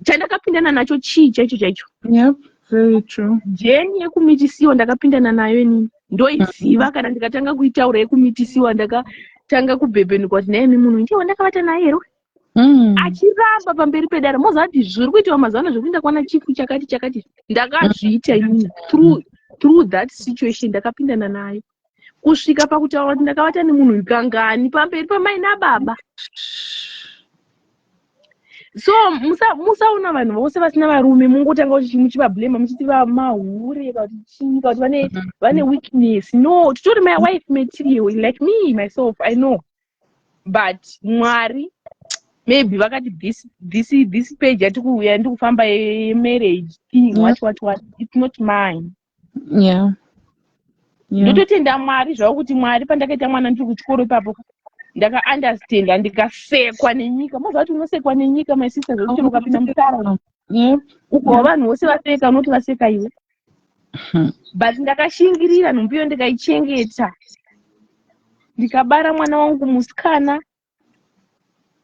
chandakapindana nacho chii chaicho. Yep, very true. Jeni yekumitisiwa ndakapindana nayo inini ndoiziva. Kana ndikatanga kuitaura yekumitisiwa ndakatanga kubhebhenuka kuti naye munhu ndiwo ndakavata naye ero. Achiramba pamberi pedare. Mozati zviri kuitiwa mazano zvekuti ndakwana chifu chakati ndakazviita inini through that situation ndakapindana nayo. Kusvika pakutaura kuti ndakavata nemunhu kangani pamberi pamai nababa. So musaona vanhu vose vasina varume mungotanga kuti muchivablema muchiti vamahure kuti vane weakness. No, tutori my wife material like me myself I know, but Mwari maybe vakati this page atikuuya ndikufamba marriage thing what it's not mine. Yeah. Ndototenda Mwari zvavo kuti Mwari pandakaita mwana ndiri kuchikoro ipapo ndaka-understanda ndikasekwa nenyika. Moziva kuti unosekwa nenyika my sister zvekuti ukapinda mutara uko vanhu vose vaseka unoti vaseka iwe. But ndakashingirira nhumbi iyo ndikaichengeta ndikabara mwana wangu musikana.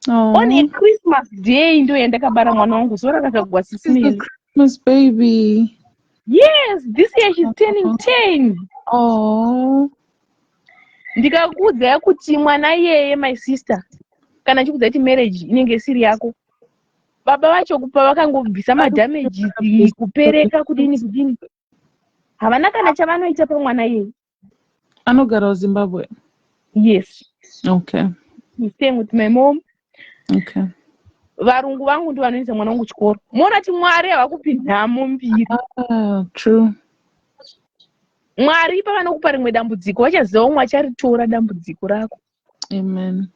On a Christmas day ndo yandakabara mwana wangu zora rakagwa 6 mwezi. Christmas baby. Yes, this year she's turning 10. Oh. Ndikakuudza kuti mwana iyeye my sister kana chikuudza kuti marriage inenge isiri yako. Baba vacho kupa vakangobvisa madamages kupereka kudini. Havana kana chavanoita pamwana iyeye. Anogara Zimbabwe. Yes. Okay. He's staying with my mom. Okay. Varungu vangu ndo vanoisa mwana wangu chikoro. Muona kuti Mwari havakupindamo mbiri. True. Mwari pavanokupa rimwe dambudziko vachaziva umwe acharitora dambudziko rako. Amen.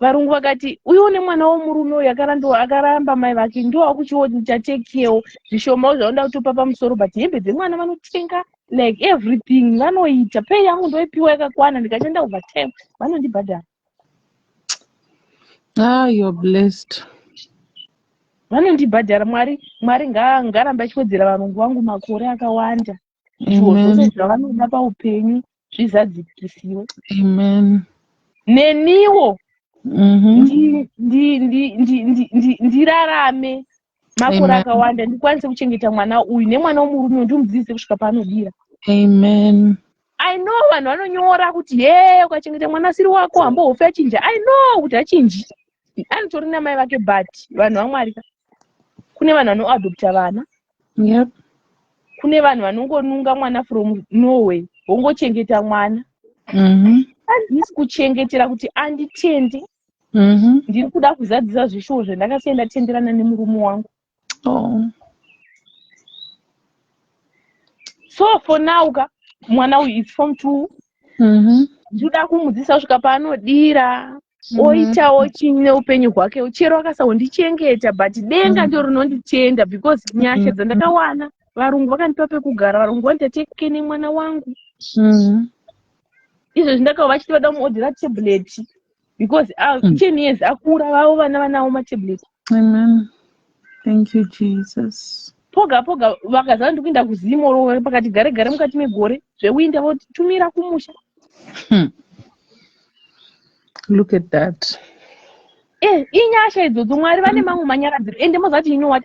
Varungu vakati uione mwana womurume uyu akaramba mai vake ndo akuchiita tekewo zvishomawo zvaoda kutopa pamusoro but hembe dzemwana vanotenga like everything vanoita pei yangu ndoipiwa yakakwana ndikachenda overtime vanondibhadhara. You're blessed. Vanondibhadhara. Mwari ngarambe achiwedzera varungu vangu makore akawanda. Zvose zvavanoda paupenyu zvizadzikisiwe. Amen. Neniwo ndirarame makore akawanda ndikwanise kuchengeta mwana uyu nemwana womurume ndimudzidzise kusvika paanodira. Amen. I know vanhu vanonyora kuti ukachengeta mwana asiri wako hambohofe achinja. I know kuti achinji. Anotori namai vake but vanhu vaMwari. Kune vanhu vanoadopta vana. Yep. Kune vanhu vanongonunga mwana from Norway vongochengeta mwana. Handisi kuchengetera kuti anditende. Ndiri kuda kuzadzisa zvishuwo zvandakasiya ndatenderana nemurume wangu. So for now mwana uyu is form 2. Ndinoda kumudzidzisa kusvika paanodira. Oitawo chinyi neupenyu hwake. Chero akasaondichengeta but denga ndio rinonditenda because nyasha dzandakawana. Varungu vakandipa pekugara. Varungu vanditateke nemwana wangu. Izvo zvindakawo vachiti vada kumuodhera tablet because 10 years akura vavo vana vanawo matablet. Amen. Thank you Jesus. Poga vakazana ndikuenda kuzimoro pakati gare mukati megore zvewinda votumira kumusha. Look at that. Inyasha idzodzo Mwari vane mamwe manyaradziro ende mozati you know what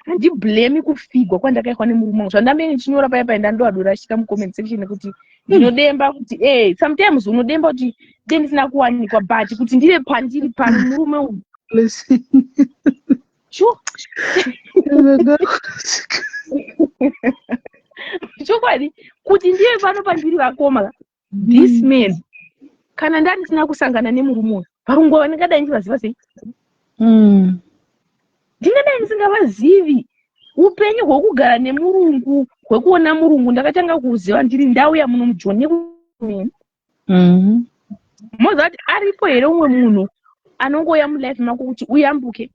handiblame kufigwa kwandakaitwa nemurume wangu zvandambe ndichinyora paya ndandoadora achika mucomment section kuti ndinodemba kuti sometimes unodemba kuti ndisina kuwanikwa but kuti ndive pandiri pano murume uyu. Chokwadi kuti ndive pano pandiri vakoma this man kana ndandisina kusangana nemurume uyu varungu vanengadai ndivaziva sei. Ndingadai ndisingavazivi upenyu hwekugara nemurungu hwekuona murungu ndakatanga kuziva ndiri ndau yamunomujoni. Moziva kuti aripo here umwe munhu anongouya mulife mako kuti uyambuke.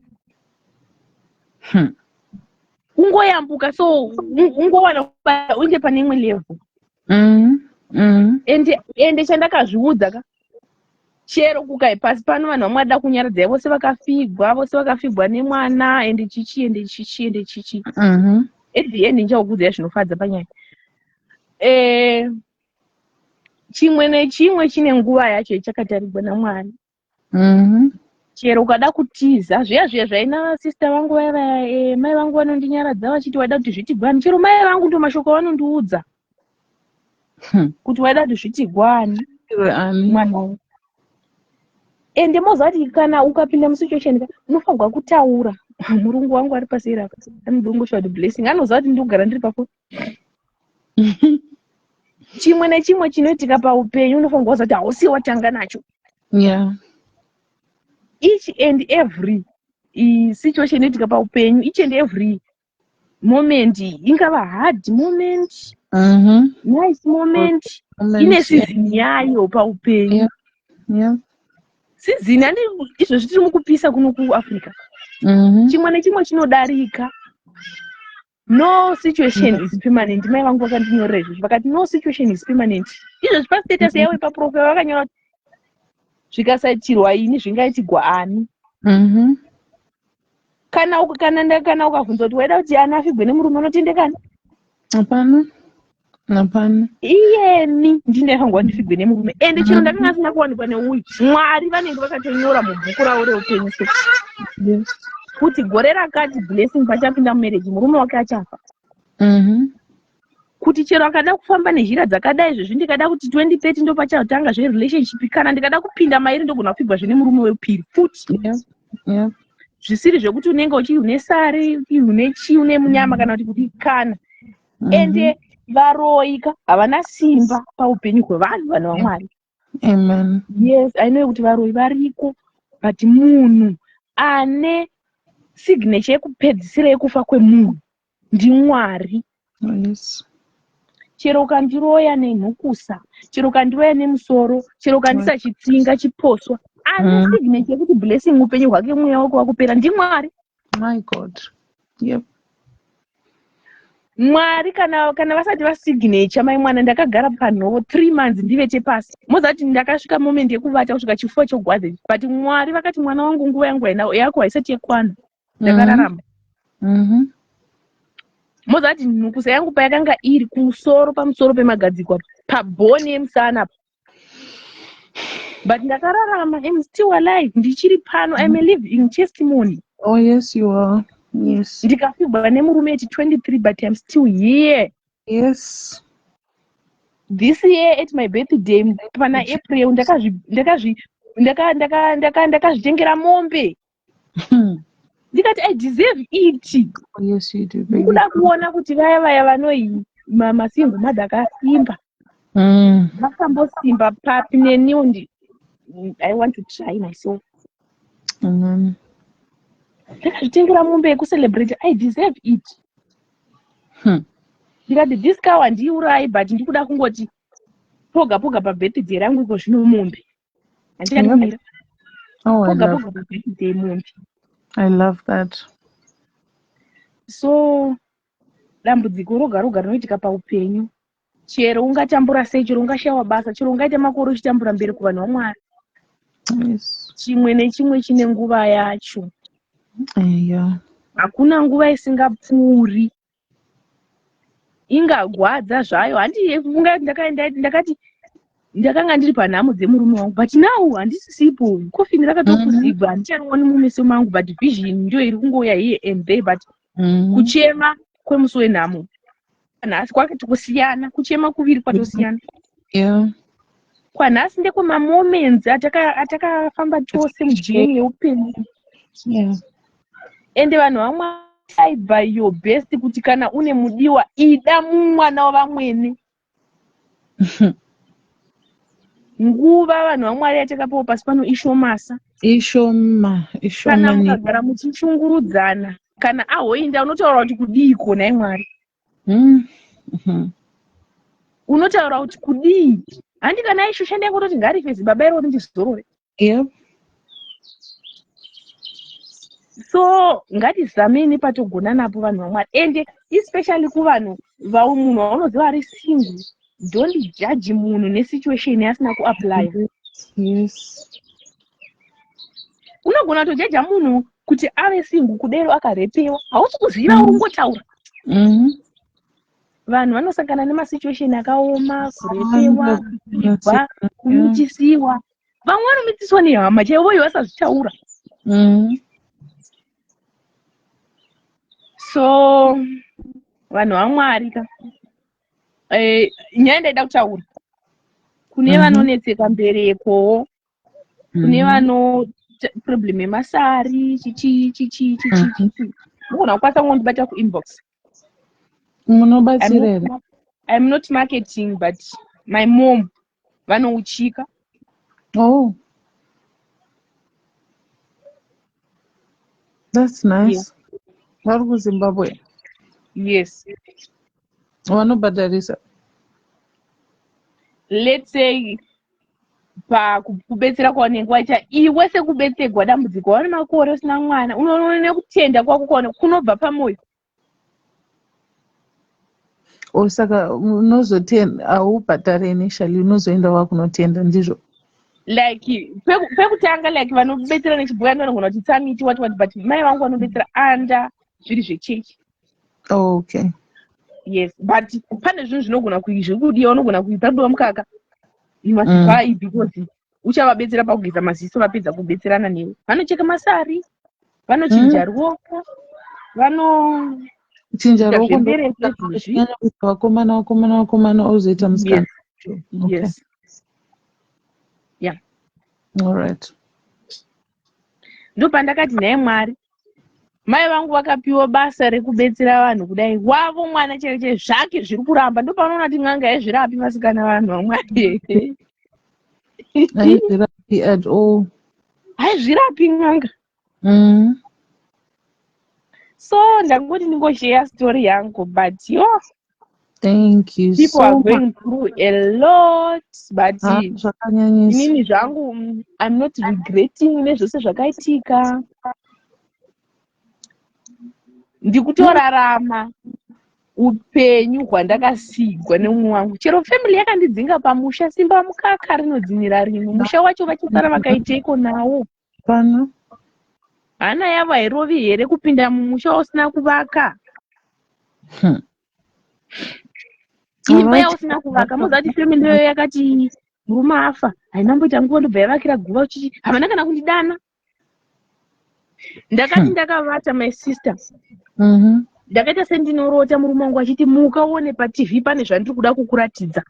Ungoyambuka so ungowana kubata uinde pane imwe level. Ende chandakazviudza chero kukai pasi pano vanhu vamwada kunyaradza vose vakafigwa nemwana ende chichi. At the end ndichakuudzai zvinofadza panyaya. Chimwe nechimwe chine nguva yacho ichakatarirwa naMwari. Chero ukada kutiza zviya zvaina sister vangu vaya mai vangu vanondinyaradza vachiti waida kuti zvitigwani. Chero mai vangu ndo mashoko vanondiudza kuti waida kuti zvitigwani mwana wangu. Ende moziva kuti kana ukapinda musituation unofanirwa kutaura. Murungu wangu ari paseri apa anodongosha kuti blessing anoziva kuti ndikugara ndiri pafoni. Chimwe nechimwe chinoitika paupenyu unofanirwa kuziva kuti hausi watanga nacho. Each and every situation inoitika paupenyu, each and every moment ingava hard moment, nice moment, ine season yayo paupenyu. Season yani izvo zvitiri mukupisa kuno kuAfrica. Chimwe nechimwe chinodarika. No situation is permanent. Mai vangu vakandinyorera izvozvo vakati no situation is permanent. Izvo zvipa status yawo ipaprofile vakanyora kuti zvikasaitirwa ini zvingaitigwa ani. Kana ukabvunza kuti waida kuti ana afigwe nemurume unotendekana? Hapana. Iyeni ndindaifangwa ndifigwe nemurume ende chero ndakanga asina kuwanikwa neuyu Mwari vanenge vakatonyora mubhuku ravo reupenyu kuti gore rakati Blessing pachapinda mumereji murume wake achafa. Kuti chero akada kufamba nezhira dzakadai izvezvi ndikada kuti 2030 ndo pachatanga zverelationship kana ndikada kupinda mairi ndogona kupigwa zvine murume wepiri futi. Zvisiri zvekuti unenge une sari une chi une munyama kana kuti kana ende varoika havana simba paupenyu hwevanhu vanhu vaMwari. Amen. Yes, I know kuti varoi variko but munhu ane signature yekupedzisira yekufa kwemunhu ndiMwari. Yes. Chero ukandiroya nenhukusa, chero ukandiroya nemusoro, chero ukandisa chitsinga chiposwa, ane signature yekuti Blessing upenyu hwake mweya wako wakupera ndiMwari. My God. Yep. Mwari kana vasati vasignature mai mwana ndakagara panhoo 3 months ndivete pasi. Mozati ndakasvika moment yekuvata kusvika chifuva chogwadze. But Mwari vakati mwana wangu nguva yangu yako haisati yakwana. Ndakararama. Mozati nhukusa yangu payakanga iri pamusoro pemagadzikwa pabhoni yemusana. But ndakararama, I'm still alive. Ndichiri pano, I'm a living testimony. Oh yes you are. Yes. Ndikafigwa nemurume 23 but I'm still here. Yes. This year at my birthday pana April ndakazvitengera mombe. Ndikati I deserve it. Yes you do baby. Ndikuda kuona kuti vaya vanoi masingo madakasimba. Vakambosimba papi neniwo I want to try myself. Ndakazvitengera mombe yekucelebrate. I deserve it. Ndikati this cow handiurai but ndikuda kungoti poga pabirthday rangu iko zvino mombe. Handikatimira. Poga pabirthday mombe. I love that. So dambudziko roga rinoitika paupenyu. Chero ungatambura sei, chero ungashawa basa, chero ungaita makore uchitambura mberi kuvanhu vaMwari. Yes. Chimwe nechimwe chine nguva yacho. Yeah. Hakuna nguva isingapfuuri. Ingagwadza zvayo. Ndakati ndakanga ndiri panhamo dzemurume wangu but now handisisipo. Kofini rakatokuzigwa handicharioni mumeso mangu but vision ndio iri kungouya here and there but kuchema kwemusi wenhamo nhasi kwakati kusiyana, kuchema kuviri kwatosiyana. Yeah. Kwanhasi ndekwemamoments atakafamba tose mujeni yeupenyu. Yeah. Ende vanhu vaMwari try by your best kuti kana une mudiwa ida mumwana wavamwene. Nguva vanhu vaMwari yatakapawo pasi pano ishomasa. Kana mukagara muchichungurudzana kana ahoinda unotaura kuti kudii kona iMwari. Unotaura kuti kudii. Handi kana aishosha ndekutoti ngarifezi baba iro ndizorore. Yep. So ngatizameni patogona napo vanhu vaMwari ende especially kuvanhu munhu waunoziva ari single. Don't judge munhu nesituation asina kuapply. Yes. Unogona kutojaja munhu kuti ave single kudero akarepewa. Hausi kuziva ungotaura. Vanhu vanosangana nemasituation akaoma, kurepewa, kuibva, kumitisiwa. Vamwe vanomitiswa nehama chaivo vasazvitaura. So vanhu vaMwari nyaya ndaida kutaura. Kune vanonetseka mbereko, kune vano problem yemasari, mugona kukwanisa kungondibata kuinbox. I'm not marketing but my mom vanouchika. Oh. That's nice. Vari kuZimbabwe? Yes. Vanobhadharisa? Let's say pakubetsera kwaunenge waita iwe sekubetserwa dambudziko wane makore usina mwana unoona nekutenda kwako kwaone kunobva pamoyo. Saka unozotenda haubhadhari initially unozoenda wakunotenda ndizvo? like pekutanga like vanobetsera nechibhuyani vanogona kuti tsamiti what but mai vangu vanobetsera anda zviri zvechechi. Okay. Yes, but pane zvinhu zvinogona kudiwa unogona kuiparudiwa mukaka you must buy because uchavabetsera pakugeza maziso vapedza kubetserana newe. Vanocheka masari, vanochinja ruoko, chinja ruoko vakomana ozoita musikana. Yes. Yeah. All right. Ndopandakati naye Mwari mai vangu vakapiwa basa rekubetsera vanhu kudai wavo mwana chete zvake zviri kuramba ndopanoona kuti n'anga yezvirapi masikana vanhu vaMwari. Haizvirapi at all. Haizvirapi n'anga. So ndangoti ndingoshare story yangu but yo thank you people so are much. going through a lot but Zvakanyanyisa. inini zvangu I'm not regretting nezvose zvakaitika. Ndikutorarama upenyu hwandakasigwa nemumwe wangu. Chero family yakandidzinga pamusha simba mukaka rinodzinira rimwe. Musha wacho vachisara vakaiteiko nawo. Pano. Hana yava herovi here kupinda mumusha usina kuvaka. Imba yausina kuvaka. Muzati family yoyo yakati murume afa. Hainamboita nguva ndobva yavakira guva uchichi. Havana kana kundidana. Ndakati ndakavata my sister. Ndakaita sendinorota murume wangu achiti muka uone paTV pane zvandiri kuda kukuratidza.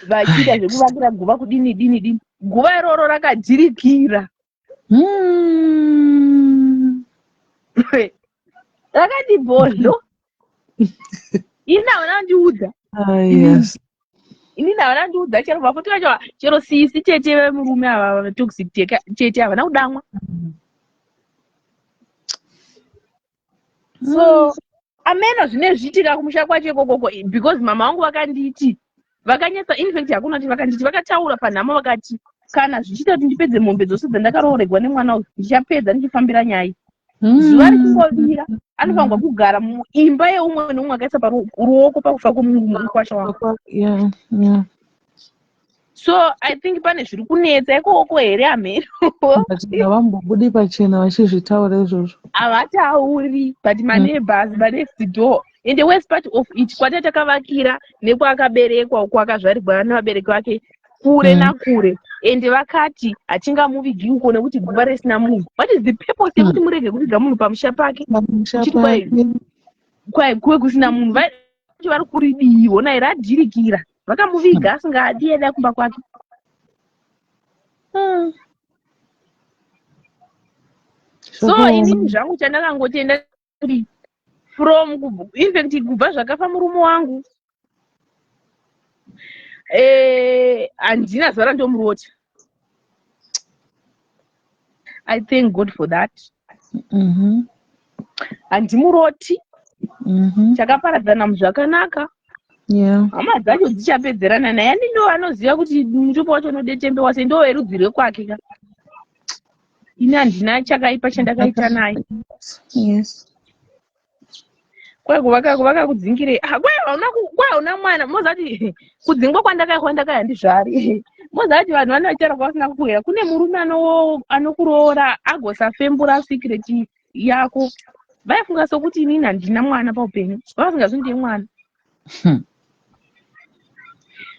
Vachiita zvekuvakira guva kudini. Guva iroro rakadzirikira. Rakati bhodlo. Ini havana ndiudza. Yes. Ini havana ndiudza chero vafuti vacho chero sisi tete vemurume ava toxic tete havana kudamwa. So ameno zvine zviitika kumusha kwacho ikoko because mama vangu vakanditi vakanyetsa infect hakuna kuti vakanditi vakataura panhama vakati kana zvichiita kuti ndipedze mombe dzose dzandakaroorerwa nemwana uyu ndichapedza ndichifambira nyaya. Zuva richingovira anofanirwa kugara muimba yeumwe neumwe akaisa paruoko pakufa kwomukwasha wako. Yeah. So I think pane zviri kunetsa ikoko here ameno. Havambobudi pachena vachizvitaura izvozvo. Havatauri but my neighbors next door and the worst part of it kwati takavakira nekwaakaberekwa uko akazvarirwa nevabereki vake kure nakure ende vakati hatingamuvigi uko nekuti guva risina munhu. What is the purpose yekuti murege kuviga munhu pamusha pake kuve kusina munhu? Vari kuridiwo naye radhirikira vakamuviga asingadi eda kumba kwake. So inini zvangu chandakangotenda kuti from infect kubva zvakafa murume wangu handina zara ndomurota. I thank God for that. Handimuroti. Chakaparadzana muzvakanaka. Hama dzacho dzichapedzerana naye. Ani ndo anoziva kuti mutupo wacho unodetembewa sei ndo werudzi rwekwake ka. Ini handina chakaipa chandakaita naye. Yes. Kwai kudzingire kwai hauna mwana mozati kudzingwa kwandakaya handizvari. Mozati vanhu vanochera kwasina kukwira kune murume anokuroora agosafembura secret yako. Vaifunga sokuti inini handina mwana paupenyu. Vasingazvi ndiye mwana.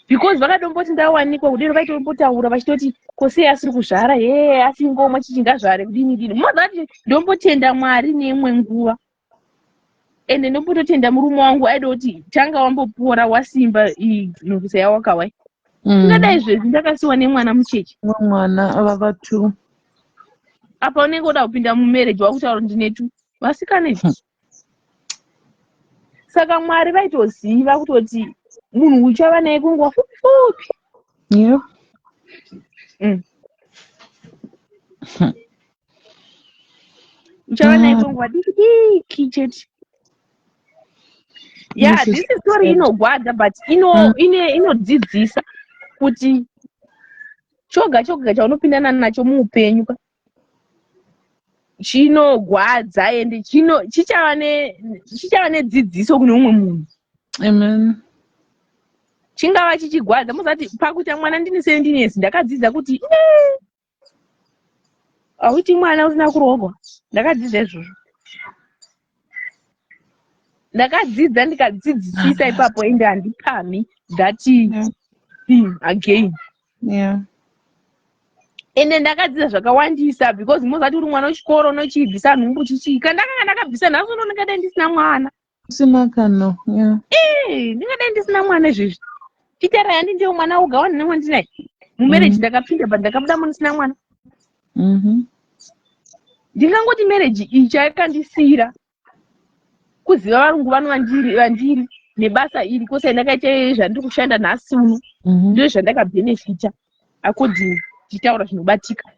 Because vakadomboti ndawanikwa kudero vaitombotaura vachitoti kosei asiri kuzvara asi ngomwe chichingazvare kudini. Mozati ndombotenda Mwari neimwe nguva. Ende ndombototenda murume wangu aida kuti tanga wambopora wasimba nhurusa yawakawai. Ndingadai zvezvi ndakasiwa nemwana mucheche. Mwana vava 2. Apa unenge uda kupinda mumereji wakutaura ndine 2 vasikana izvi. Saka Mwari vaitoziva kutoti munhu uchava naye kunguva fupi. Yeah. Uchava naye kunguva diki chete. Yeah, this is story inogwadza but inodzidzisa kuti choga chaunopindana nacho muupenyu chinogwadza ende chichava nedzidziso kune umwe munhu. Amen. chingava chichigwadza musati pakuita mwana ndini sendinesi ndakadzidza kuti auti mwana usina kuroorwa. Ndakadzidza izvozvo. Ndakadzidza ndikadzidzisisa ipapo ende handipami that thing again. Yeah. Ende ndakadzidza zvakawandisa because muzati uri mwana wechikoro unochibvisa nhumbu chichika. Ndakanga ndakabvisa nhasi uno ndingadai ndisina mwana. Usina kano. Yeah. Ndingadai ndisina mwana izvezvi. Chitara yandi ndiyo mwana woga wani wandinaye. Mumarriage ndakapinda but ndakabuda musina mwana. Ndingangoti marriage ichi yakandisira kuziva varungu vano vandiri nebasa iri kwose ndakaita zvandiri kushanda nhasi uno. Ndizvo zvandakabenefita according tichitaura zvinobatika.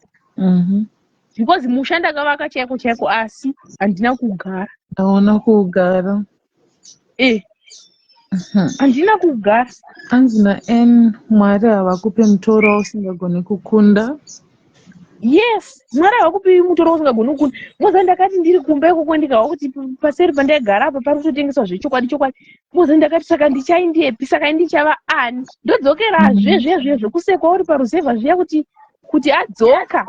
Because mushanda kavaka chaiko chaiko asi handina kugara. Hauna kugara. Handina kugara. Hanzi naN Mwari havakupe mutoro wausingagoni kukunda. Yes, Mwari havakupi mutoro wausingagoni kukunda. Moza ndakati ndiri kumba ikoko ndikawa kuti paseri pandaigara apa pari kutotengeswa zvechokwadi. Moza ndakati saka ndichaindepi, saka ndichava ani. Ndodzokerazve zvezvezvo kusekwa uri paruzevha zviya kuti adzoka.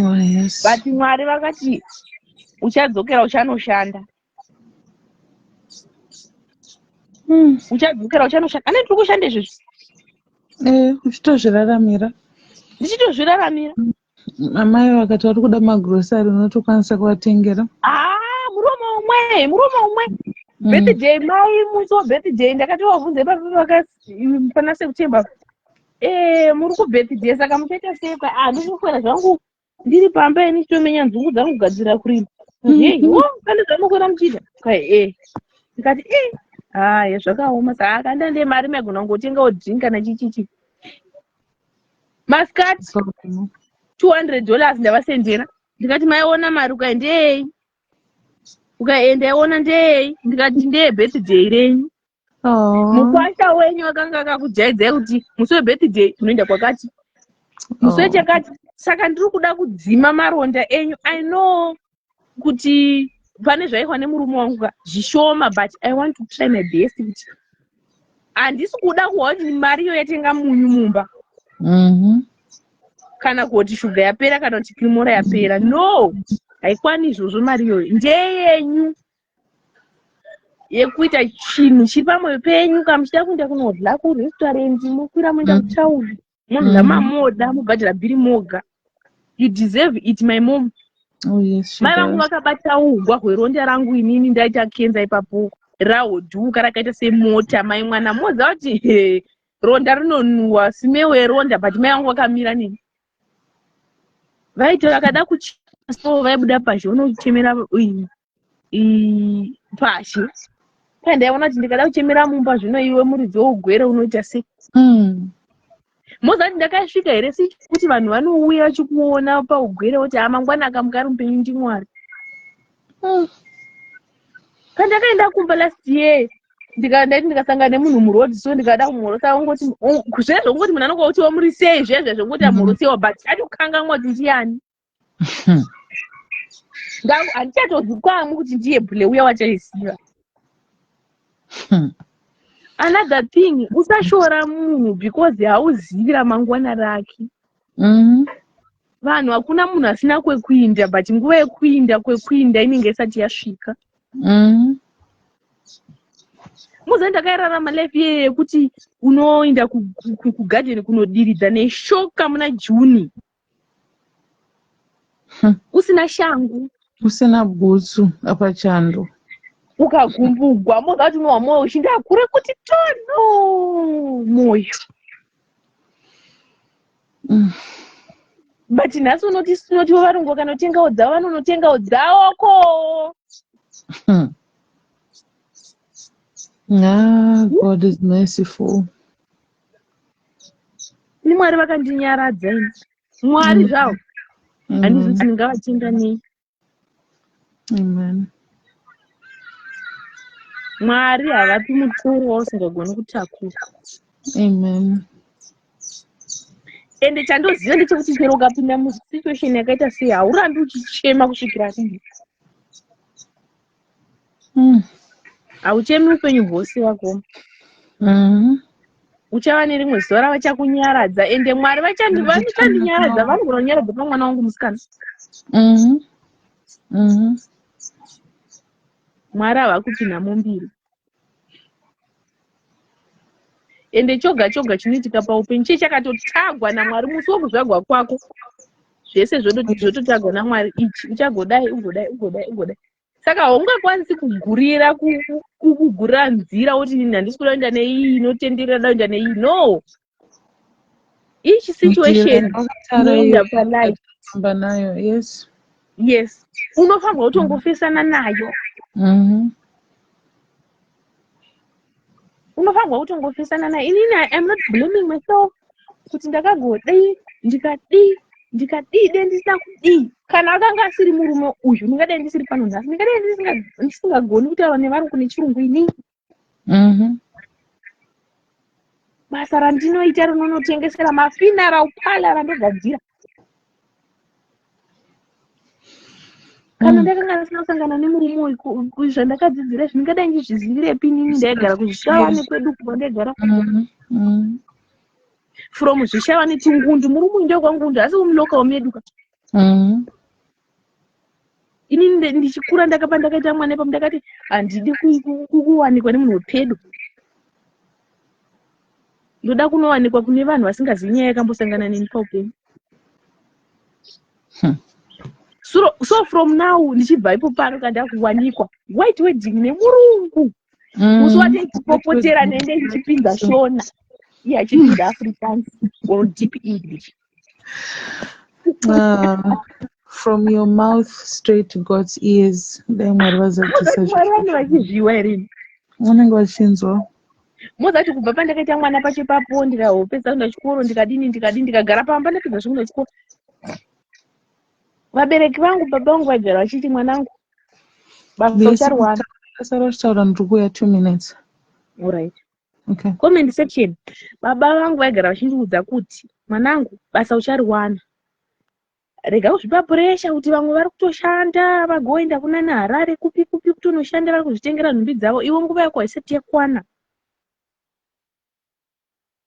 Oh, yes. But Mwari vakati uchadzokera uchanoshanda. Uchadzokera uchanoshanda. Ane tiri kushanda izvezvi. Uchitozviraramira. Ndichitozviraramira. Amai vakati vari kuda magrosari unotokwanisa kuvatengera. Muromo umwe. Birthday mai muso birthday ndakati wavhunze pana September. Muri ku birthday saka muchaita sepa. Ndiri kukwera zvangu ndiri pamba ini chitomenya nzungu dzangu kugadzira kurima. Kana zvamukwera muchida. Ndikati zvakaoma saka ndande mari megona ngotenga drinka nachichichi. Maskat $200 ndavasendera. Ndikati maiona mari ukaendei. Ukaenda iona ndei. Ndikati ndeye birthday renyu. Mukwasha wenyu akanga akakujaidza kuti musi webirthday tunoenda kwakati. Musi wechakati. Saka ndiri kuda kudzima maronda enyu. I know kuti pane zvaihwa nemurume wangu zvishoma but I want to try my best kuti handisi kuda kuwa kuti mari iyo yatenga munyu mumba. Kana kuti shuga yapera kana kuti kirimora yapera. No, haikwani izvozvo mari iyoyo. Ndeyenyu yekuita chinhu chiri pamwoyo penyu. Kana muchida kuenda kunodya kurestaurant, mukwira muenda kutauni, munodya mamoda, mubhadhara bhiri moga. You deserve it, my mom. Oh, yes, mai vangu vakabata ugwa hweronda rangu inini ndaita kenza ipapo rahodhuka rakaita semota. Mai mwana moza kuti ronda rinonuwa simewe ronda but mai vangu vakamira nini. Vaiti vakada kuchiso vaibuda pashi unochemera pashi. Pandaiona kuti ndikada kuchemera mumba zvino iwe muridzi wougwere unoita sei. Mozati ndakasvika here kuti vanhu vanouya vachikuona paugwere kuti mangwana akamugari mupenyu ndiMwari. Pandakaenda kumba last year ndikaendati ndikasangana nemunhu muroad so ndikada kumhorosa ngoti zvezvo ngoti munhu anonga kuti muri sei zvezvo ngoti amhorosewa but atikangamwa kuti ndiani. Handichatozikwamu kuti ndiye bhule uya wachaisiva. Another thing, usashora munhu because hauzivi ramangwana rake. Vanhu hakuna munhu asina kwekuinda but nguva yekuinda inenge isati yasvika. Muza ndakairarama life yekuti unoenda kugarden kunodiridza neshoka muna Juni. Usina shangu. Usina bhutsu apachando. Ukagumbugwa mozati unowa moyo uchindakura kuti tono moyo. But nhasi unoti varungu vakanotengawo dzavo vanonotengawo dzavoko. God is merciful. Ni Mwari vakandinyaradza ini. Mwari zvavo. Handizvi kuti ndingavatenga nei. Amen. Mwari havapi mutoro wausingagoni kutakura. Amen. Ende chandoziva ndechekuti chero ukapinda musituation yakaita sei haurambi uchichema kusvikira kudii. Hauchemi upenyu hwose wako. Uchava nerimwe zuva ravachakunyaradza, ende Mwari vanochandinyaradza, vanogona kunyaradza pamwana wangu musikana. Mwari hava kuti nhamo mbiri. Ende choga choga chinoitika paupenyu chakatotagwa naMwari musi wokuzvarwa kwako. Zvese zvototagwa naMwari, ichi uchagodai ugodai. Saka haungakwanisi kugurira kugurira nzira kuti handisi kuda kuenda neiyi inotenderera kuenda neiyi. No, each situation inoenda palife. Yes, unofanirwa kuti ungofesana nayo. Unofanirwa kuti ungofesana nayo. Inini I'm not blaming myself kuti ndakagodai ndikadii ndisina kudii. Kana akanga asiri murume uyu ndingadai ndisiri pano nhasi, ndingadai ndisingagoni kutaura nevari kune chirungu ini. Basa randinoita rinonotengesera mafuneral parlour randogadzira. Kana ndakanga ndisina kusangana nemurume uyu zvandakadzidzira ndingadai ndizvizivirepi inini ndaigara kuzvishawani kwedu kwandegara. From zvishawani tungundu, murume uyu ndekwangundu asi umuloka wameduka. Inini ndichikura ndakaita mwana pamu ndakati handidi kuwanikwa nemunhu wepedo. Ndoda kunowanikwa kune vanhu vasingazivi nyaya yakambosangana neni paupenyu. So from now ndichibva ipo pano kanda kuwanikwa white wedding nemurungu. Musi watechipopotera nende ndichipinda Shona. Iye achipinda Afrikaans or deep English. From your mouth straight to God's ears. Mwari vachizviwa here. Vanenge vachinzwa. Mozati kubva pandakaita mwana pachipapo ndikahopedza kuenda chikoro ndikadini ndikagara pamba ndapedza zvekuenda chikoro. Vabereki vangu baba vangu vaigara vachiti mwanangu basa ucharwana. Sara uchitaura ndikuya 2 minutes. All right. Okay. Comment section. Baba vangu vaigara vachindiudza kuti mwanangu basa ucharwana. Rega kuzvipa pressure kuti vamwe vari kutoshanda vagoenda kuna naHarare kupi kutonoshanda vari kuzvitengera nhumbi dzavo. Iwe nguva yako haisati yakwana.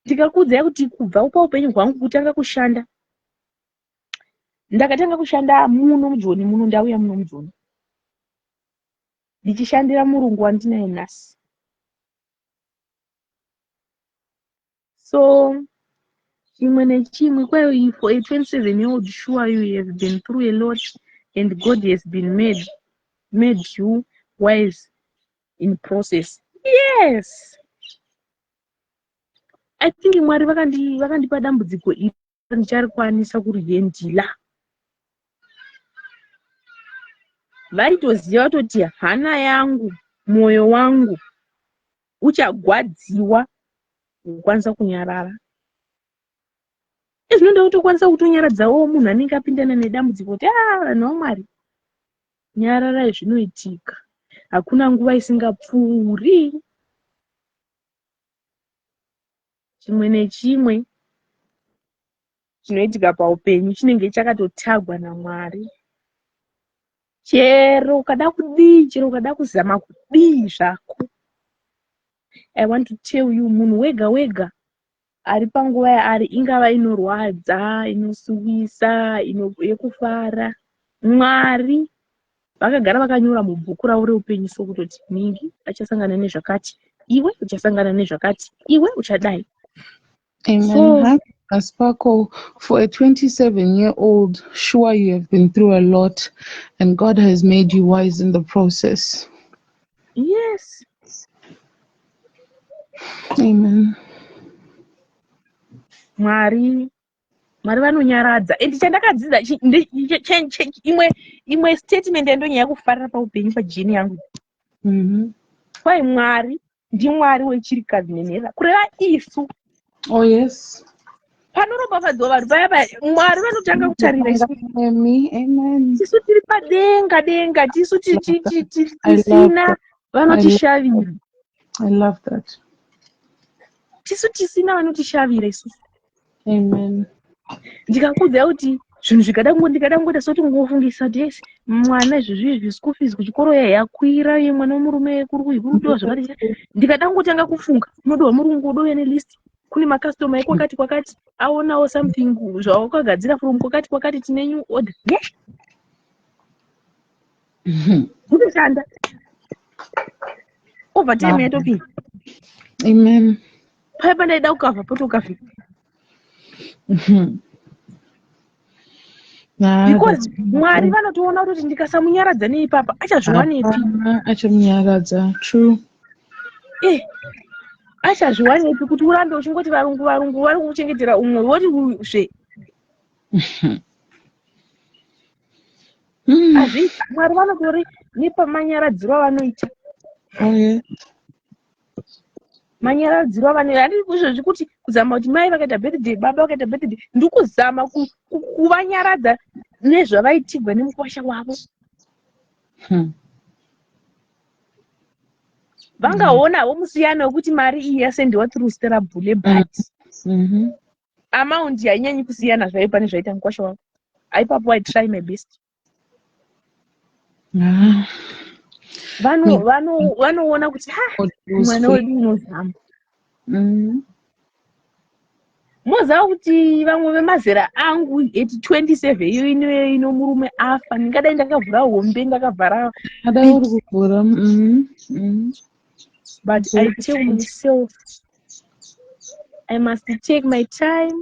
Ndikakuudzai kuti kubva paupenyu hwangu kutanga kushanda. Ndakatanga kushanda muno muJoni, muno ndauya muno muJoni. Ndichishandira murungu wandinaye nhasi. So chimwe nechimwe kwayo for a 27-year-old, sure you have been through a lot and God has been made you wise in process. Yes. I think Mwari vakandipa dambudziko iri ndicharikwanisa kurihendila. Vaitoziva kuti hana yangu, moyo wangu uchagwadziwa kukwanisa kunyarara. Zvinoda kuti ukwanisa kutonyaradzawo munhu anenge apindana nedambudziko kuti vanhu vaMwari nyararai zvinoitika. Hakuna nguva isingapfuuri. Chimwe nechimwe chinoitika paupenyu chinenge chakatotagwa naMwari. Chero ukada kudii, chero ukada kuzama kudii zvako. I want to tell you, munhu wega ari panguva yaari, ingava inorwadza, inosuwisa, yekufara, Mwari vakagara vakanyora mubhuku ravo reupenyu sokutoti ningi achasangana nezvakati, iwe uchasangana nezvakati, iwe uchadai. Amen. Sparkle, for a 27-year-old, sure you have been through a lot and God has made you wise in the process. Yes. Amen. Mwari vanonyaradza. And chandakadzidza imwe statement yandonyaya kufarira paupenyu pajeni yangu. Kwai Mwari ndiMwari wechirikadzi nenhera kureva isu. Oh yes. Panoropafadzwa vanhu paya Mwari vanotanga kutarira isu. Amen. Tisu tiri padenga tisu tisina vanotishavira. I love that. Tisu tisina vanotishavira isusu. Amen. Ndikakuudzai kuti zvinhu ndikada kungoita soti ngofungisa kuti yes mwana izvozvi school fees kuchikoro yakwira ye mwana wemurume kuri kudiwa zvakati ndikada kutanga kufunga unodiwa murungu udouya nelist kune makastoma ekwakati kwakati aonawo something zvawakagadzira from kwakati tine new order kutoshanda overtime yatopinda. Amen. Paipa ndaida kukavha potokavhika because Mwari vanotoona kuti ndikasamunyaradza neipapa achazviwanepi. Achamunyaradza. True. Achazviwanepi kuti urambe uchingoti varungu vari kuchengetera umwe woti zve. Azvi Mwari vanotori nepamanyaradziro vanoita. Manyaradziro vanoita hadi izvozvi kuti kuzama kuti mai vakaita birthday baba vakaita birthday ndikuzama kuvanyaradza nezvavaitigwa nemukwasha wavo. Vangaonawo musiyano wekuti mari iyi yasendiwa through Stella Bule but amount hainyanyi kusiyana zvaipa pane zvaita mukwasha wavo. Aipapo I try my best. Vanoona kuti mwana wedu unozama. Moziva kuti vamwe vemazera angu 27 iyo ino murume afa ndingadai ndakavhura hombe ndakavhara but I tell myself I must take my time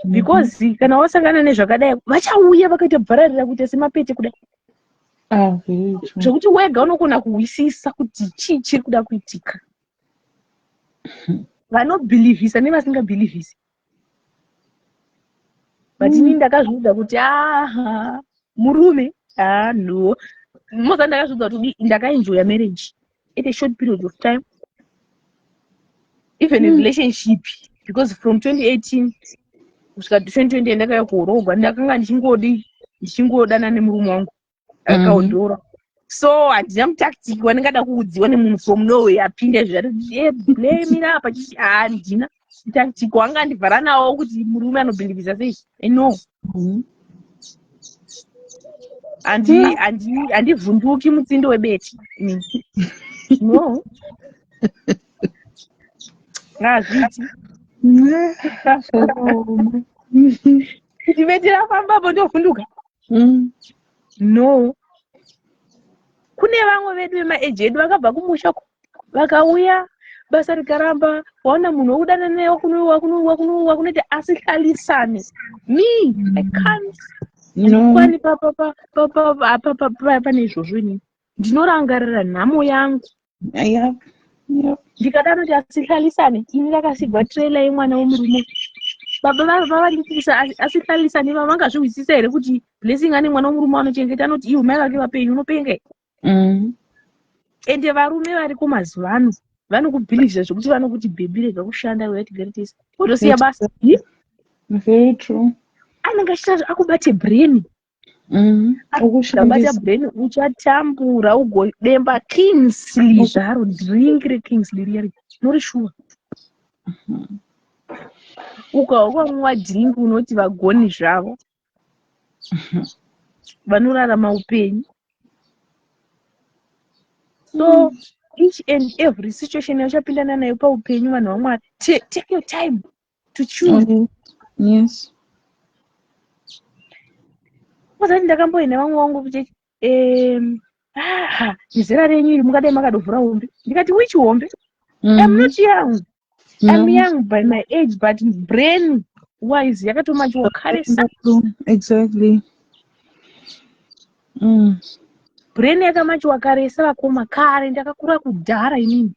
because kana wasangana nezvakadai vachauya vakaita bhararira kuita semapete kudai zvokuti wega unokona kuwisisa kuti chii chiri kuda kuitika. Vanobhilivhisa nevasingabhilivhisi but ini ndakazviudza kuti murume no moza ndakazviudza kuti ndakaenjoya marriage at a short period of time even in relationship because from 2018 kusvika 2020 ndakauya kuurogwa ndakanga ndichingodana nemurume wangu akaodhora so handina mutactic wandingada kuudziwa nemunhu from Norway apinde zvati blame apa chichi handina mutactic wanga ndivhara nawo kuti murume anobhilivhisa sei no handivhunduki mutsindo webeti no ngazviti kuti beti rafambapo ndovhunduka no. Kune vamwe vedu vemaeji edu vakabva kumusha vakauya basa rikaramba waona munhu wokudana naye kunouwa kunoti asihlalisane me I can't kwani pane izvozvo ini ndinorangarira nhamo yangu ndikadaro kuti asihlalisane ini ndakasigwa trailer yemwana wemurume baba vavandifisa asihlalisane vangazviwisisa here kuti blessing ane mwana wemurume anochengeta anoti iwe mai vake vapenyu unopenga ende varume vari kumazuva ano vanokubhilivhisa zvokuti vanokuti bhebi rega kushanda weatigaritisa wotosiya basa. Very true. Anenge achita akubate brain akubata brain uchatambura ugodemba Kingsley zvaro drink reKingsley riya norishuwa ukamwa drink unoti vagoni zvavo vanorarama upenyu. So each and every situation yachapindana nayo paupenyu vanhu vamwari take your time to choose. Yes. Pozati ndakamboenda vamwe vangu kuti mizera renyu iri mungadai makadovhura hombe ndikati which hombe? I'm not young. I'm young by my age but brain wise yakatomachiwa kare. Exactly. Brain yakamachiwa kare savakoma kare ndakakura kudhara inini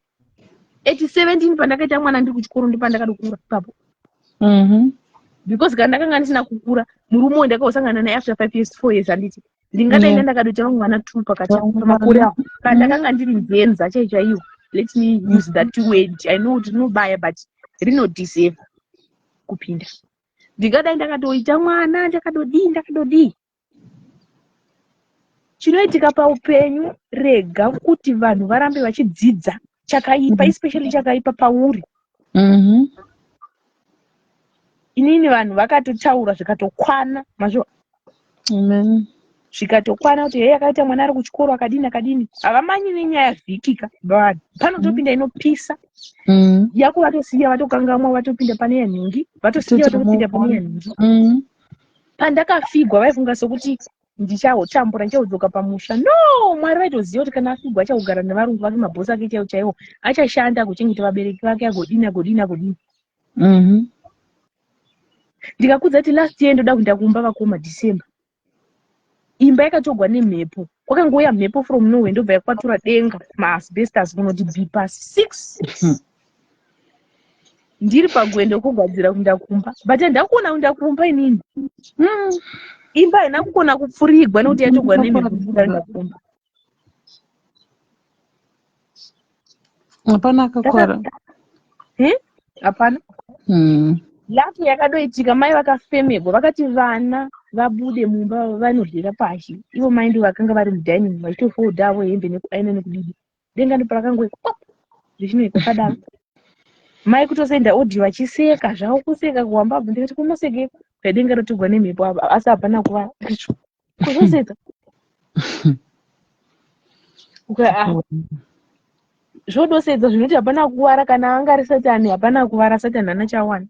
17 pandakaita mwana ndiri kuchikoro ndipandakadokura papo because kana ndakanga ndisina kukura murume wandakausangana naye after 5 years 4 years handiti ndingadaenda ndakadoita vamwe vana 2 pakati pamakore apo kana ndakanga ndiri nzenza chaichaiwo let me use that word I know kuti rinobaya but rinodiseva kupinda ndingadai ndakatoita mwana ndakadodii chinoitika paupenyu rega kuti vanhu varambe vachidzidza chakaipa especially chakaipa pauri inini vanhu vakatotaura zvikatokwana mazvo Amen. zvikatokwana kuti hei akaita mwana ari kuchikoro akadini havamanyi nenyaya vhikika vanhu panotopinda inopisa yako vatosiya vatokangamwa vatopinda pane yanhingi vatosiya vatopinda pane yanhingi pandakafigwa vaifunga sokuti ndichahotambura ndichaudzoka pamusha no Mwari vaitoziva kuti kana afigwa achakugara nevarungu vake mabhosi ake chaiwo chaiwo achashanda kuchengeta vabereki vake agodini ndikakudza kuti last year ndoda kuenda kumba vakoma December imba yakatogwa nemhepo kwakangouya mhepo from nowhere ndobva yakwatura denga maasbestos kunoti bipasi 6 ndiri pagwendo kugadzira kuenda kumba but ndakona kuenda kumba inini imba haina kukona kupfurigwa nekuti yatogwa nemhepo kuenda kumba hapana akakwara hapana lafu yakadoitika mai vakafemegwa vakati vana vabude mumba vanodyera pashi ivo mai ndo vakanga vari mudining vachitofoda avo hembe nekuaina nekudidi denga ndipo rakangoika zvichinoita kadaro mai kutosenda odi vachiseka zvavo kuseka kuhamba bvu ndikati kunosekeko kadenga rotogwa nemhepo asi hapana kuva kuzoseka zvodosedza zvinoti hapana kuvara kana anga ari satani hapana kuvara satani hana chawana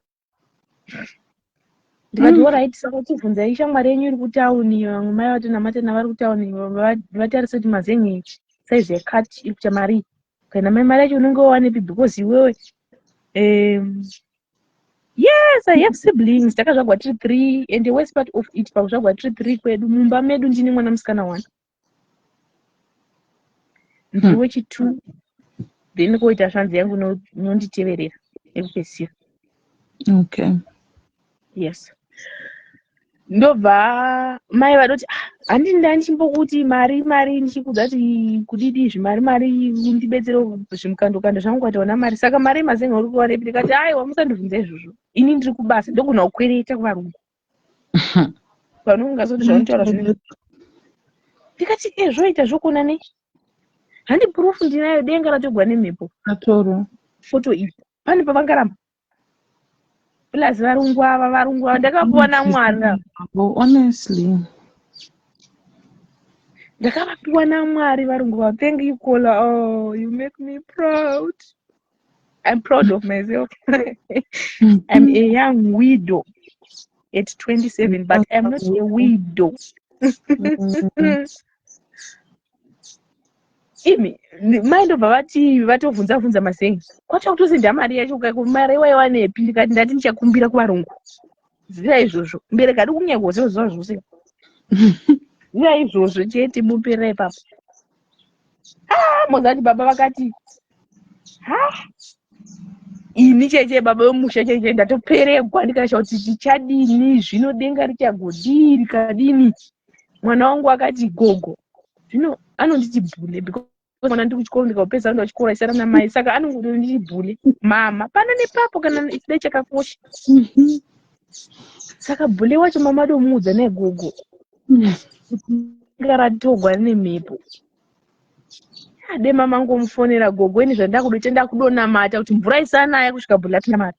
ndikati orit saka chibvunzai shamwari yenyu iri kutauni vamwe mai vatonamata vari kutauni vatarise kuti mazen'e saizi yakati iri kuita mari kana mai mari yacho unenge wawanepi because iwewe yes I have siblings takazvagwa tiri 3 and the worst part of it pakuzvagwa tiri 3 kwedu mumba medu ndine mwana musikana 1 ndiri wechi2 then koita shanzi yangu nonditeverera ekupesira okay yes ndobva mai vadoti handichimbokuti mari ndichikudza kuti kudidi zvimari ndibetsere zvimukandokando zvangu kwati wana mari saka mari mazen'e uri kuvarepi ndikati aiwa musandibvunza izvozvo ini ndiri kubasa ndogona kukwereta kuvarungu vanongasoti zvanotaura zvino ndikati zvoita zvokona nei handi proof ndinayo denga ratogwa nemhepo atoro foto iyi pane pavangaramba plus varungu ava ndakapiwa naMwari honestly ndakavapiwa naMwari varungu ava thank you Kola you make me proud I'm proud of myself I'm a young widow at 27 but I'm not a widow imi mai ndobva vati vatovhunza mazen'e kwacho kutosenda mari yacho mari waiwanepi ndikati ndati ndichakumbira kuvarungu ziva izvozvo mbereka adi kunyangoziva zvose ziva izvozvo chete muperera ipapo mozati baba vakati ini cheche baba vemusha cheche ndatoperegwa ndikasha kuti tichadini zvino denga richagodii rikadini mwana wangu akati gogo zvino anonditi bhule because mwana ndiri kuchikoro ndikaupedza ndo chikoro isara namai saka anongoti nditi bhule mama pano nepapo kana isida chakakosha saka bhule wacho mama domuudza negogo ngaratogwa nemhepo ade mama ngomufonera gogo ini zvandakudoita ndakudonamata kuti mvura isanaya kusvika bhule atina mari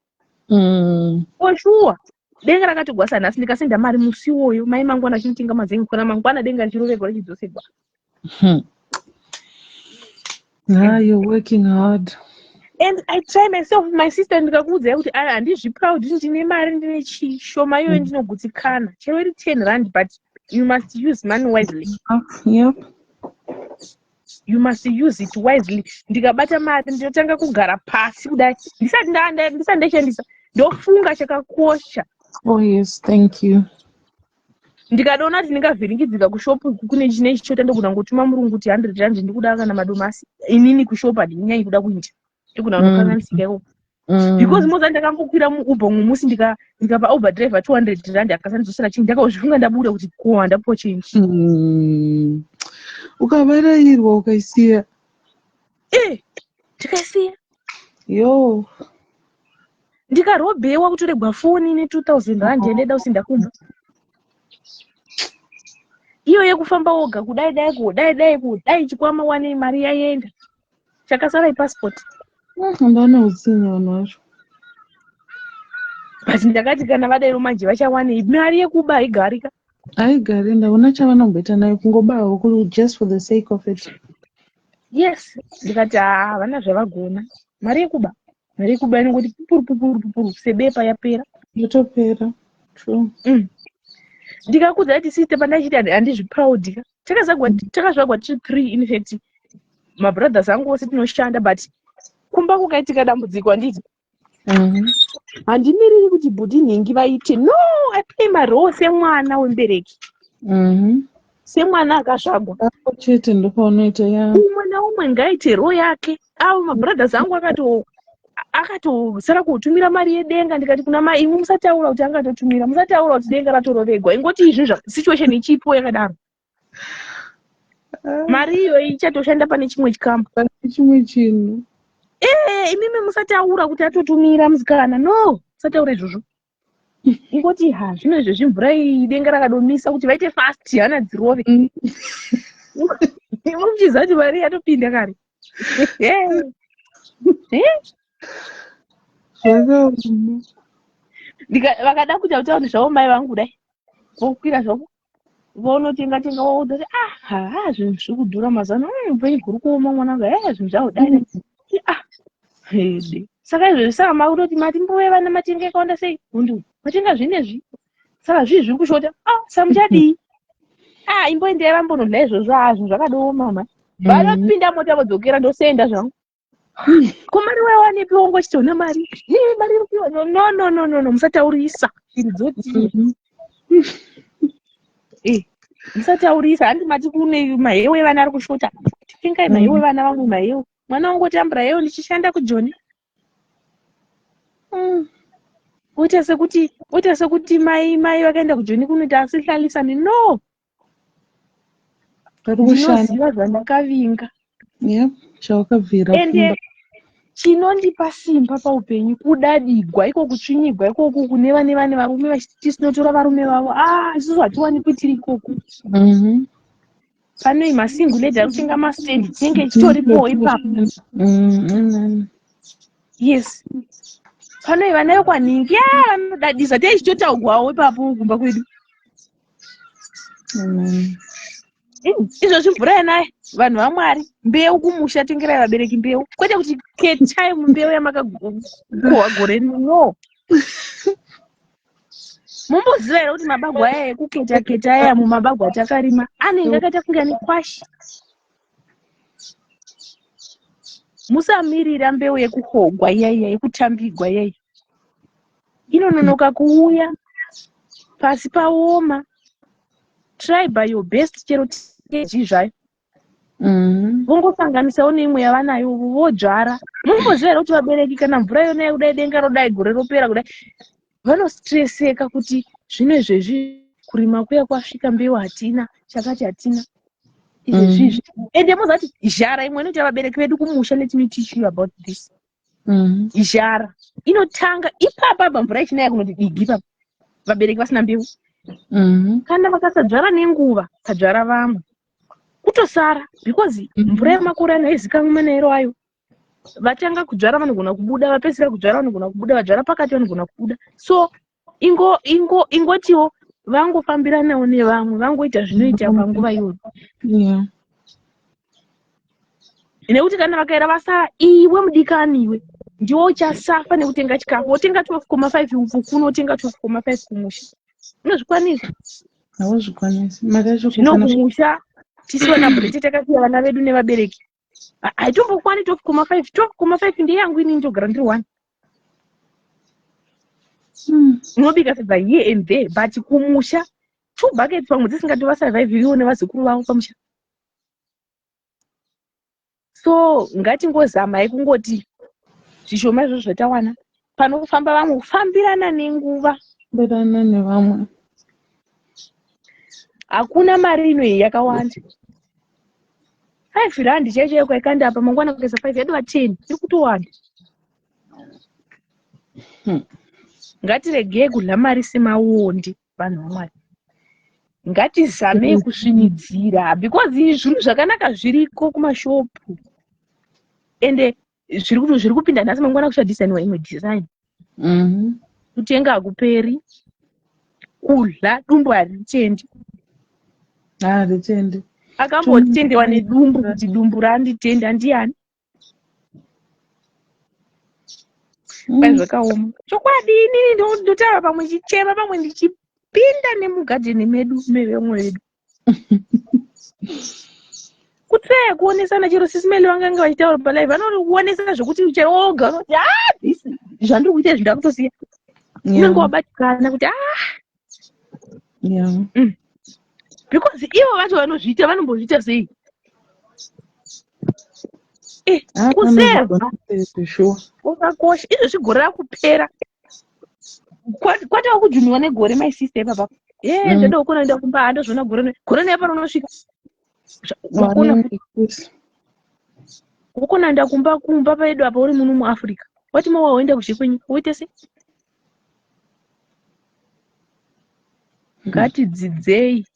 oshuwa denga rakatogwasa nhasi ndikasenda mari musi woyo mai mangwana achinotenga mazen'e kona mangwana denga richirovegwa richidzosegwa you're working hard and I try myself my sister ndikakuudza kuti handizviproud ndine mari ndine chishoma iyoyo ndinogutsikana chero iri 10 rand but you must use money wisely yep you must use it wisely ndikabata mari ndinotanga kugara pasi kudai ndisati ndaishandisa ndofunga chakakosha oh yes thank you ndikadaona kuti ndingavhiringidzika kushopu kune chinechi chota ndogona ngotuma murungu kuti 100 rand ndikuda kana madomasi inini kushopa ndinyanyi kuda kuita ndogona kukanganisika ikoko because moza ndakambokwira muuber mumusi ndikapa uber driver 200 rand akasandidzosera chinhu ndakazvifunga ndabuda kuti ko handapo chinji ukavarayirwa ukaisiya ndikaisiya yo ndikarobhewa kutoregwa foni ne 2000 rand ndenda usinda kumba iyo yekufamba woga kudai chikwama wane mari yaenda chakasara ipassport handana utsinya vanhu vacho But ndakati kana vadaro manje vachawanei mari yekuba haigarika. Haigari, ndaona chavanomboita nayo kungobawo just for the sake of it. Yes, ndikati havana zvavagona. Mari yekuba inongoti pupuru sebepa yapera. Yotopera. True. Ndikakudza kuti sister pandachiti handizviproud. Takazvagwa tiri 3 in fact. Mabrothers angu ose tinoshanda but kumba kukaitika dambudziko handiti. Handimiriri kuti bhudhi nhingi vaite. No, I play my role semwana wembereki. Semwana akazvagwa. Chete ndopaunoita ya. Umwe naumwe ngaite role yake. Avo mabrothers angu akatosara kutumira mari yedenga. Ndikati kuna mai imwe musataura kuti angatotumira. Musataura kuti denga ratorovegwa. Ingoti izvi situation ichipo yakadaro. Mari iyo ichatoshanda pane chimwe chikambo. Pane chimwe chinhu. Imimi musataura kuti atotumira musikana. No, musataura izvozvo. Ingoti zvino izvezvi mvura denga rakadomisa kuti vaite fast hana dzirove. Muchiziva kuti mari yatopinda kare. Vakada kuita kuti vanhu zvavo mai vangu dai vokwira zvavo vonotenga voda kuti zvinhu zviri kudhura mazano upenyu guru kuoma mwananga zvinhu zvavo dai saka izvezvi saka makutoti matimbove vana matenga akawanda sei hundu matenga zvinezvi saka zviri kushota samuchadii imboendei vambonodla izvozvo zvinhu zvakadooma ma vanopinda mota vodzokera ndosenda zvangu kumari waiwanepiwa ungochitona mari iri kupiwa no musataurisa iri dzoti musataurisa handi mati kune mahewe vana ari kushota tipingai mahewe vana vangu mahewe mwana wangu otambura hewe ndichishanda kujoni oita sekuti mai vakaenda kujoni kunoiti asihlalisani no ndinoziva zvandakavinga ende chinondipa simba paupenyu kudadigwa iko kutsvinyigwa ikoku kune vane varume vachitinotora varume vavo isusu hatiwanikwi tiri ikoku panoi masingle lady ari kutenga mastendi tinenge chitoripo ipapo yes panoi vana vekwanhingi vanodadisa teichitotaugwawo ipapo kumba kwedu izvozvi mvura yenaye vanhu vamwari mbeu kumusha tengerai vabereki mbeu kwete kuti ketai mumbeu yamakagohwa gore no mumboziva here kuti mabagwa aya ekuketa aya mumabagwa atakarima anenge akaita kunge ane kwashi musamirira mbeu yekuhogwa iyaiya yekutambigwa iyaiya inononoka kuuya pasi paoma. Try by your best chero teji zvayo vongosanganisawo neimwe yavanayo vodzvara mumbozviva here kuti vabereki kana mvura yona yekudai denga rodai gore ropera kudai vanostreseka kuti zvino izvezvi kurima kuya kwasvika mbeu hatina chakati hatina izvezvizvi ende muzati zhara imwe inoita vabereki vedu kumusha let me teach you about this zhara inotanga ipapa mvura ichinaya kunoti digi papa vabereki vasina mbeu kana vakasadzvara nenguva kadzvara vamwe kutosara because mvura yemakore ano haizikamwe manero ayo vatanga kudzvara vanogona kubuda vapedzisira kudzvara vanogona kubuda vadzvara pakati vanogona kubuda so ingotiwo vangofambiranawo nevamwe vangoita zvinoita panguva iyoyo nekuti kana vakaera vasara iwe mudikani iwe ndiwo uchasafa nekutenga chikafu wotenga 12.5 upfuku unotenga 12.5 kumusha unozvikwanisa hauzvikwanisi mari yacho zvinokumusha tisiwana bhureti takasiya vana vedu nevabereki haitombokwane 12.5 ndeyangu ini ndogara ndiri 1 unobika sadza here and there but kumusha 2 buckets pamwe dzisingatovasavhaivhi iwo nevazukuru vavo pamusha so ngatingozamai kungoti zvishoma izvozvo zvatawana panofamba vamwe kufambirana nenguva berana nevamwe hakuna mari inoyi yakawanda 5 rand chaicho kwaikandapa mangwana kukaisa 5 yadova 10 iri kutowanda ngatiregei kudla mari semaondi vanhu vamwari ngatizamei kusvinidzira because zvinhu zvakanaka zviriko kumashopu ende zviri kupinda nhasi mangwana kusha design wa imwe design kutenga hakuperi, kudla dumbu haritendi. Haritendi. Akambotendewa nedumbu kuti dumbu randitenda ndiani? Kwai zvakaoma. Chokwadi inini ndotaura pamwe ndichichema pamwe ndichipinda nemugadheni medu mevemwe vedu. Kutrai kuonesana chero sisimeli vanganga vachitaura palive vanokuonesana zvokuti chero woga unoti zvandiri kuita izvi ndakutosiya. Unenge wabatikana kuti because ivo vacho vanozviita vanombozviita sei? Kuseva kwakakosha. Izvezvi gore rakupera kwatava kujuniwa negore my sister ipapa. Ndoda kukona enda kumba ndozvona gore nepano unosvika. Kukona enda kumba pedu apa uri muno muAfrica. Wati waenda kuzvikwenyu woite sei? Ngatidzidzei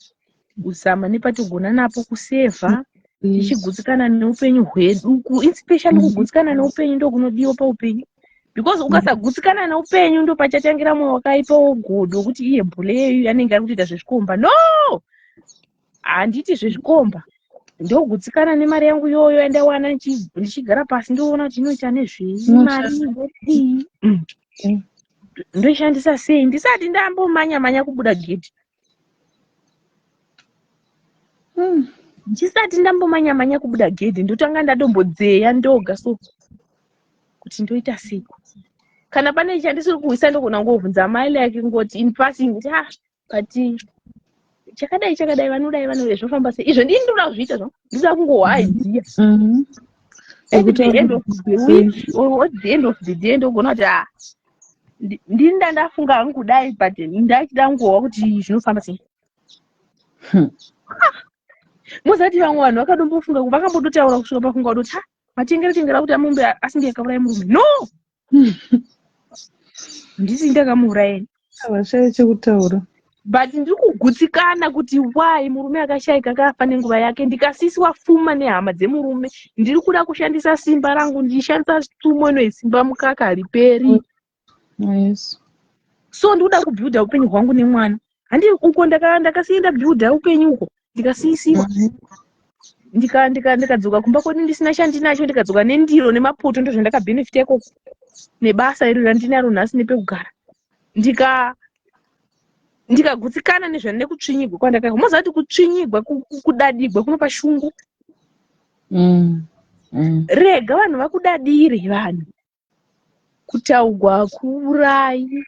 kuzama nepatigona napo kusevha tichigutsikana neupenyu hwedu, especially kugutsikana neupenyu ndokunodiwa paupenyu, because ukasagutsikana neupenyu ndo pachatangira mwoyo wakaipa wogodho wekuti iye mbule yeyu anenge ari kutoita zvezvikomba. No, handiti zvezvikomba, ndogutsikana nemari yangu yoyo yandawana ndichigara pasi ndoona kuti inoita nezvemari ndoishandisa sei ndisati ndambomanya kubuda gedhi. Ndisati ndambomanya kubuda gedhi ndotanga ndadombodzeya ndoga so kuti ndoita sei. Kana pane chandisiri kuisa ndogona ngovhunza mai like ngoti in passing kuti but chakadai vanodai zvofamba sei. Izvo ndini ndoda kuzviita zvo, ndoda kungohaidziya. At the end of the week or at the end of the day ndogona kuti ndini ndafunga hangu kudai but ndachida kungowa kuti zvinofamba sei. Muzati vamwe vanhu vakadombofunga vakambototaura kusvika pafunga kuti matengera kuti amombe asinge akauraya murume. No, ndisi ndakamuuraya avashaya chekutaura, but ndiri kugutsikana kuti why murume akashayika akafa nenguva yake ndikasisiwa pfuma nehama dzemurume. Ndiri kuda kushandisa simba rangu, ndishandisa tsumono yesimba mukaka hariperi. So ndikuda kubhiudha upenyu hwangu nemwana. Handi uko ndakasienda bhiudha upenyu uko ndikasisiwa. Ndikadzoka kumba kwedu ndisina chandinacho, ndikadzoka nendiro nemapoto ndozvandakabhenefita ikoko nebasa iri randinaro nhasi nepekugara. Ndikagutsikana nezvanine kutsvinyigwa kwandakaika. Mozati kutsvinyigwa kudadigwa kunopa shungu. Rega vanhu vakudadire vanhu. Kutaugwa kuurayi.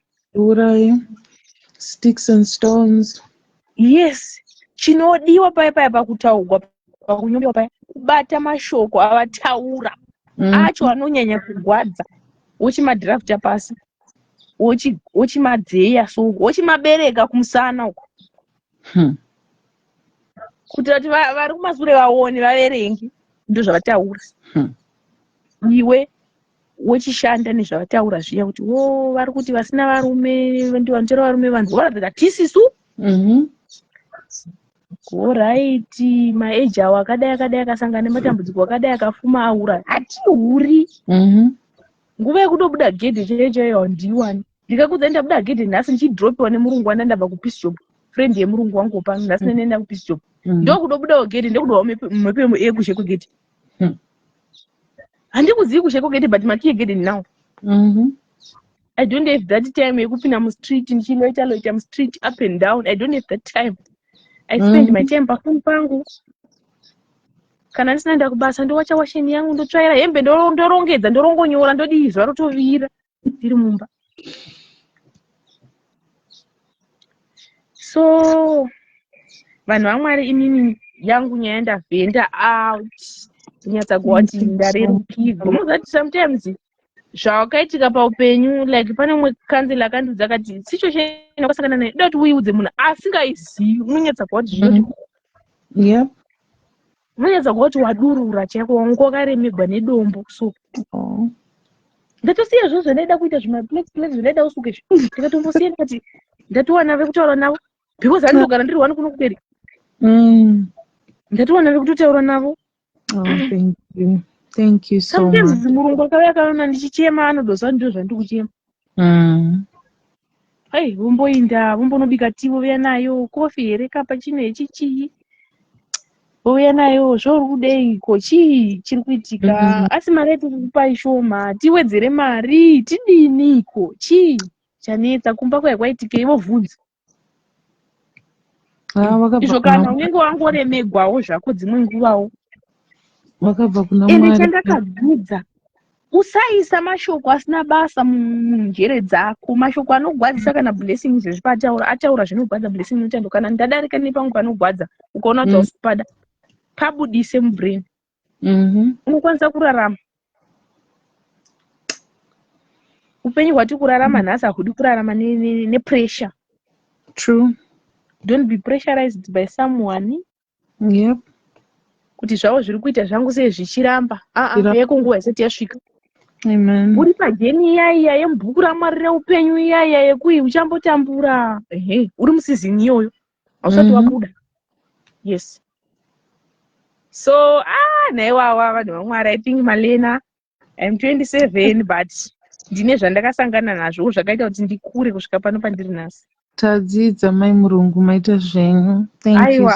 Sticks and stones. Yes. Chinodiwa paya pakutaugwa pakunyombewa paya kubata mashoko avataura acho anonyanya kugwadza, wochimadhirafta pasi, wochimadzeya soko, wochimabereka kumusana uko kuti vari kumasure vaone vaverenge ndozvavataura. Iwe wochishanda nezvavataura zviya kuti vari kuti vasina varume ndivanotora varume vanhu voratidza tisisu. Alright, maeji awo akadai akasangana nematambudziko akadai akafuma aura hatiuri. Nguva yekutobuda gedhe chaiyo handiwani. Ndikakudza ndabuda gedhe nhasi ndichidhiropiwa nemurungu wanda ndabva kupeace job, friend yemurungu wangu pano nhasi nenda kupeace job. Ndokudobudawo gedhe ndekudowa mhepo yekushe kwegedhe. Handikuzivi kushe kwegedhe but makiye gedhe ndinawo. I don't have that time yekupinda mustreet ndichiloita mustreet up and down. I don't have that time. I spend my time pafoni pangu. Kana ndisinaenda kubasa ndowacha washeni yangu ndotsvaira hembe ndorongedza ndorongonyora ndodii zuva rotovira ndiri mumba. So vanhu vaMwari inini yangu nyaya ndavhenda out. Kunyatsakuwa kuti ndarerukirwa. Muzati sometimes zvakaitika paupenyu like pane mumwe kanzela akandudza akati situation yakasangana nayo inoda kuti uiudze munhu asingaizivi. Unonyatsakuwa kuti zvino unonyatsakuwa kuti wadurura chako wangu wakaremegwa nedombo. So ndatosiya zvozvo ndaida kuita zvimaplate zvindaida usuke ndikatombosiya ndikati ndatiwana vekutaura navo because handogara ndiri wani kuno kuperi. Ndatiwana vekutotaura navo. Thank you so much. Sometimes Mulungu akauya akaona ndichichema anodosa ndizvo zvandiri kuchema. Hey, vomboinda vombonobika tii vouya nayo kofi here cappuccino yechichii vouya nayo zvouri kudeiko chii chiri kuitika asi mari yatiri kupai shoma tiwedzere mari tidiniko chii chanetsa kumba kwai kwaitikei vovhunza izvo kana unenge wangoremegwawo zvako dzimwe nguvawo vakabva kuna ende Mwari. chandakadzidza usaisa mashoko asina basa munjere dzako, mashoko anogwadzisa kana blessing zvezvipataura ataura zvinogwadza blessing notando kana ndadarika nepangu panogwadza ukaona kuti hausipada pabudise mubrain unokwanisa kurarama upenyu hwati kurarama nhasi hakudi kurarama nepressure. True. Don't be pressurized by someone. Yep. Kuti zvavo zviri kuita zvangu sei zvichiramba yeko nguva isati yasvika. Amen. Uri pajeni iyaiya yemubhuku raMwari reupenyu iyaiya yekui uchambotambura uri musizini iyoyo hausati wabuda. Yes. So naiwawa vanhu vaMwari, I think Malena, I'm 27 but ndine zvandakasangana nazvo zvakaita kuti ndikure kusvika pano pandiri nhasi. Tadzidza mai murungu maita zvenyu. Thank you.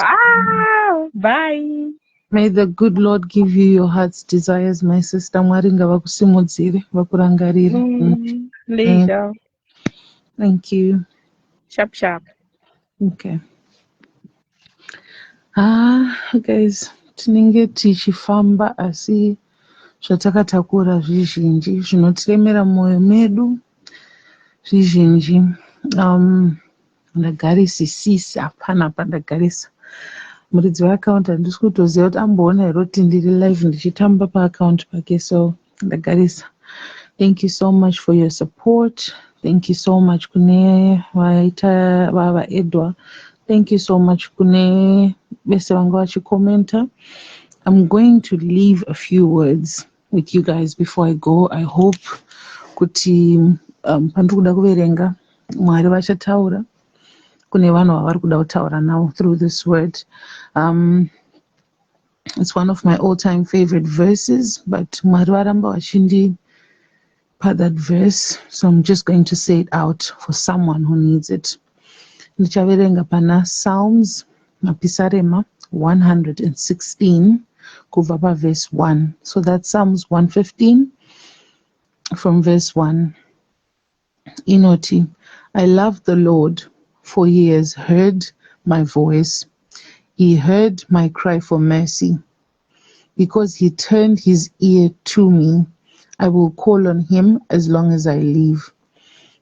Bye. May the good Lord give you your heart's desires, my sister. Mwari ngavakusimudzire vakurangarire. Later. Thank you. Sharp sharp. Okay. Guys, tinenge tichifamba asi zvatakatakura zvizhinji zvinotiremera mwoyo medu zvizhinji. Ndagarisisisa hapana pandagarisa muridzi weakaunti handisi kutoziva kuti amboona here kuti ndiri live ndichitamba paakaunti pake, so ndagarisa. Thank you so much for your support. Thank you so much kune vaita vava Edwa. Thank you so much kune vese vanga vachikomenta. I'm going to leave a few words with you guys before I go. I hope kuti pandiri kuda kuverenga Mwari vachataura kune vanhu vavari kuda kutaura now through this word. It's one of my all-time favorite verses, but Mwari varamba vachindipa that verse, so I'm just going to say it out for someone who needs it. Ndichaverenga pana Psalms Mapisarema 116 kubva pa verse 1. So that's Psalms 115 from verse 1. Inoti, I love the Lord, for he has heard my voice. He heard my cry for mercy. Because he turned his ear to me, I will call on him as long as I live.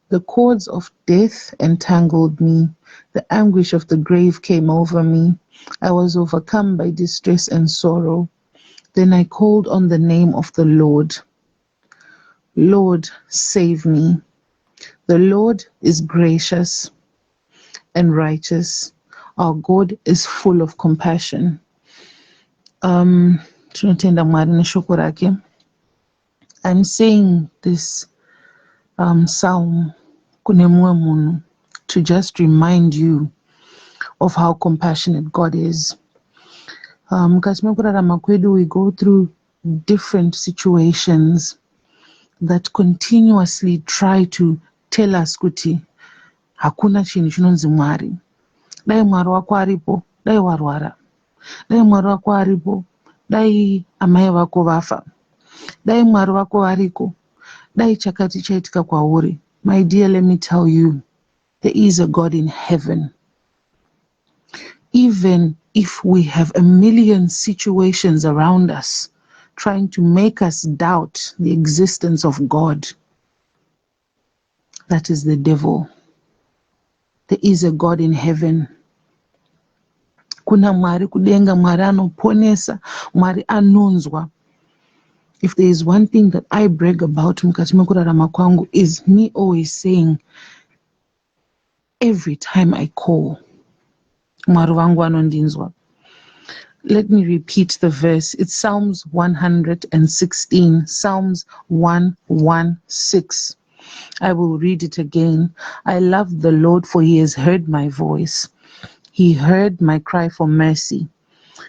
The cords of death entangled me. The anguish of the grave came over me. I was overcome by distress and sorrow. Then I called on the name of the Lord. Lord, save me. The Lord is gracious and righteous. Our God is full of compassion. Tinotenda Mwari neshoko rake. I'm saying this psalm kune mumwe munhu to just remind you of how compassionate God is. Mukati mekurarama kwedu we go through different situations that continuously try to tell us kuti hakuna chinhu chinonzi Mwari. Dai Mwari wako aripo, dai warwara. Dai Mwari wako aripo, dai amai vako vafa. Dai Mwari wako variko, dai chakati chaitika kwauri. My dear, let me tell you, there is a God in heaven. Even if we have a million situations around us trying to make us doubt the existence of God, that is the devil. There is a God in heaven. Kuna Mwari kudenga, Mwari anoponesa, Mwari anonzwa. If there is one thing that I brag about mukati mekurarama kwangu is me always saying, every time I call, Mwari wangu anondinzwa. Let me repeat the verse. It's Psalms 116, Psalms 116. I will read it again. I love the Lord, for he has heard my voice. He heard my cry for mercy.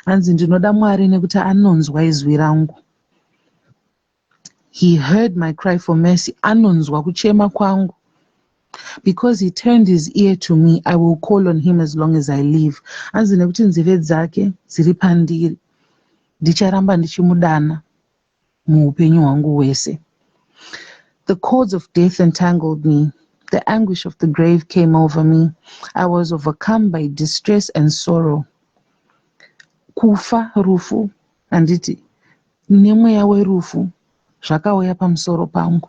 Anzi ndinoda Mwari nekuti anonzwa izwi rangu. He heard my cry for mercy. Anonzwa kuchema kwangu. Because he turned his ear to me, I will call on him as long as I live. Anzi nekuti nzeve dzake dziri pandiri, ndicharamba ndichimudana muupenyu hwangu hwese. The cords of death entangled me. The anguish of the grave came over me. I was overcome by distress and sorrow. Kufa, rufu, anditi, nemweya werufu, zvakauya pamusoro pangu.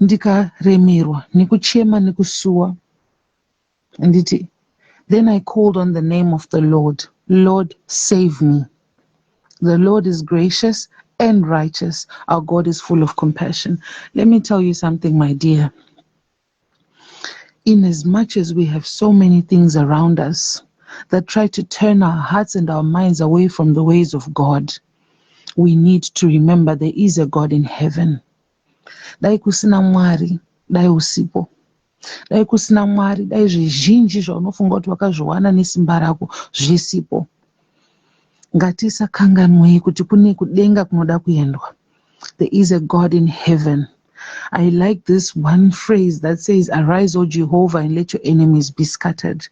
Ndikaremerwa, nekuchema, nekusuwa. Anditi, then I called on the name of the Lord. Lord, save me. The Lord is gracious and righteous. Our God is full of compassion. Let me tell you something, my dear. In as much as we have so many things around us that try to turn our hearts and our minds away from the ways of God, we need to remember there is a God in heaven. Dai kusina Mwari, dai usipo. Dai kusina Mwari, dai zvizhinji zvaunofunga kuti wakazviwana nesimba rako zvisipo. Ngatisakanganwei kuti kune kudenga kunoda kuendwa. There is a God in heaven. I like this one phrase that says, arise, O Jehovah, and let your enemies be scattered.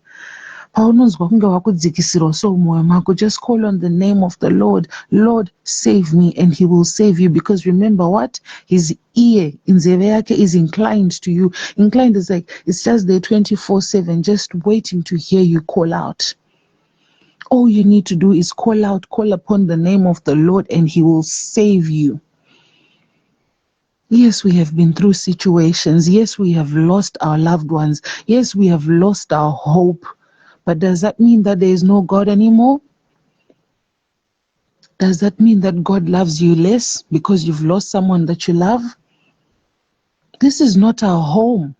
Paunonzwa kunge wakudzikisirwa so mumwoyo mako, just call on the name of the Lord. Lord, save me, and he will save you. Because remember what? His ear, nzeve yake, is inclined to you. Inclined is like, it's just there 24/7, just waiting to hear you call out. All you need to do is call out, call upon the name of the Lord, and he will save you. Yes, we have been through situations. Yes, we have lost our loved ones. Yes, we have lost our hope. But does that mean that there is no God anymore? Does that mean that God loves you less because you've lost someone that you love? This is not our home.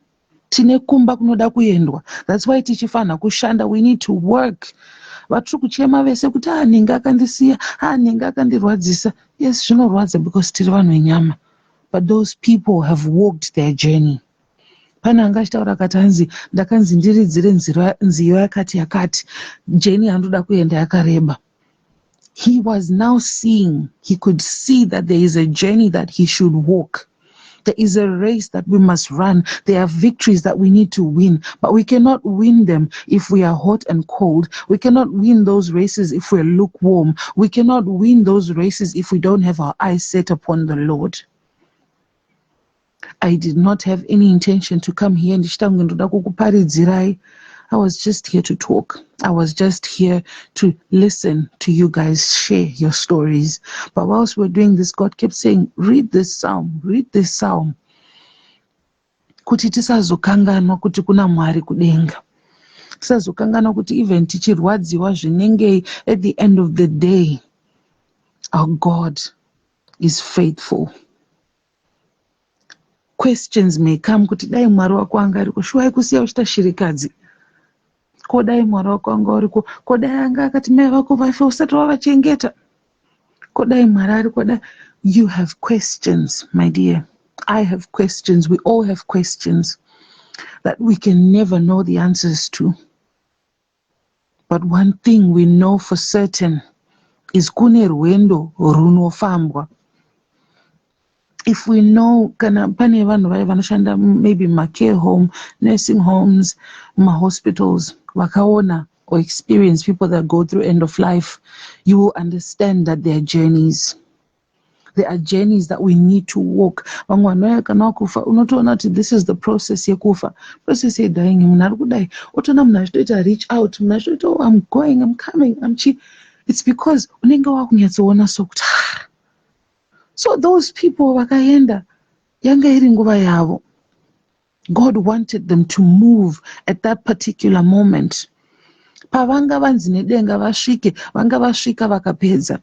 Tine kumba kunoda kuendwa. That's why tichifana kushanda, we need to work. Vatiri kuchema vese kuti ninga akandisiya, ninga akandirwadzisa. Yes, zvinorwadza because tiri vanhu venyama. But those people have walked their journey. Pane angachitaura akati hanzi ndakanzi ndiridzire nziyo yakati yakati, journey yandoda kuenda yakareba. He was now seeing, he could see that there is a journey that he should walk. There is a race that we must run. There are victories that we need to win, but we cannot win them if we are hot and cold. We cannot win those races if we're lukewarm. We cannot win those races if we don't have our eyes set upon the Lord. I did not have any intention to come here. I was just here to talk. I was just here to listen to you guys share your stories. But whilst we were doing this, God kept saying, read this psalm, read this psalm. Kuti tisazokanganwa kuti kuna Mwari kudenga. Tisazokanganwa kuti even tichirwadziwa zvinenge, at the end of the day, our God is faithful. Questions may come kuti dai Mwari wako anga ariko, shuwai kusiya uchita shirikadzi. Ko dai Mwari wako anga ariko, ko dai anga akati mai vako vafe usati wavachengeta. Ko dai Mwari ariko dai. You have questions, my dear. I have questions. We all have questions that we can never know the answers to. But one thing we know for certain is kune rwendo runofambwa. If we know, kana pane vanhu vaya vanoshanda maybe care home, nursing homes, hospitals, vakaona or experience people that go through end of life, you will understand that there are journeys. There are journeys that we need to walk. This is the process yekufa. Process ye dying. Reach out. Oh, I'm going, I'm coming, I'm cheap. It's because so those people vakaenda yanga iri nguva yavo. God wanted them to move at that particular moment. Pavanga vanzi nedenga vasvike, vanga vasvika vakapedza.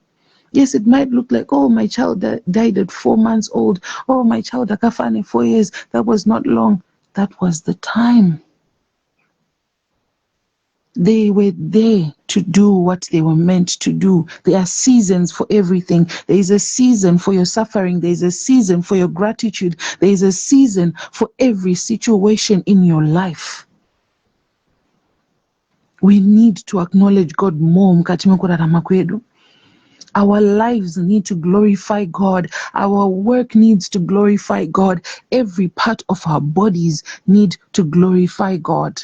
Yes, it might look like, oh, my child died at 4 months old. Oh, my child akafane 4 years. That was not long. That was the time. They were there to do what they were meant to do. There are seasons for everything. There is a season for your suffering. There is a season for your gratitude. There is a season for every situation in your life. We need to acknowledge God more mukati mekurarama kwedu. Our lives need to glorify God. Our work needs to glorify God. Every part of our bodies need to glorify God.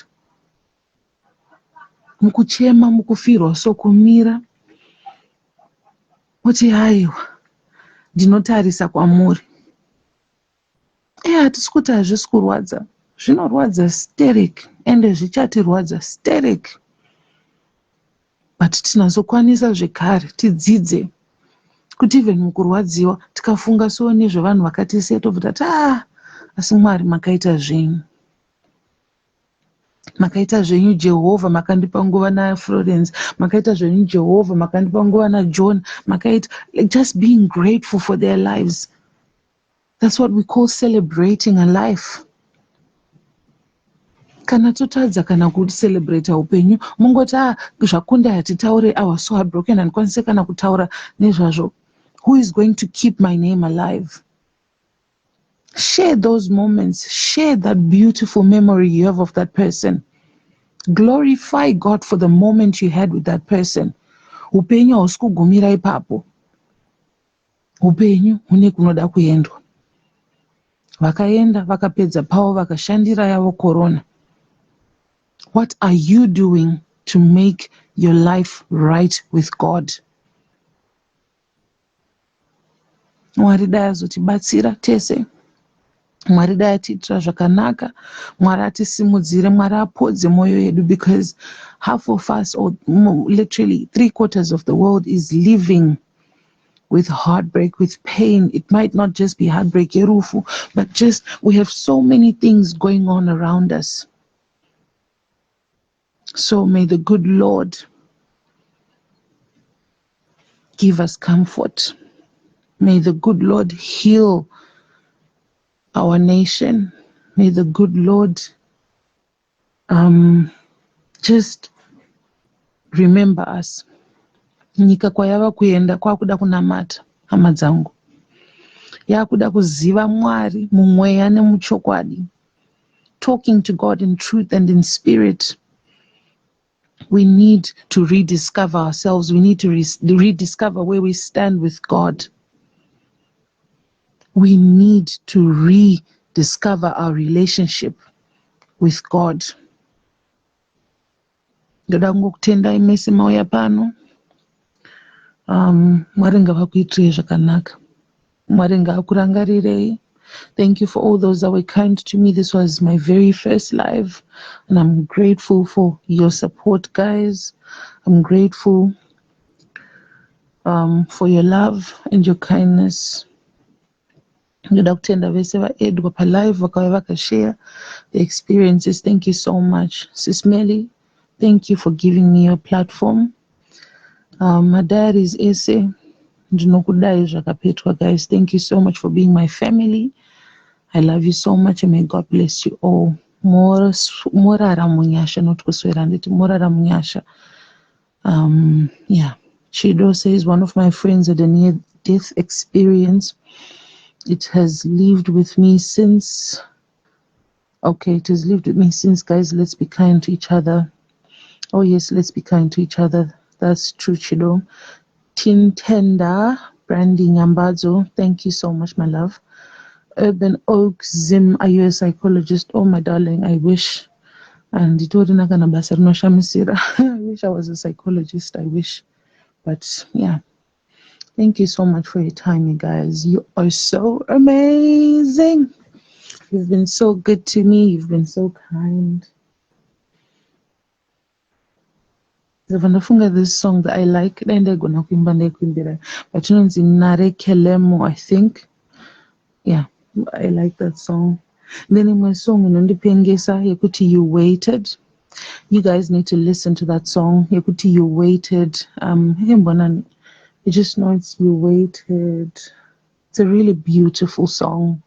Mukuchema, mukufirwa, so kumira. Uti haiwa, ndinotarisa kwamuri. Hatisi kuti hazvisi kurwadza. Zvinorwadza sterek, ende zvichatirwadza sterek. But tinazokwanisa zvekare tidzidze kuti even mukurwadziwa tikafunga so nezvevanhu vakatisiya tobva tati asi Mwari makaita zvenyu. Makaita zvenyu Jehovha, makandipa nguva naFlorence. Makaita zvenyu Jehovha, makandipa nguva naJohn. Makaita, like, just being grateful for their lives. That's what we call celebrating a life. Kana totadza kana kucelebrate upenyu, mungoti zvakunda hatitaure, I was so heartbroken, handikwanise kana kutaura nezvazvo. Who is going to keep my name alive? Share those moments. Share that beautiful memory you have of that person. Glorify God for the moment you had with that person. Upenyu hausi kugumira ipapo. Upenyu hune kunoda kuendwa. Vakaenda, vakapedza pavo, vakashandira yavo corona. What are you doing to make your life right with God? Mwari dai azotibatsira tese. Mwari dai atiitira zvakanaka. Mwari atisimudzire. Mwari apodze moyo yedu, because half of us, or literally 3/4 of the world, is living with heartbreak, with pain. It might not just be heartbreak, yerufu, but just we have so many things going on around us. So may the good Lord give us comfort. May the good Lord heal our nation. May the good Lord just remember us. Nyika kwayava kuenda kwakuda kunamata, hama dzangu. Yakuda kuziva Mwari mumweya nemuchokwadi. Talking to God in truth and in spirit. We need to rediscover ourselves. We need to rediscover where we stand with God. We need to rediscover our relationship with God. Ndoda kutendai mese mauya pano. Mwari ngavakuitirei zvakanaka. Mwari ngavakurangarirei. Thank you for all those that were kind to me. This was my very first live, and I'm grateful for your support, guys. I'm grateful for your love and your kindness. Ndoda kutenda vese vaedwa palive vakauya vakashare the experiences. Thank you so much. Sis Melly, thank you for giving me your platform. My dad is Ese. Ndinokudai zvakapetwa, guys. Thank you so much for being my family. I love you so much, and may God bless you all. Morara munyasha, not kuswera nditi morara munyasha. Yeah. Chido says one of my friends had a near-death experience. It has lived with me since. Okay, it has lived with me since, guys. Let's be kind to each other. Oh yes, let's be kind to each other. That's true, Chido. Tintenda, Brandy Nyambazo, thank you so much, my love. Urban Oak Zim, are you a psychologist? Oh my darling, I wish. And I wish I was a psychologist, I wish. But yeah, thank you so much for your time, you guys. You are so amazing. You've been so good to me. You've been so kind. This song that I like, but Nare Kelemo, I think. Yeah, I like that song. Then in my song, Yekuti You Waited. You guys need to listen to that song. Yekuti You Waited. You just know it's You Waited. It's a really beautiful song.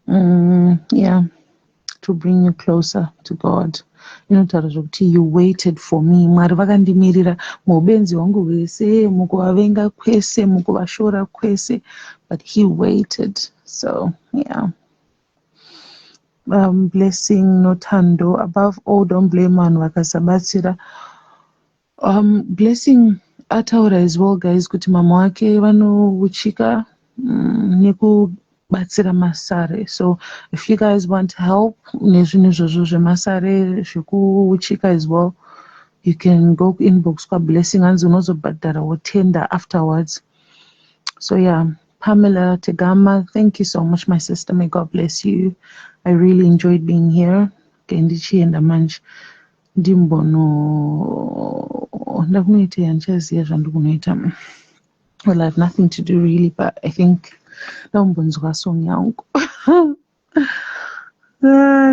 Yeah, to bring you closer to God. You waited for me. Mwari vakandimirira muupenzi hwangu hwese, mukuvavenga kwese, mukuvashora kwese, but he waited. So yeah. Blessing notando. Above all, don't blame vanhu vakasabatsira. Blessing ataura as well guys kuti mama wake vanouchika nekubatsira masare. So if you guys want help nezvinhu izvozvo zvemasare zvekuuchika as well, you can go inbox kwaBlessing hanzi unozobhadharawo tender afterwards. So yeah, Pamela Tegama, thank you so much my sister, may God bless you. I really enjoyed being here. Kendichienda manje ndimbono ndakunoita ndichaziva zvandikunoita. Well, I have nothing to do really, but I think ndambonzwa song yangu.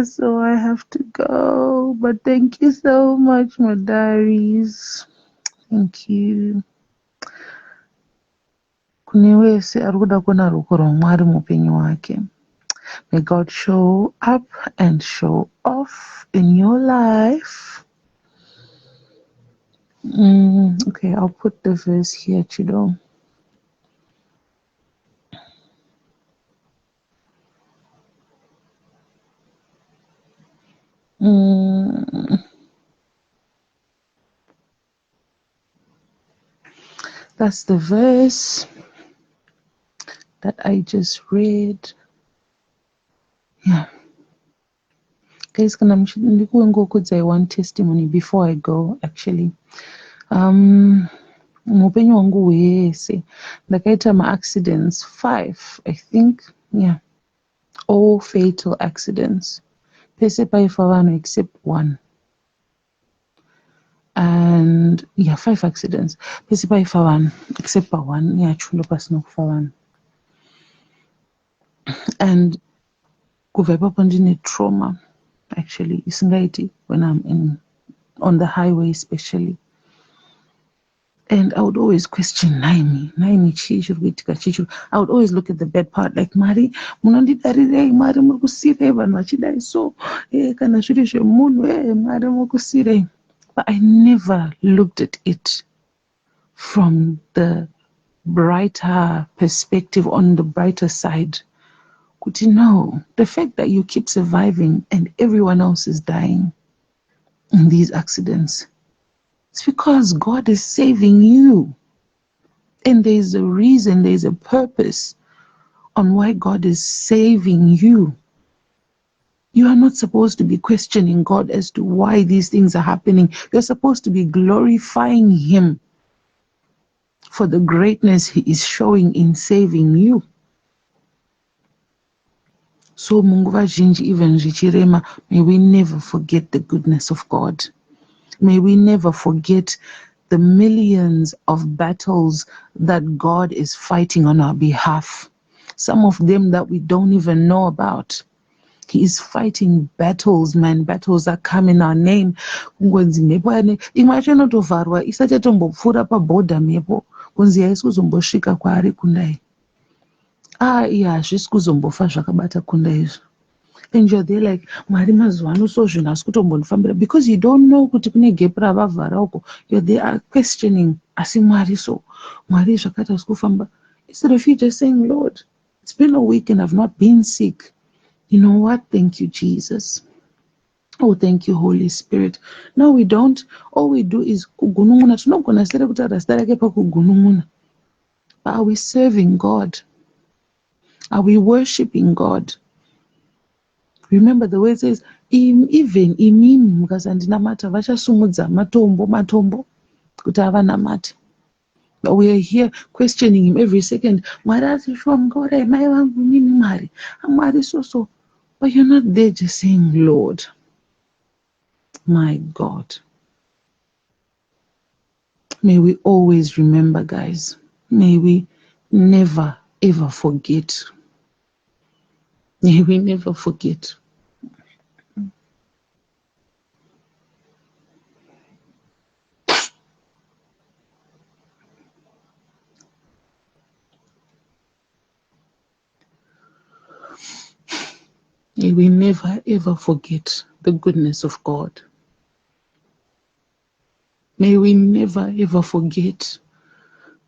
So I have to go, but thank you so much my diaries. Thank you. Kune wese ari kuda kuona ruoko rwaMwari muupenyu hwake. May God show up and show off in your life. Okay, I'll put the verse here, Chido. That's the verse that I just read. Yeah. Guys, can I say one testimony before I go, actually? Muupenyu wangu wese ndakaita ma-accidents 5, I think. Yeah. All fatal accidents. Pese paifa vanhu except 1. And yeah, 5 accidents. Pese paifa vanhu except pa 1 yacho ndo pasina kufa vanhu. And kubva ipapo ndine trauma, actually, isingaiti when I'm on the highway especially. And I would always question Naimi chichi. I would always look at the bad part, like Mari, munondidarirei, Mari mukusirei vanhu vachidai so, kana zviri zvemunhu, Mari mukusirei. But I never looked at it from the brighter perspective, on the brighter side. Kuti no, the fact that you keep surviving and everyone else is dying in these accidents, it's because God is saving you. And there's a reason, there's a purpose on why God is saving you. You are not supposed to be questioning God as to why these things are happening. You're supposed to be glorifying Him for the greatness He is showing in saving you. So munguva zhinji even zvichirema, may we never forget the goodness of God. May we never forget the millions of battles that God is fighting on our behalf. Some of them that we don't even know about. He is fighting battles, man. Battles that come in our name. Imagine tovarwa isachatombopfuura paborder mepo kunzi haisi kuzombosvika kwaari kundai. Yeah, hazvisi kuzombofa zvakabata kunda izvo. And you're there like, Mwari mazuwano so zvinhu hasi kutombondifambira, because you don't know kuti kune gap ravavhara uko. You're there questioning, asi Mwari so, Mwari zvakati hasi kufamba. Instead of you just saying, Lord, it's been a week and I've not been sick. You know what? Thank you, Jesus. Oh, thank you, Holy Spirit. No, we don't. All we do is kugununguna. Tinogona sere kuti rasta rake pakugununguna. But are we serving God? Are we worshiping God? Remember the word says, even imimi mukasandinamata vachasumudza matombo kuti avanamate. But we are here questioning Him every second. Mwari asishuwa mungaurayi mai vangu nini Mwari? Mwari so. But you're not there just saying, Lord, my God. May we always remember, guys. May we never, ever forget. May we never forget. May we never, ever forget the goodness of God. May we never, ever forget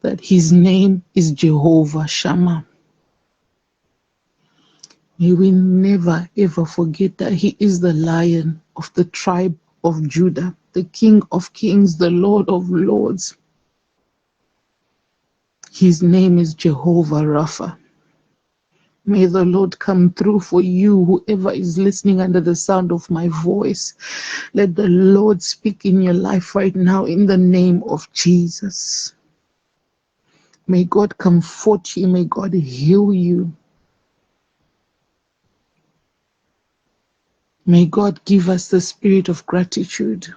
that His name is Jehovah Shammah. May we never, ever forget that He is the Lion of the tribe of Judah, the King of Kings, the Lord of Lords. His name is Jehovah Rapha. May the Lord come through for you, whoever is listening under the sound of my voice. Let the Lord speak in your life right now in the name of Jesus. May God comfort you. May God heal you. May God give us the spirit of gratitude.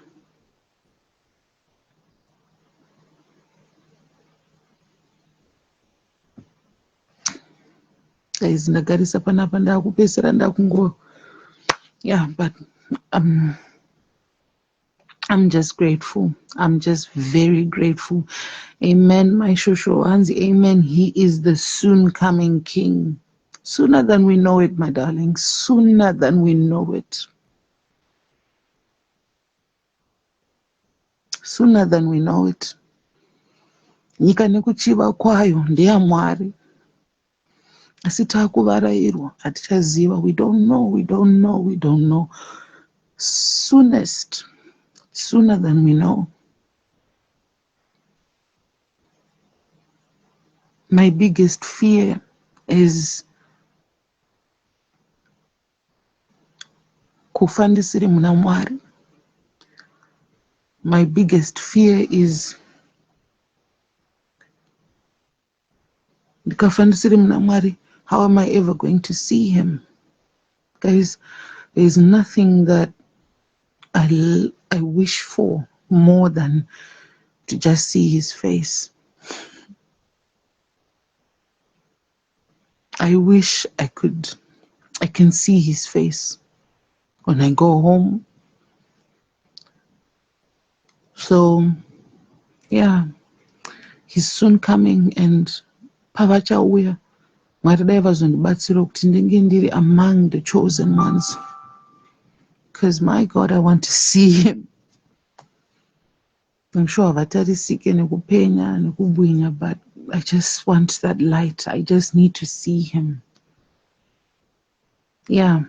Guys, ndagarisa panapa ndakupesera ndakungo. Yeah, but I'm just grateful. I'm just very grateful. Amen, my shosho hanzi. Amen. He is the soon coming King. Sooner than we know it, my darling. Sooner than we know it. Sooner than we know it. Nyika nekuchiva kwayo ndeyaMwari. Asi takuvarairwa hatichaziva. We don't know. Soonest, sooner than we know. My biggest fear is kufa ndisiri muna Mwari. My biggest fear is ndikafa ndisiri muna Mwari. How am I ever going to see him? Guys, there's nothing that I wish for more than to just see his face. I wish I can see his face when I go home. So, yeah, he's soon coming, and pavachauya Mwari dai vazondibatsira kuti ndinge ndiri among the chosen ones. Because my God, I want to see him. I'm sure havatarisike nekupenya nekubwinya, but I just want that light. I just need to see him. Yeah.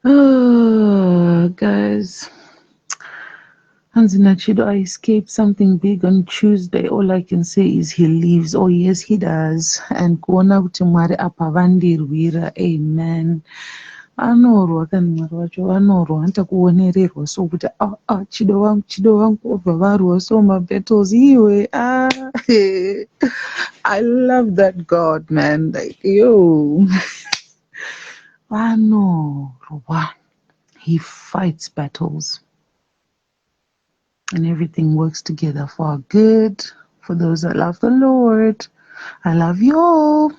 Oh, guys. Hanzina Chido, I escaped something big on Tuesday. All I can say is he lives. Oh, yes, he does. And kuona kuti Mwari apavandirwira. Amen. Anorwa kana Mwari wacho anorwa, hata kuonererwa so kuti chido wangu obva varwa so mabattles iwe. I love that God, man. Like, yo. Anorwa. He fights battles. And everything works together for our good, for those that love the Lord. I love you all.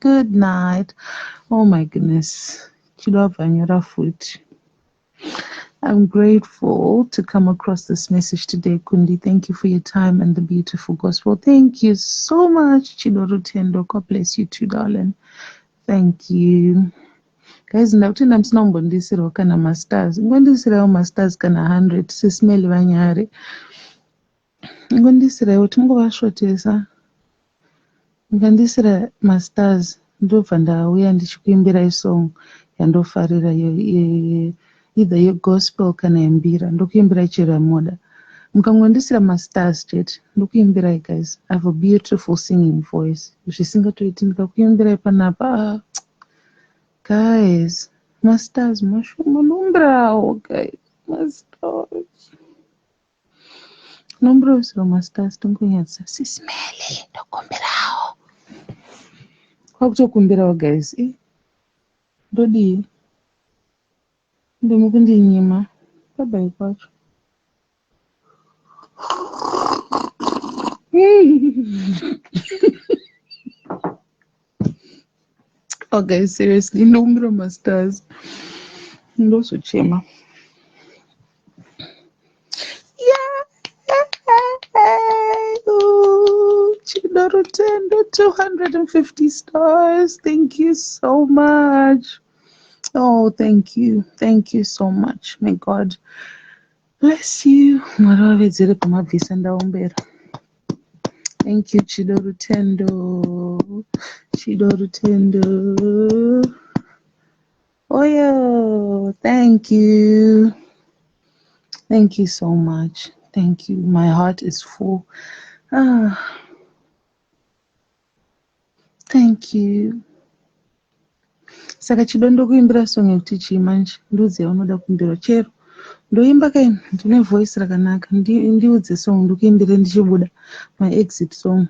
Good night. Oh my goodness. I'm grateful to come across this message today, Kundi. Thank you for your time and the beautiful gospel. Thank you so much, Chidoro Tendo. God bless you too, darling. Thank you. Guys, ndakutenda musina kumbondisirawo kana masters. Ngondisirawo masters kana 100 sisimeli vanyare. Ngondisirawo tingovasvotesa. Ngandisira masters ndobva ndauya ndichikuimbira isong yandofarira either yegospel kana yembira. Ndokuimbira chero yamoda. Mukangondisira masters chete ndokuimbirai, guys. I have a beautiful singing voice. Zvisingatoiti ndikakuimbirai panapa. Guys, masters, munombrawo, guys. Masters. Nombrovisiro masters, tongonyatsa. Sisimele, ndokumbirawo. Kwakutokumbirawo, guys. Ndodii. Ndomukundinyima. Bye-bye kwacho. Oh, guys, seriously, nombro masters. Ndozochema. Chidoro Tendo, 250 stars. Thank you so much. Oh, thank you. Thank you so much. May God bless you. Thank you, Chidoro Tendo. Chidoro Tendo. Oh, yeah. Thank you. Thank you so much. Thank you. My heart is full. Ah, thank you. Saka chido ndokuimbira song yekuti chii manje ndiudze unoda kuimbira chero ndoimba kai ndine voice rakanaka ndiudze song ndikuimbire ndichibuda my exit song.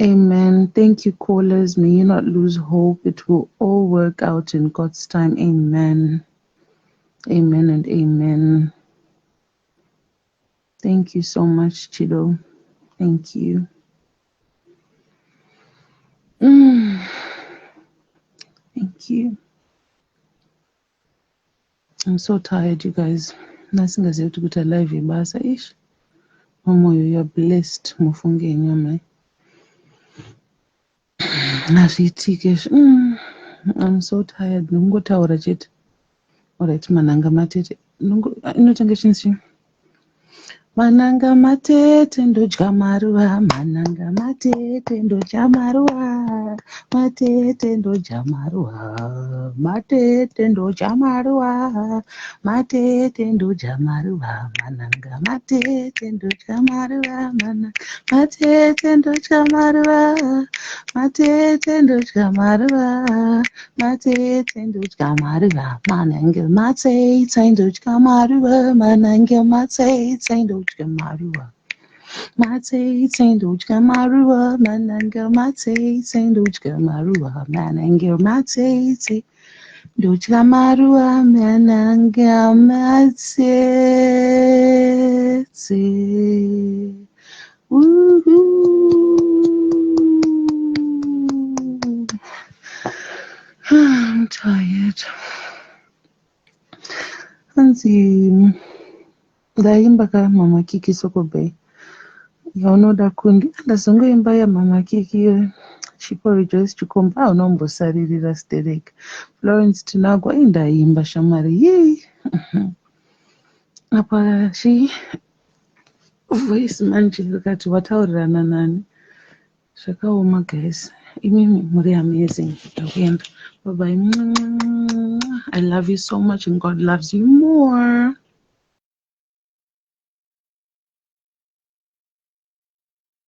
Amen. Thank you, callers. May you not lose hope. It will all work out in God's time. Amen. Amen and amen. Thank you so much, Chido. Thank you. Thank you. I'm so tired, you guys. Nothing as to put a live ibasa ish. Momo, you are blessed. Mufunge nyama. I'm so tired. Nungo taura chete. Alright, mananga matete. Nungo inotanga chinsi. Mananga matete ndodya maruva, mananga matete ndodya maruva, matete ndodya maruva, matete ndodya maruva, matete ndodya maruva, mananga matete ndodya maruva, matete ndodya maruva, matete ndodya maruva, matete ndodya maruva, mananga matete ndodya maruva, mananga matete ndodya maruva. Matete ndodya maruva, mananga matete ndodya maruva, mananga matete ndodya maruva, mananga matete. I'm tired. Hansi ndaimba ka Mama Kiki Sokobay. Yaunoda kundi ndazongoimba ya Mama Kiki Chipo Rejoice Chikomba unombosaririra Sterek. Florence Tinagwa indaimba shamari yii. Apa shi voice manje rikati wataurirana nani. Zvakaoma guys. Imimi muri amazing. Bye bye. I love you so much and God loves you more.